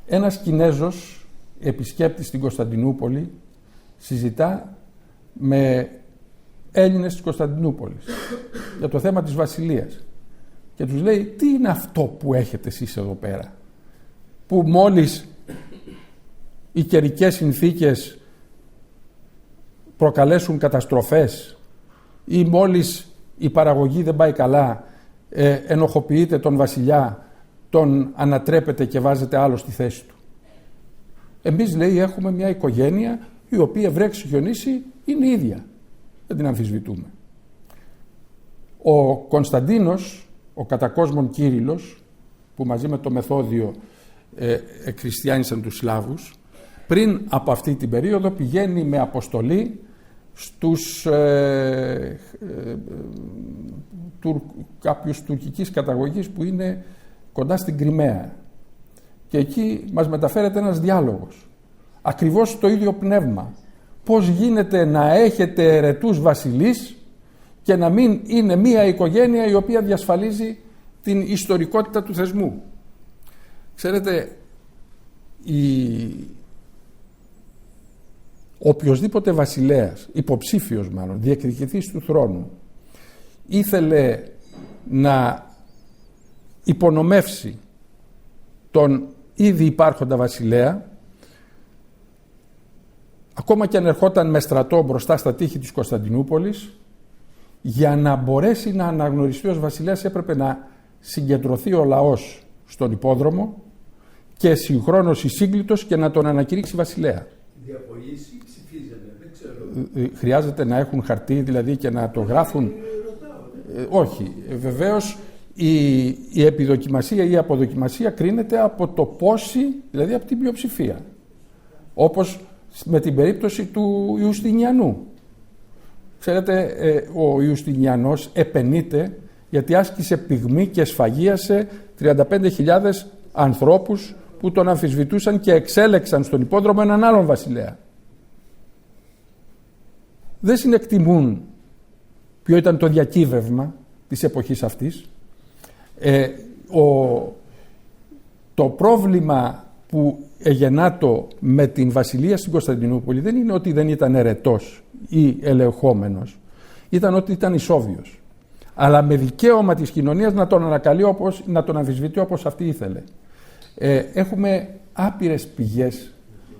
Ένας Κινέζος επισκέπτης στην Κωνσταντινούπολη συζητά με Έλληνες της Κωνσταντινούπολης για το θέμα της βασιλείας και τους λέει: τι είναι αυτό που έχετε εσείς εδώ πέρα, που μόλις οι καιρικές συνθήκες προκαλέσουν καταστροφές ή μόλις η παραγωγή δεν πάει καλά, ενοχοποιείτε τον βασιλιά, τον ανατρέπετε και βάζετε άλλο στη θέση του. Εμείς, λέει, έχουμε μια οικογένεια η οποία βρέξει χιονίσει είναι ίδια, δεν την αμφισβητούμε. Ο Κωνσταντίνος, ο κατακόσμων Κύριλλος, που μαζί με το Μεθόδιο εκχριστιάνισαν τους Σλάβους, πριν από αυτή την περίοδο πηγαίνει με αποστολή στους κάποιους τουρκικής καταγωγής που είναι κοντά στην Κριμαία, και εκεί μας μεταφέρεται ένας διάλογος, ακριβώς το ίδιο πνεύμα. Πώς γίνεται να έχετε ερετούς βασιλείς και να μην είναι μία οικογένεια η οποία διασφαλίζει την ιστορικότητα του θεσμού. Ξέρετε, οποιοσδήποτε βασιλέας, υποψήφιος μάλλον, διεκδικητής του θρόνου, ήθελε να υπονομεύσει τον ήδη υπάρχοντα βασιλέα, ακόμα και αν ερχόταν με στρατό μπροστά στα τείχη της Κωνσταντινούπολης, για να μπορέσει να αναγνωριστεί ως βασιλέας έπρεπε να συγκεντρωθεί ο λαός στον υπόδρομο και συγχρόνως εισήγκλητος και να τον ανακηρύξει βασιλέα. Διαπολίσει, ψηφίζεται, δεν ξέρω. Χρειάζεται να έχουν χαρτί δηλαδή και να το γράφουν. Όχι. Βεβαίως η επιδοκιμασία ή η αποδοκιμασία κρίνεται από το πόσοι, δηλαδή από την πλειοψηφία. Όπως με την περίπτωση του Ιουστινιανού. Ξέρετε, ο Ιουστινιανός επενείται γιατί άσκησε πυγμή και σφαγίασε 35.000 ανθρώπους που τον αμφισβητούσαν και εξέλεξαν στον υπόδρομο έναν άλλον βασιλέα. Δεν συνεκτιμούν ποιο ήταν το διακύβευμα της εποχής αυτής. Το πρόβλημα που εγεννάτο με την βασιλεία στην Κωνσταντινούπολη δεν είναι ότι δεν ήταν ερετός ή ελεγχόμενος, ήταν ότι ήταν ισόβιος, αλλά με δικαίωμα της κοινωνίας να τον ανακαλεί, να τον αμφισβητεί όπως αυτή ήθελε. Έχουμε άπειρες πηγές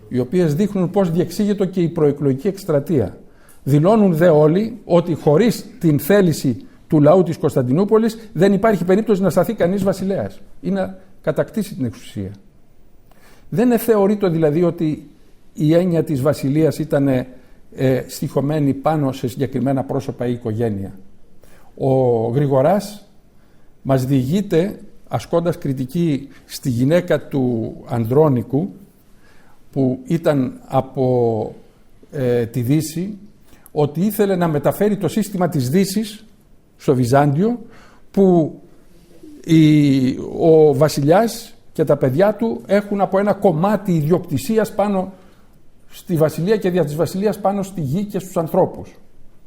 οι οποίες δείχνουν πώς διεξήγεται και η προεκλογική εκστρατεία. Δηλώνουν δε όλοι ότι χωρίς την θέληση του λαού της Κωνσταντινούπολης δεν υπάρχει περίπτωση να σταθεί κανείς βασιλέας ή να κατακτήσει την εξουσία. Δεν θεωρείται δηλαδή ότι η έννοια της βασιλείας ήταν στοιχωμένη πάνω σε συγκεκριμένα πρόσωπα ή οικογένεια. Ο Γρηγοράς μας διηγείται ασκώντας κριτική στη γυναίκα του Ανδρώνικου, που ήταν από τη Δύση, ότι ήθελε να μεταφέρει το σύστημα της Δύσης στο Βυζάντιο, που ο βασιλιάς και τα παιδιά του έχουν από ένα κομμάτι ιδιοκτησίας πάνω στη βασιλεία και δια της βασιλείας πάνω στη γη και στους ανθρώπους.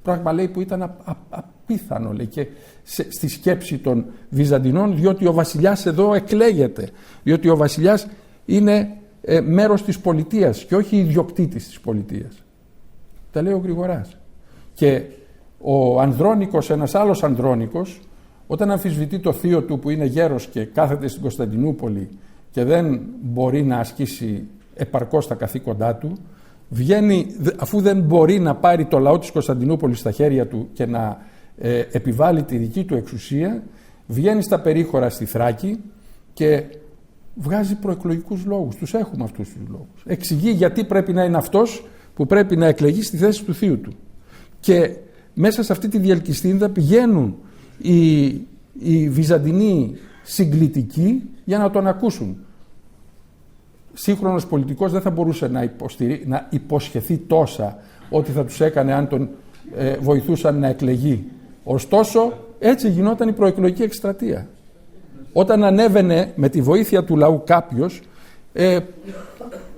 Πράγμα, λέει, που ήταν απίθανο, λέει, και στη σκέψη των Βυζαντινών, διότι ο βασιλιάς εδώ εκλέγεται, διότι ο βασιλιάς είναι μέρος της πολιτείας και όχι ιδιοκτήτης της πολιτείας. Τα λέει ο Γρηγοράς. Και ο Ανδρώνικος, ένας άλλος Ανδρώνικος, όταν αμφισβητεί το θείο του που είναι γέρος και κάθεται στην Κωνσταντινούπολη και δεν μπορεί να ασκήσει επαρκώς τα καθήκοντά του, βγαίνει, αφού δεν μπορεί να πάρει το λαό της Κωνσταντινούπολης στα χέρια του και να επιβάλλει τη δική του εξουσία, βγαίνει στα περίχωρα στη Θράκη και βγάζει προεκλογικούς λόγους. Τους έχουμε αυτούς τους λόγους. Εξηγεί γιατί πρέπει να είναι αυτός που πρέπει να εκλεγεί στη θέση του θείου του. Και μέσα σε αυτή τη διελκυστίνδα πηγαίνουν οι Βυζαντινοί συγκλητικοί για να τον ακούσουν. Σύγχρονος πολιτικός δεν θα μπορούσε να υποσχεθεί τόσα ότι θα τους έκανε αν τον βοηθούσαν να εκλεγεί. Ωστόσο, έτσι γινόταν η προεκλογική εκστρατεία. Όταν ανέβαινε με τη βοήθεια του λαού κάποιος,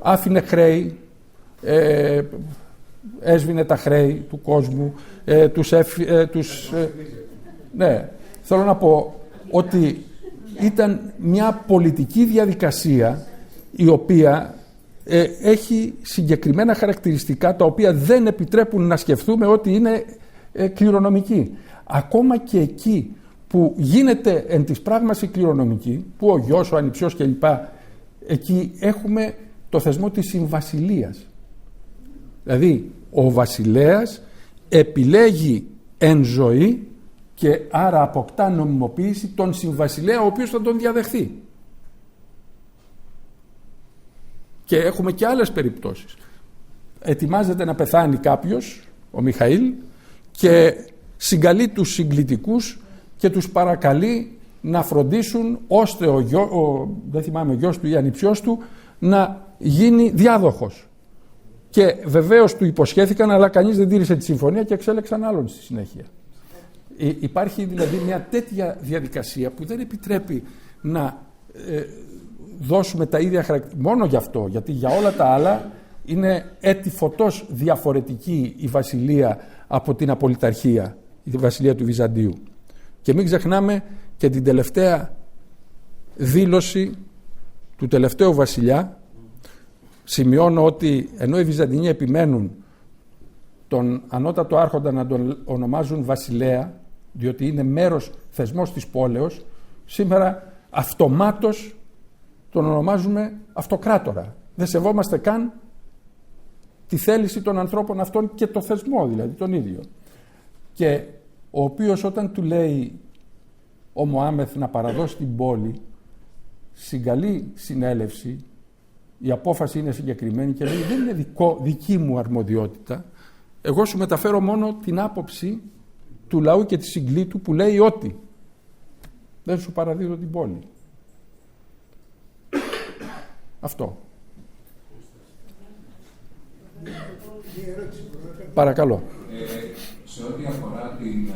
άφηνε χρέη, έσβηνε τα χρέη του κόσμου, ναι, θέλω να πω ότι ήταν μια πολιτική διαδικασία η οποία έχει συγκεκριμένα χαρακτηριστικά τα οποία δεν επιτρέπουν να σκεφτούμε ότι είναι κληρονομική. Ακόμα και εκεί που γίνεται εν της πράγμαση κληρονομική, που ο γιος, ο ανιψιός κλπ, εκεί έχουμε το θεσμό της συμβασιλείας. Δηλαδή ο βασιλέας επιλέγει εν ζωή και άρα αποκτά νομιμοποίηση τον συμβασιλέα ο οποίος θα τον διαδεχθεί. Και έχουμε και άλλες περιπτώσεις. Ετοιμάζεται να πεθάνει κάποιος, ο Μιχαήλ, και συγκαλεί τους συγκλητικούς και τους παρακαλεί να φροντίσουν ώστε ο γιος του ή ανιψιός του να γίνει διάδοχος. Και βεβαίως του υποσχέθηκαν, αλλά κανείς δεν τήρησε τη συμφωνία και εξέλεξαν άλλον στη συνέχεια. Υπάρχει δηλαδή μια τέτοια διαδικασία που δεν επιτρέπει να δώσουμε τα ίδια χαρακτηριστικά. Μόνο γι' αυτό, γιατί για όλα τα άλλα είναι έτη φωτός διαφορετική η βασιλεία από την απολυταρχία, η βασιλεία του Βυζαντίου. Και μην ξεχνάμε και την τελευταία δήλωση του τελευταίου βασιλιά. Σημειώνω ότι ενώ οι Βυζαντινοί επιμένουν τον ανώτατο άρχοντα να τον ονομάζουν βασιλέα, διότι είναι θεσμός της πόλεως, σήμερα αυτομάτως τον ονομάζουμε αυτοκράτορα. Δεν σεβόμαστε καν τη θέληση των ανθρώπων αυτών και το θεσμό, δηλαδή τον ίδιο. Και ο οποίος όταν του λέει ο Μωάμεθ να παραδώσει την πόλη, συγκαλεί συνέλευση, η απόφαση είναι συγκεκριμένη και λέει δεν είναι δική μου αρμοδιότητα, εγώ σου μεταφέρω μόνο την άποψη του λαού και της συγκλήτου που λέει ότι δεν σου παραδίδω την πόλη. Αυτό. Παρακαλώ. Σε ό,τι αφορά την...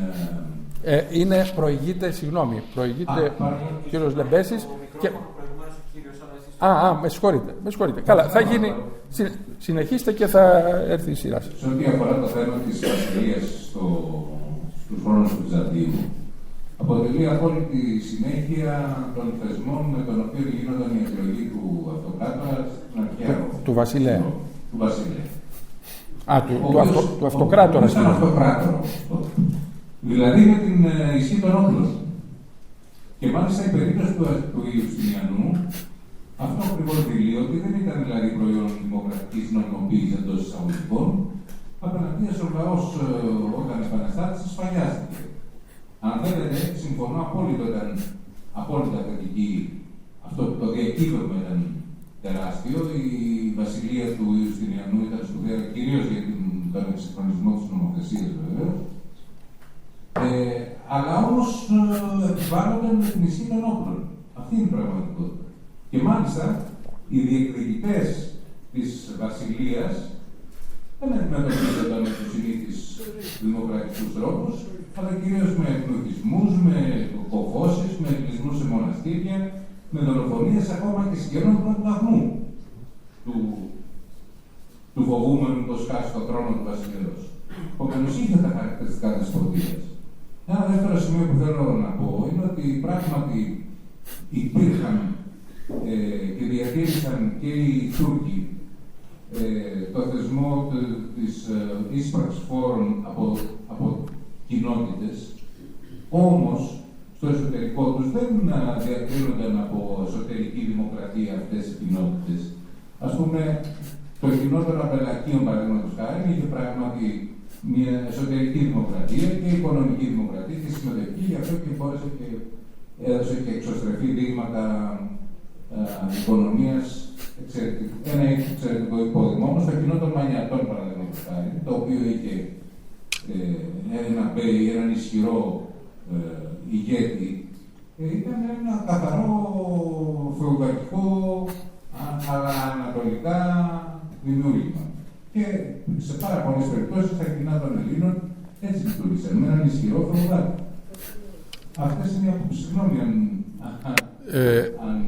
προηγείται ο κύριος Λεμπέσης και... με συγχωρείτε. Καλά, θα γίνει... Συνεχίστε και θα έρθει η σειρά σας. Σε ό,τι αφορά το θέμα της βασιλείας στους χρόνους του Βυζαντίου, αποτελεί απόλυτη συνέχεια των θεσμών με τον οποίο γίνονταν η εκλογή του αυτοκράτορα στην αρχαία του βασιλέα. Του βασιλέα. Του αυτοκράτορα. Ήταν αυτοκράτορα. Δηλαδή με την ισχύ των όπλων. Και μάλιστα η περίπτωση του Ιουστινιανού, αυτό ακριβώς δηλεί ότι δεν ήταν δηλαδή προϊόν δημοκρατικής νομιμοποίησης εντός εισαγωγικών, απέναντίας ο λαός όταν επαναστάτησε σφαλιάστηκε. Αν θέλετε, συμφωνώ απόλυτα, ήταν απόλυτα θετική. Αυτό το διακύβευμα ήταν τεράστιο. Η βασιλεία του Ιουστινιανού ήταν σπουδαία κυρίως για τον εξυγχρονισμό της νομοθεσίας βεβαίως. Αλλά όμως επιβάλλονταν με την ισχύ των όπλων. Αυτή είναι η πραγματικότητα. Και μάλιστα οι διεκδικητές της βασιλείας δεν αντιμετωπίζονταν με τους συνήθεις δημοκρατικούς τρόπους, αλλά κυρίως με εκνοτισμούς, με κοφώσεις, με κλεισμούς σε μοναστήρια, με δολοφονίες ακόμα και συγγενών πρώτου βαθμού του φοβούμενου το σκάσει στο θρόνο του βασιλέως. Επομένως είχε τα χαρακτηριστικά της πρωτείας. Ένα δεύτερο σημείο που θέλω να πω είναι ότι πράγματι υπήρχαν και διατήρησαν και οι Τούρκοι το θεσμό της ίσπραξης φόρων από κοινότητες, όμως στο εσωτερικό τους δεν διατηρούνταν από εσωτερική δημοκρατία αυτές οι κοινότητες. Ας πούμε, το κοινότερο απελακίον, παραδείγματος χάρη, είχε πράγματι μια εσωτερική δημοκρατία και οικονομική δημοκρατία και συμμετοχή, γι' αυτό και μπόρεσε και έδωσε και εξωστρεφή δείγματα οικονομίας. Ένα εξαιρετικό υπόδειγμα όμως, το κοινό των Μανιατών, παραδείγματος χάρη, το οποίο είχε έναν ισχυρό ηγέτη, ήταν ένα καθαρό φεουδαλικό, αλλά ανατολικά δημιούργημα. Και σε πάρα πολλές περιπτώσεις τα κοινά των Ελλήνων έτσι λειτουργήσαν, με έναν ισχυρό φεουδάλ. Αυτές είναι οι απόψεις. Συγγνώμη αν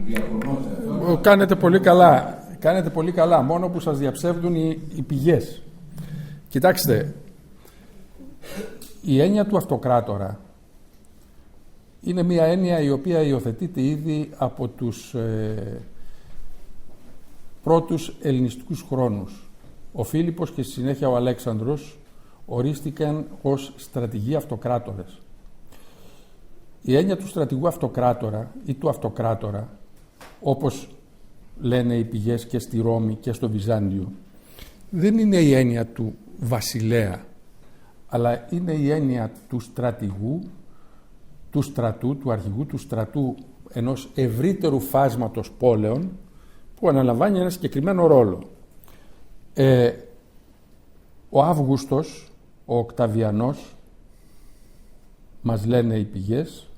διαφωνώ σε αυτό. Κάνετε πολύ καλά. Κάνετε πολύ καλά, μόνο που σας διαψεύδουν οι πηγές. Κοιτάξτε, η έννοια του αυτοκράτορα είναι μια έννοια η οποία υιοθετείται ήδη από τους πρώτους ελληνιστικούς χρόνους. Ο Φίλιππος και στη συνέχεια ο Αλέξανδρος ορίστηκαν ως στρατηγοί αυτοκράτορες. Η έννοια του στρατηγού αυτοκράτορα ή του αυτοκράτορα, όπως λένε οι πηγές και στη Ρώμη και στο Βυζάντιο, δεν είναι η έννοια του βασιλέα, αλλά είναι η έννοια του στρατηγού, του στρατού, του αρχηγού του στρατού ενός ευρύτερου φάσματος πόλεων που αναλαμβάνει ένα συγκεκριμένο ρόλο. Ο Αύγουστος, ο Οκταβιανός, μας λένε οι πηγές,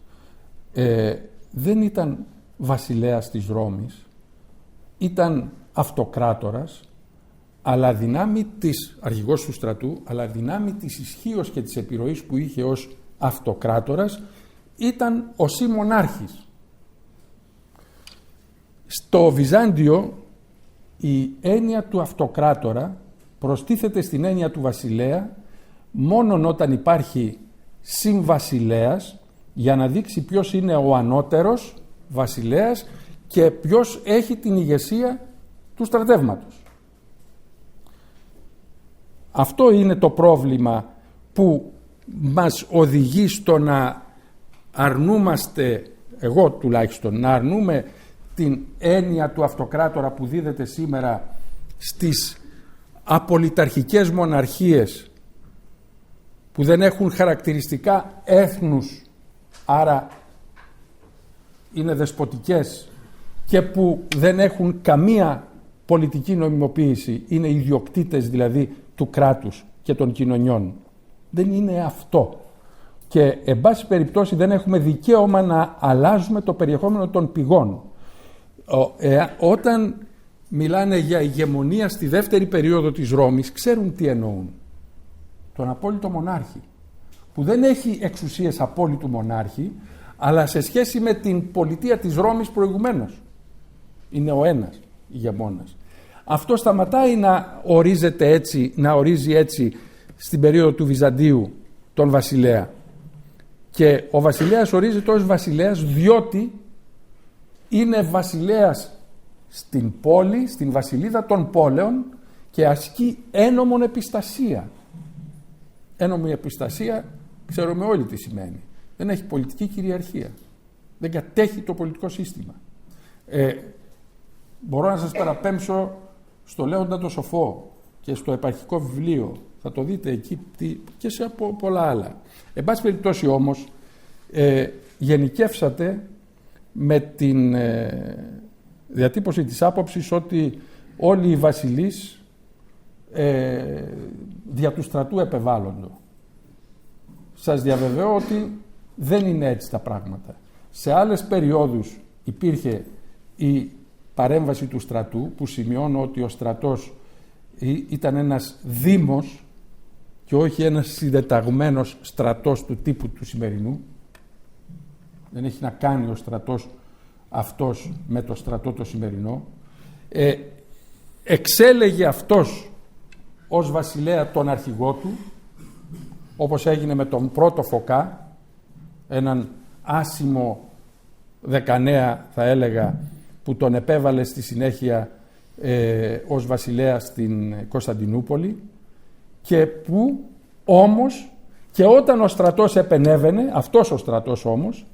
δεν ήταν βασιλέας της Ρώμης, ήταν αυτοκράτορας, αλλά δυνάμει της αρχηγός του στρατού, αλλά δυνάμει της ισχύως και της επιρροής που είχε ως αυτοκράτορας, ήταν ο συμμονάρχης. Στο Βυζάντιο η έννοια του αυτοκράτορα προστίθεται στην έννοια του βασιλέα μόνον όταν υπάρχει συμβασιλέας, για να δείξει ποιος είναι ο ανώτερος βασιλέας και ποιος έχει την ηγεσία του στρατεύματος. Αυτό είναι το πρόβλημα που μας οδηγεί στο να αρνούμαστε, εγώ τουλάχιστον, να αρνούμε την έννοια του αυτοκράτορα που δίδεται σήμερα στις απολυταρχικές μοναρχίες που δεν έχουν χαρακτηριστικά έθνους, άρα είναι δεσποτικές, και που δεν έχουν καμία πολιτική νομιμοποίηση, είναι ιδιοκτήτες δηλαδή του κράτους και των κοινωνιών. Δεν είναι αυτό. Και εν πάση περιπτώσει δεν έχουμε δικαίωμα να αλλάζουμε το περιεχόμενο των πηγών. Όταν μιλάνε για ηγεμονία στη δεύτερη περίοδο της Ρώμης, ξέρουν τι εννοούν. Τον απόλυτο μονάρχη, που δεν έχει εξουσίες απόλυτου μονάρχη, αλλά σε σχέση με την πολιτεία της Ρώμης προηγουμένως. Είναι ο ένας ηγεμόνας. Αυτό σταματάει να ορίζεται έτσι, να ορίζει έτσι στην περίοδο του Βυζαντίου τον βασιλέα. Και ο βασιλέας ορίζεται ως βασιλέας διότι είναι βασιλέας στην πόλη, στην βασιλίδα των πόλεων, και ασκεί ένομον επιστασία. Ένομη επιστασία ξέρουμε όλοι τι σημαίνει. Δεν έχει πολιτική κυριαρχία. Δεν κατέχει το πολιτικό σύστημα. Μπορώ να σας παραπέμψω στο Λέοντα το Σοφό και στο επαρχικό βιβλίο. Θα το δείτε εκεί και σε πολλά άλλα. Εν πάση περιπτώσει όμως, γενικεύσατε με την διατύπωση της άποψης ότι όλοι οι βασιλείς δια του στρατού επεβάλλονται. Σας διαβεβαιώ ότι δεν είναι έτσι τα πράγματα. Σε άλλες περιόδους υπήρχε η παρέμβαση του στρατού, που σημειώνω ότι ο στρατός ήταν ένας δήμος και όχι ένας συντεταγμένος στρατός του τύπου του σημερινού. Δεν έχει να κάνει ο στρατός αυτός με το στρατό το σημερινό. Εξέλεγε αυτός ως βασιλέα τον αρχηγό του, όπως έγινε με τον πρώτο Φωκά, έναν άσημο δεκανέα θα έλεγα, που τον επέβαλε στη συνέχεια ως βασιλέα στην Κωνσταντινούπολη, και που όμως και όταν ο στρατός επενέβαινε, αυτός ο στρατός όμως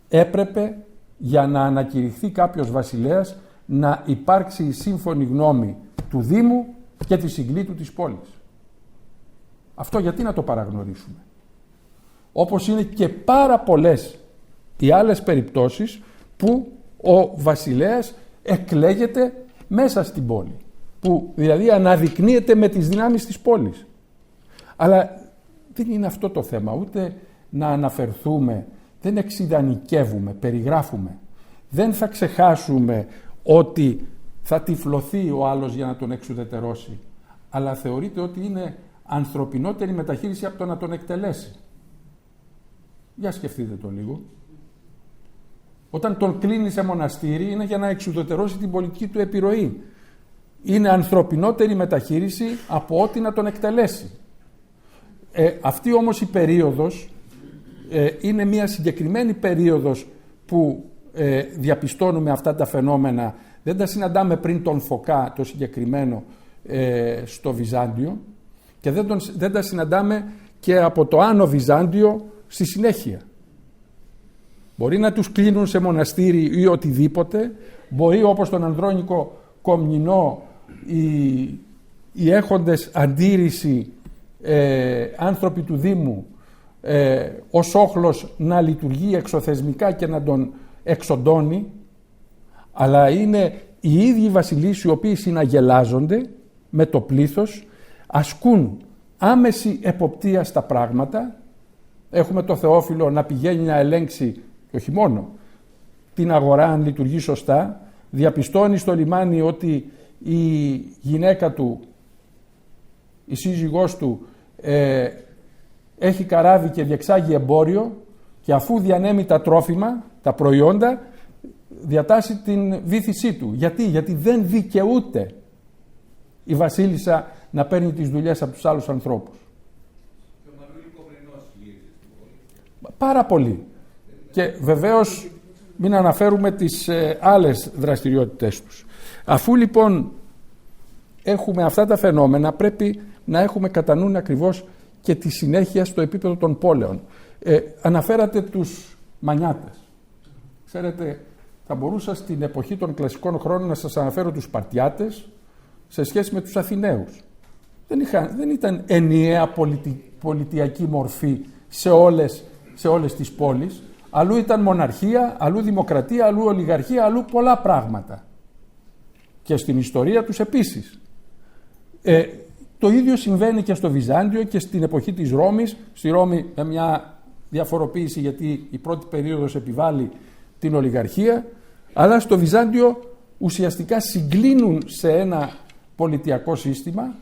έπρεπε, για να ανακηρυχθεί κάποιος βασιλέας, να υπάρξει η σύμφωνη γνώμη του Δήμου και τη συγκλήτου της πόλης. Αυτό γιατί να το παραγνωρίσουμε? Όπως είναι και πάρα πολλές οι άλλες περιπτώσεις που ο βασιλέας εκλέγεται μέσα στην πόλη, που δηλαδή αναδεικνύεται με τις δυνάμεις της πόλης. Αλλά δεν είναι αυτό το θέμα, ούτε να αναφερθούμε, δεν εξιδανικεύουμε, περιγράφουμε. Δεν θα ξεχάσουμε ότι θα τυφλωθεί ο άλλος για να τον εξουδετερώσει, αλλά θεωρείται ότι είναι ανθρωπινότερη μεταχείριση από το να τον εκτελέσει. Για σκεφτείτε το λίγο. Όταν τον κλείνει σε μοναστήρι είναι για να εξουδετερώσει την πολιτική του επιρροή. Είναι ανθρωπινότερη μεταχείριση από ότι να τον εκτελέσει. Αυτή όμως η περίοδος είναι μια συγκεκριμένη περίοδος που διαπιστώνουμε αυτά τα φαινόμενα. Δεν τα συναντάμε πριν τον Φωκά το συγκεκριμένο στο Βυζάντιο και δεν τα συναντάμε και από το Άνω Βυζάντιο στη συνέχεια. Μπορεί να τους κλείνουν σε μοναστήρι ή οτιδήποτε, μπορεί όπως τον Ανδρώνικο Κομνηνό οι έχοντες αντίρρηση άνθρωποι του Δήμου ως όχλος να λειτουργεί εξωθεσμικά και να τον εξοντώνει, αλλά είναι οι ίδιοι βασιλείς οι οποίοι συναγελάζονται με το πλήθος, ασκούν άμεση εποπτεία στα πράγματα. Έχουμε το Θεόφιλο να πηγαίνει να ελέγξει, και όχι μόνο, την αγορά αν λειτουργεί σωστά, διαπιστώνει στο λιμάνι ότι η γυναίκα του, η σύζυγός του έχει καράβι και διεξάγει εμπόριο, και αφού διανέμει τα τρόφιμα, τα προϊόντα, διατάσσει την βύθισή του. Γιατί δεν δικαιούται η βασίλισσα να παίρνει τις δουλειές από τους άλλους ανθρώπους. Πάρα πολύ. Και βεβαίως μην αναφέρουμε τις άλλες δραστηριότητες τους. Αφού λοιπόν έχουμε αυτά τα φαινόμενα, πρέπει να έχουμε κατά νου ακριβώς και τη συνέχεια στο επίπεδο των πόλεων. Αναφέρατε τους Μανιάτες. Ξέρετε, θα μπορούσα στην εποχή των κλασικών χρόνων να σας αναφέρω τους Σπαρτιάτες σε σχέση με τους Αθηναίους. Δεν ήταν ενιαία πολιτιακή μορφή σε όλες τις πόλεις. Αλλού ήταν μοναρχία, αλλού δημοκρατία, αλλού ολιγαρχία, αλλού πολλά πράγματα. Και στην ιστορία τους επίσης. Το ίδιο συμβαίνει και στο Βυζάντιο και στην εποχή της Ρώμης. Στη Ρώμη με μια διαφοροποίηση, γιατί η πρώτη περίοδος επιβάλλει την ολιγαρχία, αλλά στο Βυζάντιο ουσιαστικά συγκλίνουν σε ένα πολιτιακό σύστημα.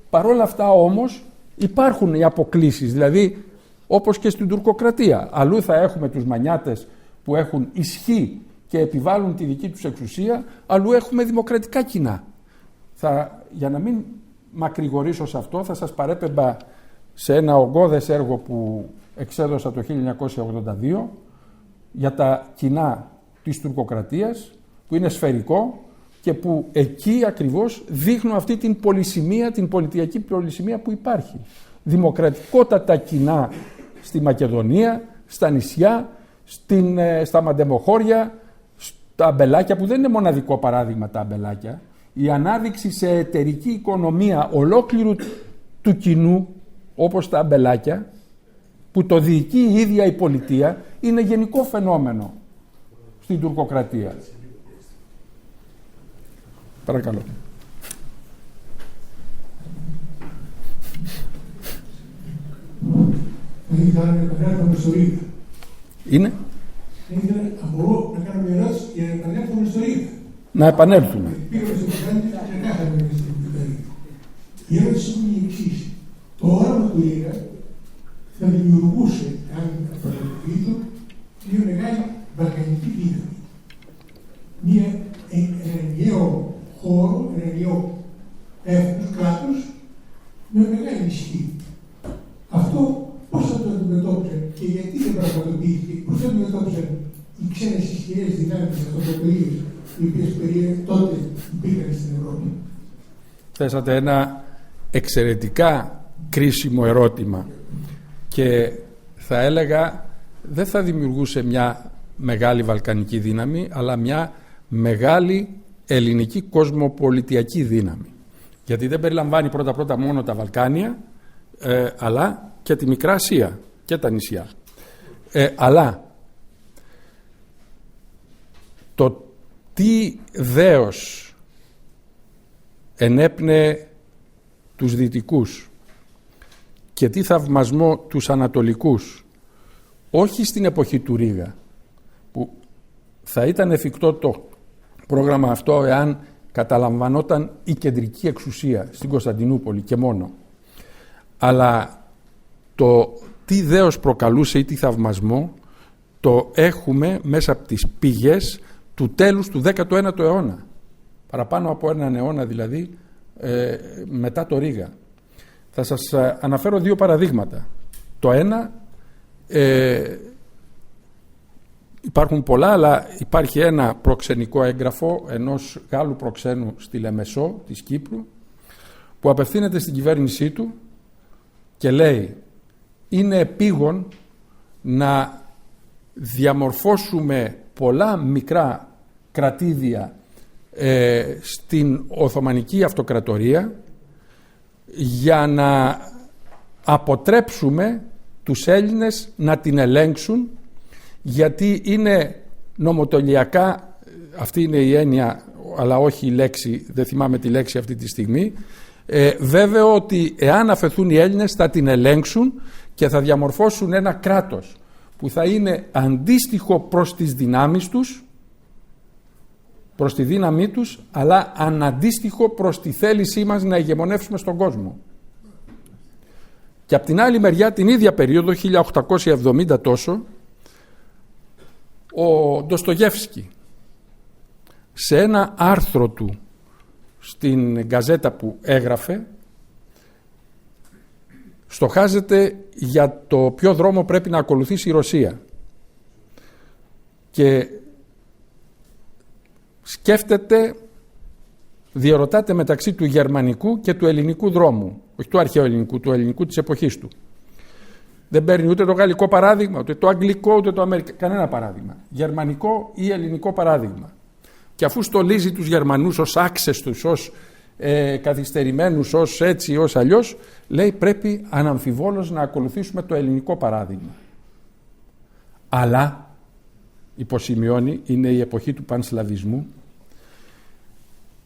Παρόλα αυτά όμως υπάρχουν οι αποκλίσεις, δηλαδή όπως και στην τουρκοκρατία. Αλλού θα έχουμε τους Μανιάτες που έχουν ισχύ και επιβάλλουν τη δική τους εξουσία, αλλού έχουμε δημοκρατικά κοινά. Για να μην μακρηγορήσω σε αυτό, θα σας παρέπεμπα σε ένα ογκώδες έργο που εξέδωσα το 1982 για τα κοινά της τουρκοκρατίας, που είναι σφαιρικό και που εκεί ακριβώς δείχνουν αυτή την πολυσημεία, την πολιτιακή πολυσημεία που υπάρχει. Δημοκρατικότατα κοινά στη Μακεδονία, στα νησιά, στα Μαντεμοχώρια, στα αμπελάκια, που δεν είναι μοναδικό παράδειγμα τα αμπελάκια. Η ανάδειξη σε εταιρική οικονομία ολόκληρου του κοινού, όπως τα αμπελάκια, που το διοικεί η ίδια η πολιτεία, είναι γενικό φαινόμενο στην τουρκοκρατία. Παρακαλώ. Δεν ήθελα να κάνω ιστορία. Είναι. Δεν ήθελα να μπορώ να κάνω μια ερώτηση να επανέλθουμε. Η ερώτηση μου είναι η εξής. Το όραμα του Ρήγα θα δημιουργούσε, αν πραγματοποιείται, μια μεγάλη βαλκανική δύναμη. Ένα ενιαίο χώρο, ένα ενιαίο έθνος, κράτος, με μεγάλη ισχύ. Αυτό πώς θα το αντιμετώπισαν και γιατί δεν πραγματοποιήθηκε, πώς θα αντιμετώπισαν οι ξένες ισχυρές δυνάμεις αυτοκρατορίες, οι οποίες τότε υπήρχαν στην Ευρώπη. Θέσατε ένα εξαιρετικά κρίσιμο ερώτημα και θα έλεγα δεν θα δημιουργούσε μια μεγάλη βαλκανική δύναμη, αλλά μια μεγάλη ελληνική κοσμοπολιτιακή δύναμη. Γιατί δεν περιλαμβάνει πρώτα μόνο τα Βαλκάνια, αλλά και τη Μικρά Ασία και τα νησιά. Αλλά το τι δέος ενέπνεε τους δυτικούς και τι θαυμασμό τους ανατολικούς, όχι στην εποχή του Ρήγα, που θα ήταν εφικτό το πρόγραμμα αυτό εάν καταλαμβανόταν η κεντρική εξουσία στην Κωνσταντινούπολη και μόνο, αλλά το τι δέος προκαλούσε ή τι θαυμασμό το έχουμε μέσα από τις πηγές του τέλους του 19ου αιώνα, παραπάνω από έναν αιώνα δηλαδή μετά το Ρήγα. Θα σας αναφέρω δύο παραδείγματα. Το ένα, υπάρχουν πολλά, αλλά υπάρχει ένα προξενικό έγγραφο ενός Γάλλου προξένου στη Λεμεσό της Κύπρου, που απευθύνεται στην κυβέρνησή του και λέει: είναι επίγον να διαμορφώσουμε πολλά μικρά κρατήδια στην Οθωμανική Αυτοκρατορία για να αποτρέψουμε τους Έλληνες να την ελέγξουν, γιατί είναι νομοτελειακά, αυτή είναι η έννοια, αλλά όχι η λέξη, δεν θυμάμαι τη λέξη αυτή τη στιγμή, βέβαιο ότι εάν αφαιθούν οι Έλληνες θα την ελέγξουν και θα διαμορφώσουν ένα κράτος που θα είναι αντίστοιχο προς τις δυνάμεις τους, προς τη δύναμή τους, αλλά αναντίστοιχο προς τη θέλησή μας να ηγεμονεύσουμε στον κόσμο. Και από την άλλη μεριά, την ίδια περίοδο, 1870 τόσο, ο Ντοστογεύσκι σε ένα άρθρο του στην γκαζέτα που έγραφε στοχάζεται για το ποιο δρόμο πρέπει να ακολουθήσει η Ρωσία και σκέφτεται, διερωτάται μεταξύ του γερμανικού και του ελληνικού δρόμου, όχι του αρχαίου ελληνικού, του ελληνικού της εποχής του. Δεν παίρνει ούτε το γαλλικό παράδειγμα, ούτε το αγγλικό, ούτε το αμερικανικό, κανένα παράδειγμα. Γερμανικό ή ελληνικό παράδειγμα. Και αφού στολίζει τους Γερμανούς ως άξεστους, ως καθυστερημένους, ως έτσι, ως αλλιώς, λέει πρέπει αναμφιβόλως να ακολουθήσουμε το ελληνικό παράδειγμα. Αλλά, υποσημειώνει, είναι η εποχή του πανσλαβισμού.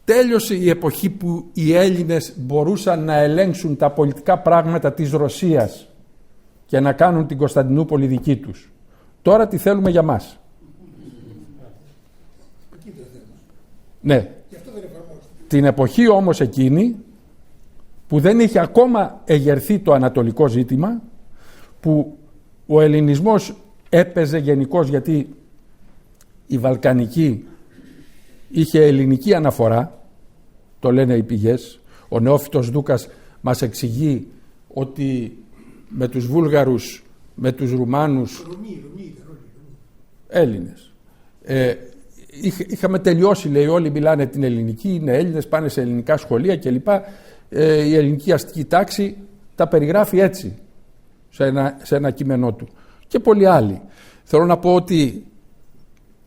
Τέλειωσε η εποχή που οι Έλληνες μπορούσαν να ελέγξουν τα πολιτικά πράγματα της Ρωσίας και να κάνουν την Κωνσταντινούπολη δική τους. Τώρα τι θέλουμε για μας. Ναι. Την εποχή όμως εκείνη που δεν είχε ακόμα εγερθεί το ανατολικό ζήτημα, που ο ελληνισμός έπαιζε γενικώς, γιατί η βαλκανική είχε ελληνική αναφορά, το λένε οι πηγές. Ο Νεόφυτος Δούκας μας εξηγεί ότι με τους Βούλγαρους, με τους Ρουμάνους, Έλληνες, είχαμε τελειώσει, λέει, όλοι μιλάνε την ελληνική, είναι Έλληνες, πάνε σε ελληνικά σχολεία κλπ. Η ελληνική αστική τάξη τα περιγράφει έτσι σε ένα κείμενό του. Και πολλοί άλλοι. Θέλω να πω ότι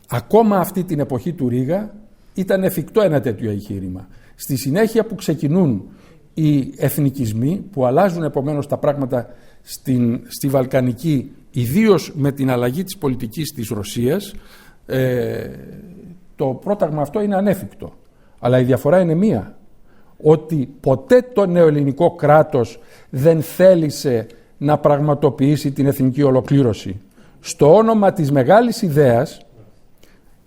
ακόμα αυτή την εποχή του Ρήγα ήταν εφικτό ένα τέτοιο εγχείρημα. Στη συνέχεια που ξεκινούν οι εθνικισμοί, που αλλάζουν επομένως τα πράγματα στη Βαλκανική, ιδίως με την αλλαγή της πολιτικής της Ρωσίας, το πρόταγμα αυτό είναι ανέφικτο. Αλλά η διαφορά είναι μία, ότι ποτέ το νεοελληνικό κράτος δεν θέλησε να πραγματοποιήσει την εθνική ολοκλήρωση. Στο όνομα της μεγάλης ιδέας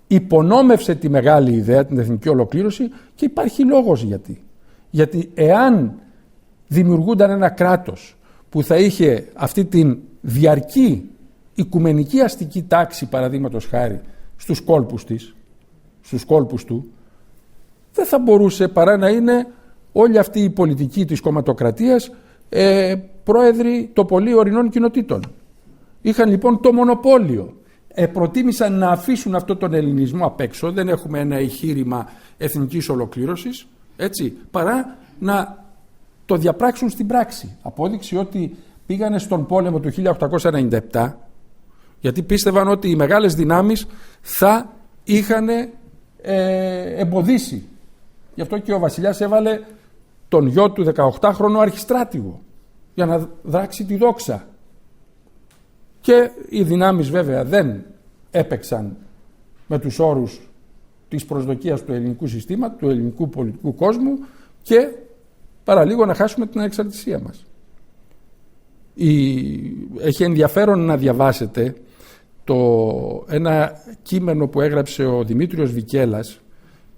υπονόμευσε τη μεγάλη ιδέα, την εθνική ολοκλήρωση, και υπάρχει λόγος γιατί. Γιατί εάν δημιουργούνταν ένα κράτος που θα είχε αυτή την διαρκή οικουμενική αστική τάξη, παραδείγματος χάρη, στους κόλπους του, δεν θα μπορούσε παρά να είναι όλη αυτή η πολιτική της κομματοκρατίας πρόεδροι το πολύ ορεινών κοινοτήτων. Είχαν λοιπόν το μονοπόλιο. Προτίμησαν να αφήσουν αυτό τον ελληνισμό απ' έξω, δεν έχουμε ένα εγχείρημα εθνικής ολοκλήρωσης, έτσι, παρά να το διαπράξουν στην πράξη. Απόδειξη ότι πήγανε στον πόλεμο του 1897, γιατί πίστευαν ότι οι μεγάλες δυνάμεις θα είχαν εμποδίσει. Γι' αυτό και ο βασιλιάς έβαλε τον γιο του 18χρονο αρχιστράτηγο για να δράξει τη δόξα. Και οι δυνάμεις βέβαια δεν έπαιξαν με τους όρους της προσδοκίας του ελληνικού συστήματος, του ελληνικού πολιτικού κόσμου, και παραλίγο να χάσουμε την ανεξαρτησία μας. Έχει ενδιαφέρον να διαβάσετε ένα κείμενο που έγραψε ο Δημήτριος Βικέλας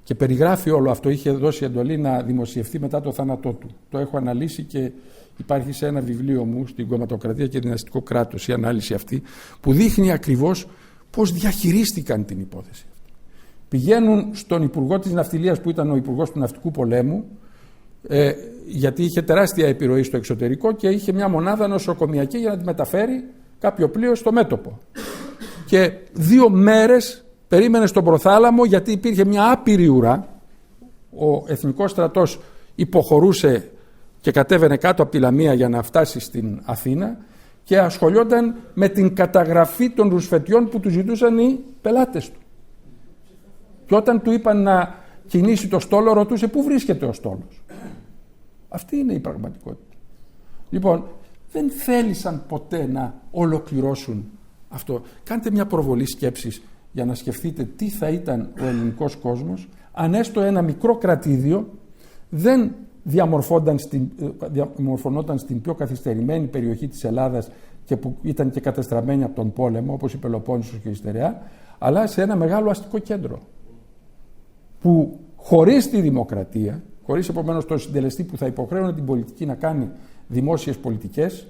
και περιγράφει όλο αυτό. Είχε δώσει εντολή να δημοσιευθεί μετά το θάνατό του. Το έχω αναλύσει και υπάρχει σε ένα βιβλίο μου, στην Κομματοκρατία και Δυναστικό Κράτος, η ανάλυση αυτή, που δείχνει ακριβώς πώς διαχειρίστηκαν την υπόθεση αυτή. Πηγαίνουν στον Υπουργό της Ναυτιλίας, που ήταν ο Υπουργός του Ναυτικού Πολέμου, γιατί είχε τεράστια επιρροή στο εξωτερικό και είχε μια μονάδα νοσοκομιακή για να τη μεταφέρει κάποιο πλοίο στο μέτωπο. Και 2 μέρες περίμενε στον προθάλαμο, γιατί υπήρχε μια άπειρη ουρά. Ο Εθνικός Στρατός υποχωρούσε και κατέβαινε κάτω από τη Λαμία για να φτάσει στην Αθήνα και ασχολιόταν με την καταγραφή των ρουσφετιών που του ζητούσαν οι πελάτες του. Και όταν του είπαν να κινήσει το στόλο, ρωτούσε πού βρίσκεται ο στόλος. Αυτή είναι η πραγματικότητα. Λοιπόν, δεν θέλησαν ποτέ να ολοκληρώσουν αυτό. Κάντε μια προβολή σκέψης για να σκεφτείτε τι θα ήταν ο ελληνικός κόσμος αν έστω ένα μικρό κρατήδιο δεν διαμορφωνόταν στην πιο καθυστερημένη περιοχή της Ελλάδας και που ήταν και κατεστραμμένη από τον πόλεμο, όπως η Πελοπόννησος και η Στερεά, αλλά σε ένα μεγάλο αστικό κέντρο που χωρίς τη δημοκρατία, χωρίς επομένως τον συντελεστή που θα υποχρέωνε την πολιτική να κάνει δημόσιες πολιτικές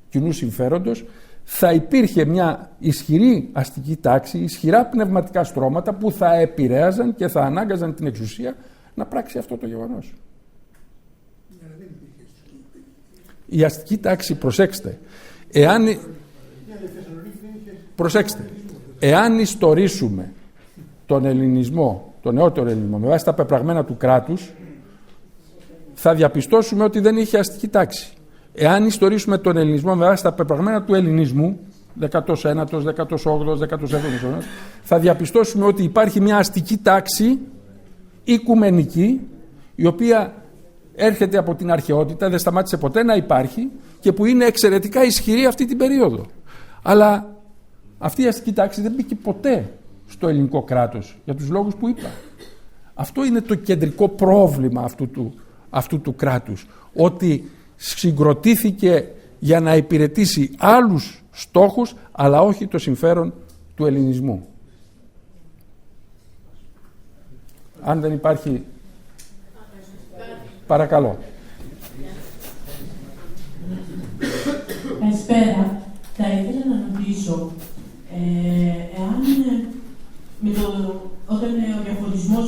κοινού συμφέροντος, θα υπήρχε μια ισχυρή αστική τάξη, ισχυρά πνευματικά στρώματα που θα επηρέαζαν και θα ανάγκαζαν την εξουσία να πράξει αυτό το γεγονός. Η αστική τάξη, προσέξτε, εάν ιστορίσουμε τον ελληνισμό, τον νεότερο ελληνισμό, με βάση τα πεπραγμένα του κράτους, θα διαπιστώσουμε ότι δεν είχε αστική τάξη. Εάν ιστορίσουμε τον ελληνισμό με βάση τα πεπραγμένα του ελληνισμού, 19ος, 18ος, 17ος αιώνας, θα διαπιστώσουμε ότι υπάρχει μια αστική τάξη οικουμενική, η οποία έρχεται από την αρχαιότητα, δεν σταμάτησε ποτέ να υπάρχει και που είναι εξαιρετικά ισχυρή αυτή την περίοδο. Αλλά αυτή η αστική τάξη δεν μπήκε ποτέ στο ελληνικό κράτος για τους λόγους που είπα. Αυτό είναι το κεντρικό πρόβλημα αυτού του κράτους, ότι συγκροτήθηκε για να υπηρετήσει άλλους στόχους, αλλά όχι το συμφέρον του ελληνισμού. Αν δεν υπάρχει... Παρακαλώ. Καλησπέρα. Θα ήθελα να ρωτήσω, εάν όταν ο διαχωρισμός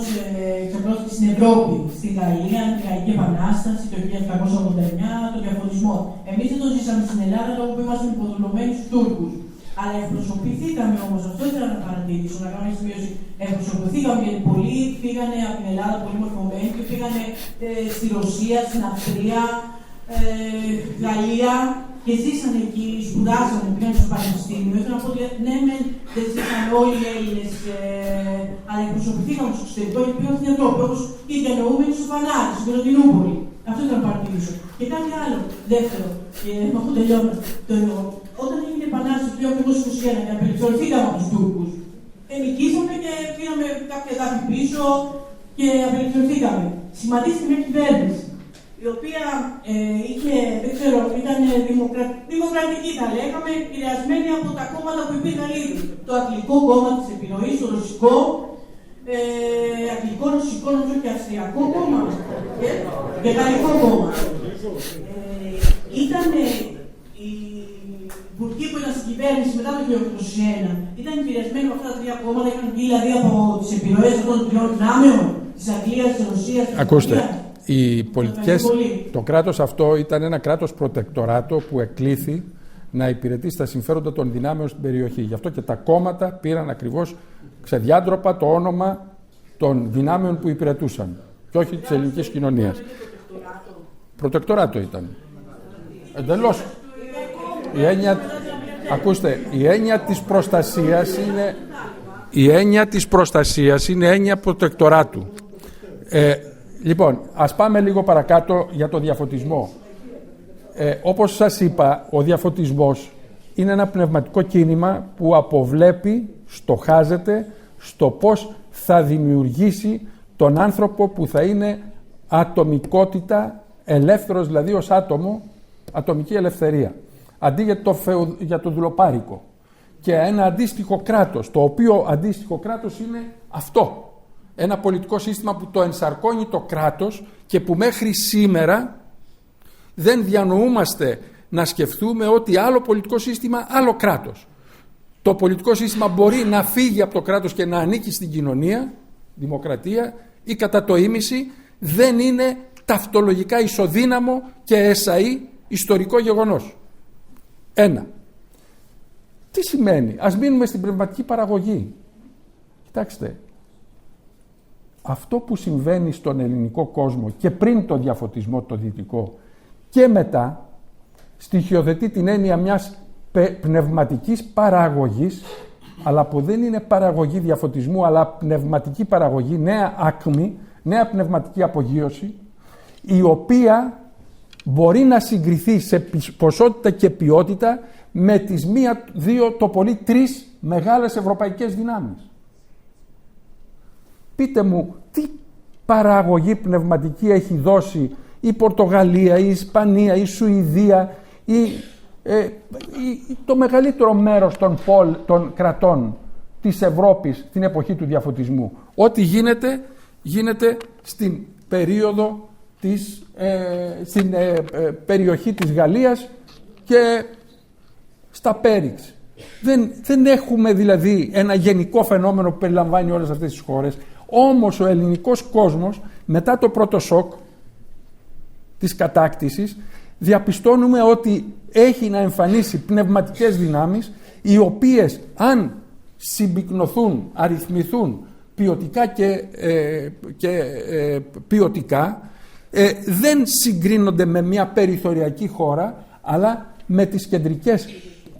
εξαπλώθηκε στην Ευρώπη, στη Γαλλία, τη Γαλλική Επανάσταση, το 1789, τον διαχωρισμό. Εμείς δεν τον ζήσαμε στην Ελλάδα λόγω που ήμασταν υποδουλωμένοι στους Τούρκους. Αλλά εκπροσωπηθήκαμε όμως, αυτό ήθελα να παρατηρήσω, να κάνω μια σημείωση. Εκπροσωπηθήκαμε γιατί πολλοί πήγανε από την Ελλάδα, πολύ μορφωμένοι, και πήγανε στη Ρωσία, στην Αυστρία, Γαλλία και ζήσανε εκεί, σπουδάσανε, πήγανε στο πανεπιστήμιο. Ήθελα να πω ότι ναι, δεν ζήσανε όλοι οι Έλληνες, αλλά εκπροσωπηθήκαμε στο εξωτερικό και πήγαμε στην Ευρώπη, όπως οι διανοούμενοι στο Φανάρι, στην Κωνσταντινούπολη. Αυτό ήθελα να παρατηρήσω. Και κάτι άλλο, δεύτερο, και με αυτό τελειώνω. Όταν έγινε η Επανάσταση του 1921 και απελευθερωθήκαμε από τους Τούρκους, νικήσαμε και πήραμε κάποια δάφη πίσω και απελευθερωθήκαμε. Σχηματίστηκε μια κυβέρνηση, η οποία είχε, δεν ξέρω, ήταν ήταν δημοκρατική, θα λέγαμε, επηρεασμένη από τα κόμματα που υπήρχαν ήδη. Το Αγγλικό Κόμμα της Επιρροής, το Ρωσικό, Αγγλικό, Ρωσικό, νομίζω και Αυστριακό Κόμμα και Γαλλικό Κόμμα. Ήταν οι υπουργοί που ήταν στην κυβέρνηση μετά το 1921, ήταν επηρεασμένοι από αυτά τα τρία κόμματα, είχαν βγει δηλαδή από τις επιρροές αυτών των τριών δυνάμεων, της Αγγλίας, της Ρωσίας, της Γαλλίας. Οι πολιτικές, το κράτος αυτό ήταν ένα κράτος προτεκτοράτο που εκλήθη να υπηρετεί στα συμφέροντα των δυνάμεων στην περιοχή. Γι' αυτό και τα κόμματα πήραν ακριβώς ξεδιάντροπα το όνομα των δυνάμεων που υπηρετούσαν και όχι της ελληνικής κοινωνίας. Προτεκτοράτο ήταν. Εντελώς. Η έννοια της προστασίας είναι έννοια προτεκτοράτου. Λοιπόν, ας πάμε λίγο παρακάτω για το διαφωτισμό. Όπως σας είπα, ο διαφωτισμός είναι ένα πνευματικό κίνημα που αποβλέπει, στοχάζεται στο πώς θα δημιουργήσει τον άνθρωπο που θα είναι ατομικότητα, ελεύθερος δηλαδή ως άτομο, ατομική ελευθερία. Αντί για το δουλοπάρικο. Και ένα αντίστοιχο κράτος, το οποίο αντίστοιχο κράτος είναι αυτό. Ένα πολιτικό σύστημα που το ενσαρκώνει το κράτος και που μέχρι σήμερα δεν διανοούμαστε να σκεφτούμε ότι άλλο πολιτικό σύστημα, άλλο κράτος. Το πολιτικό σύστημα μπορεί να φύγει από το κράτος και να ανήκει στην κοινωνία, δημοκρατία, ή κατά το ίμιση δεν είναι ταυτολογικά ισοδύναμο και εσαΐ ιστορικό γεγονός. Ένα. Τι σημαίνει? Ας μείνουμε στην πνευματική παραγωγή. Κοιτάξτε, αυτό που συμβαίνει στον ελληνικό κόσμο και πριν το διαφωτισμό το δυτικό και μετά στοιχειοθετεί την έννοια μιας πνευματικής παραγωγής, αλλά που δεν είναι παραγωγή διαφωτισμού αλλά πνευματική παραγωγή, νέα άκμη, νέα πνευματική απογείωση, η οποία μπορεί να συγκριθεί σε ποσότητα και ποιότητα με τις μία, δύο, το πολύ τρεις μεγάλες ευρωπαϊκές δυνάμεις. Πείτε μου, τι παραγωγή πνευματική έχει δώσει η Πορτογαλία, η Ισπανία, η Σουηδία, το μεγαλύτερο μέρος των κρατών της Ευρώπης την εποχή του διαφωτισμού. Ό,τι γίνεται στην περίοδο στην περιοχή της Γαλλίας και στα Πέριξ. Δεν έχουμε δηλαδή ένα γενικό φαινόμενο που περιλαμβάνει όλες αυτές τις χώρες. Όμως ο ελληνικός κόσμος μετά το πρώτο σοκ της κατάκτησης διαπιστώνουμε ότι έχει να εμφανίσει πνευματικές δυνάμεις οι οποίες αν συμπυκνωθούν, αριθμηθούν ποιοτικά και ποιοτικά δεν συγκρίνονται με μια περιθωριακή χώρα αλλά με τις κεντρικές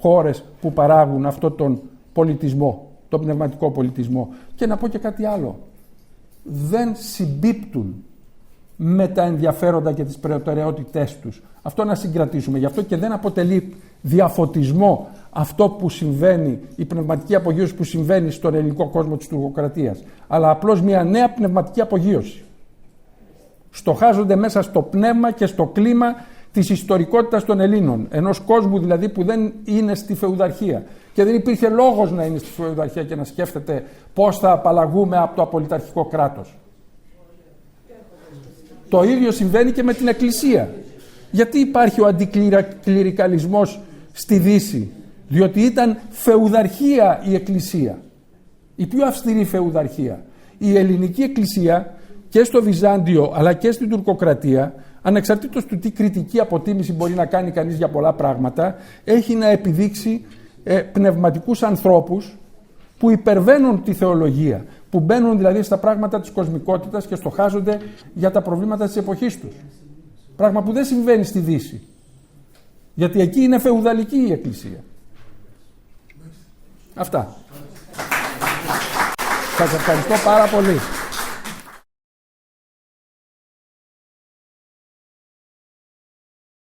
χώρες που παράγουν αυτόν τον πολιτισμό, τον πνευματικό πολιτισμό. Και να πω και κάτι άλλο. Δεν συμπίπτουν με τα ενδιαφέροντα και τις προτεραιότητές τους. Αυτό να συγκρατήσουμε. Γι' αυτό και δεν αποτελεί διαφωτισμό αυτό που συμβαίνει, η πνευματική απογείωση που συμβαίνει στον ελληνικό κόσμο της τουρκοκρατίας, αλλά απλώς μια νέα πνευματική απογείωση. Στοχάζονται μέσα στο πνεύμα και στο κλίμα της ιστορικότητας των Ελλήνων, ενός κόσμου δηλαδή που δεν είναι στη φεουδαρχία και δεν υπήρχε λόγος να είναι στη φεουδαρχία και να σκέφτεται πώς θα απαλλαγούμε από το απολυταρχικό κράτος. Το ίδιο συμβαίνει και με την Εκκλησία. Γιατί υπάρχει ο αντικληρικαλισμός στη Δύση? Διότι ήταν φεουδαρχία η Εκκλησία, η πιο αυστηρή φεουδαρχία. Η ελληνική Εκκλησία και στο Βυζάντιο αλλά και στην τουρκοκρατία, ανεξαρτήτως του τι κριτική αποτίμηση μπορεί να κάνει κανείς για πολλά πράγματα, έχει να επιδείξει πνευματικούς ανθρώπους που υπερβαίνουν τη θεολογία, που μπαίνουν δηλαδή στα πράγματα της κοσμικότητας και στοχάζονται για τα προβλήματα της εποχής τους. Πράγμα που δεν συμβαίνει στη Δύση. Γιατί εκεί είναι φεουδαλική η Εκκλησία. Αυτά. Σας ευχαριστώ πάρα πολύ.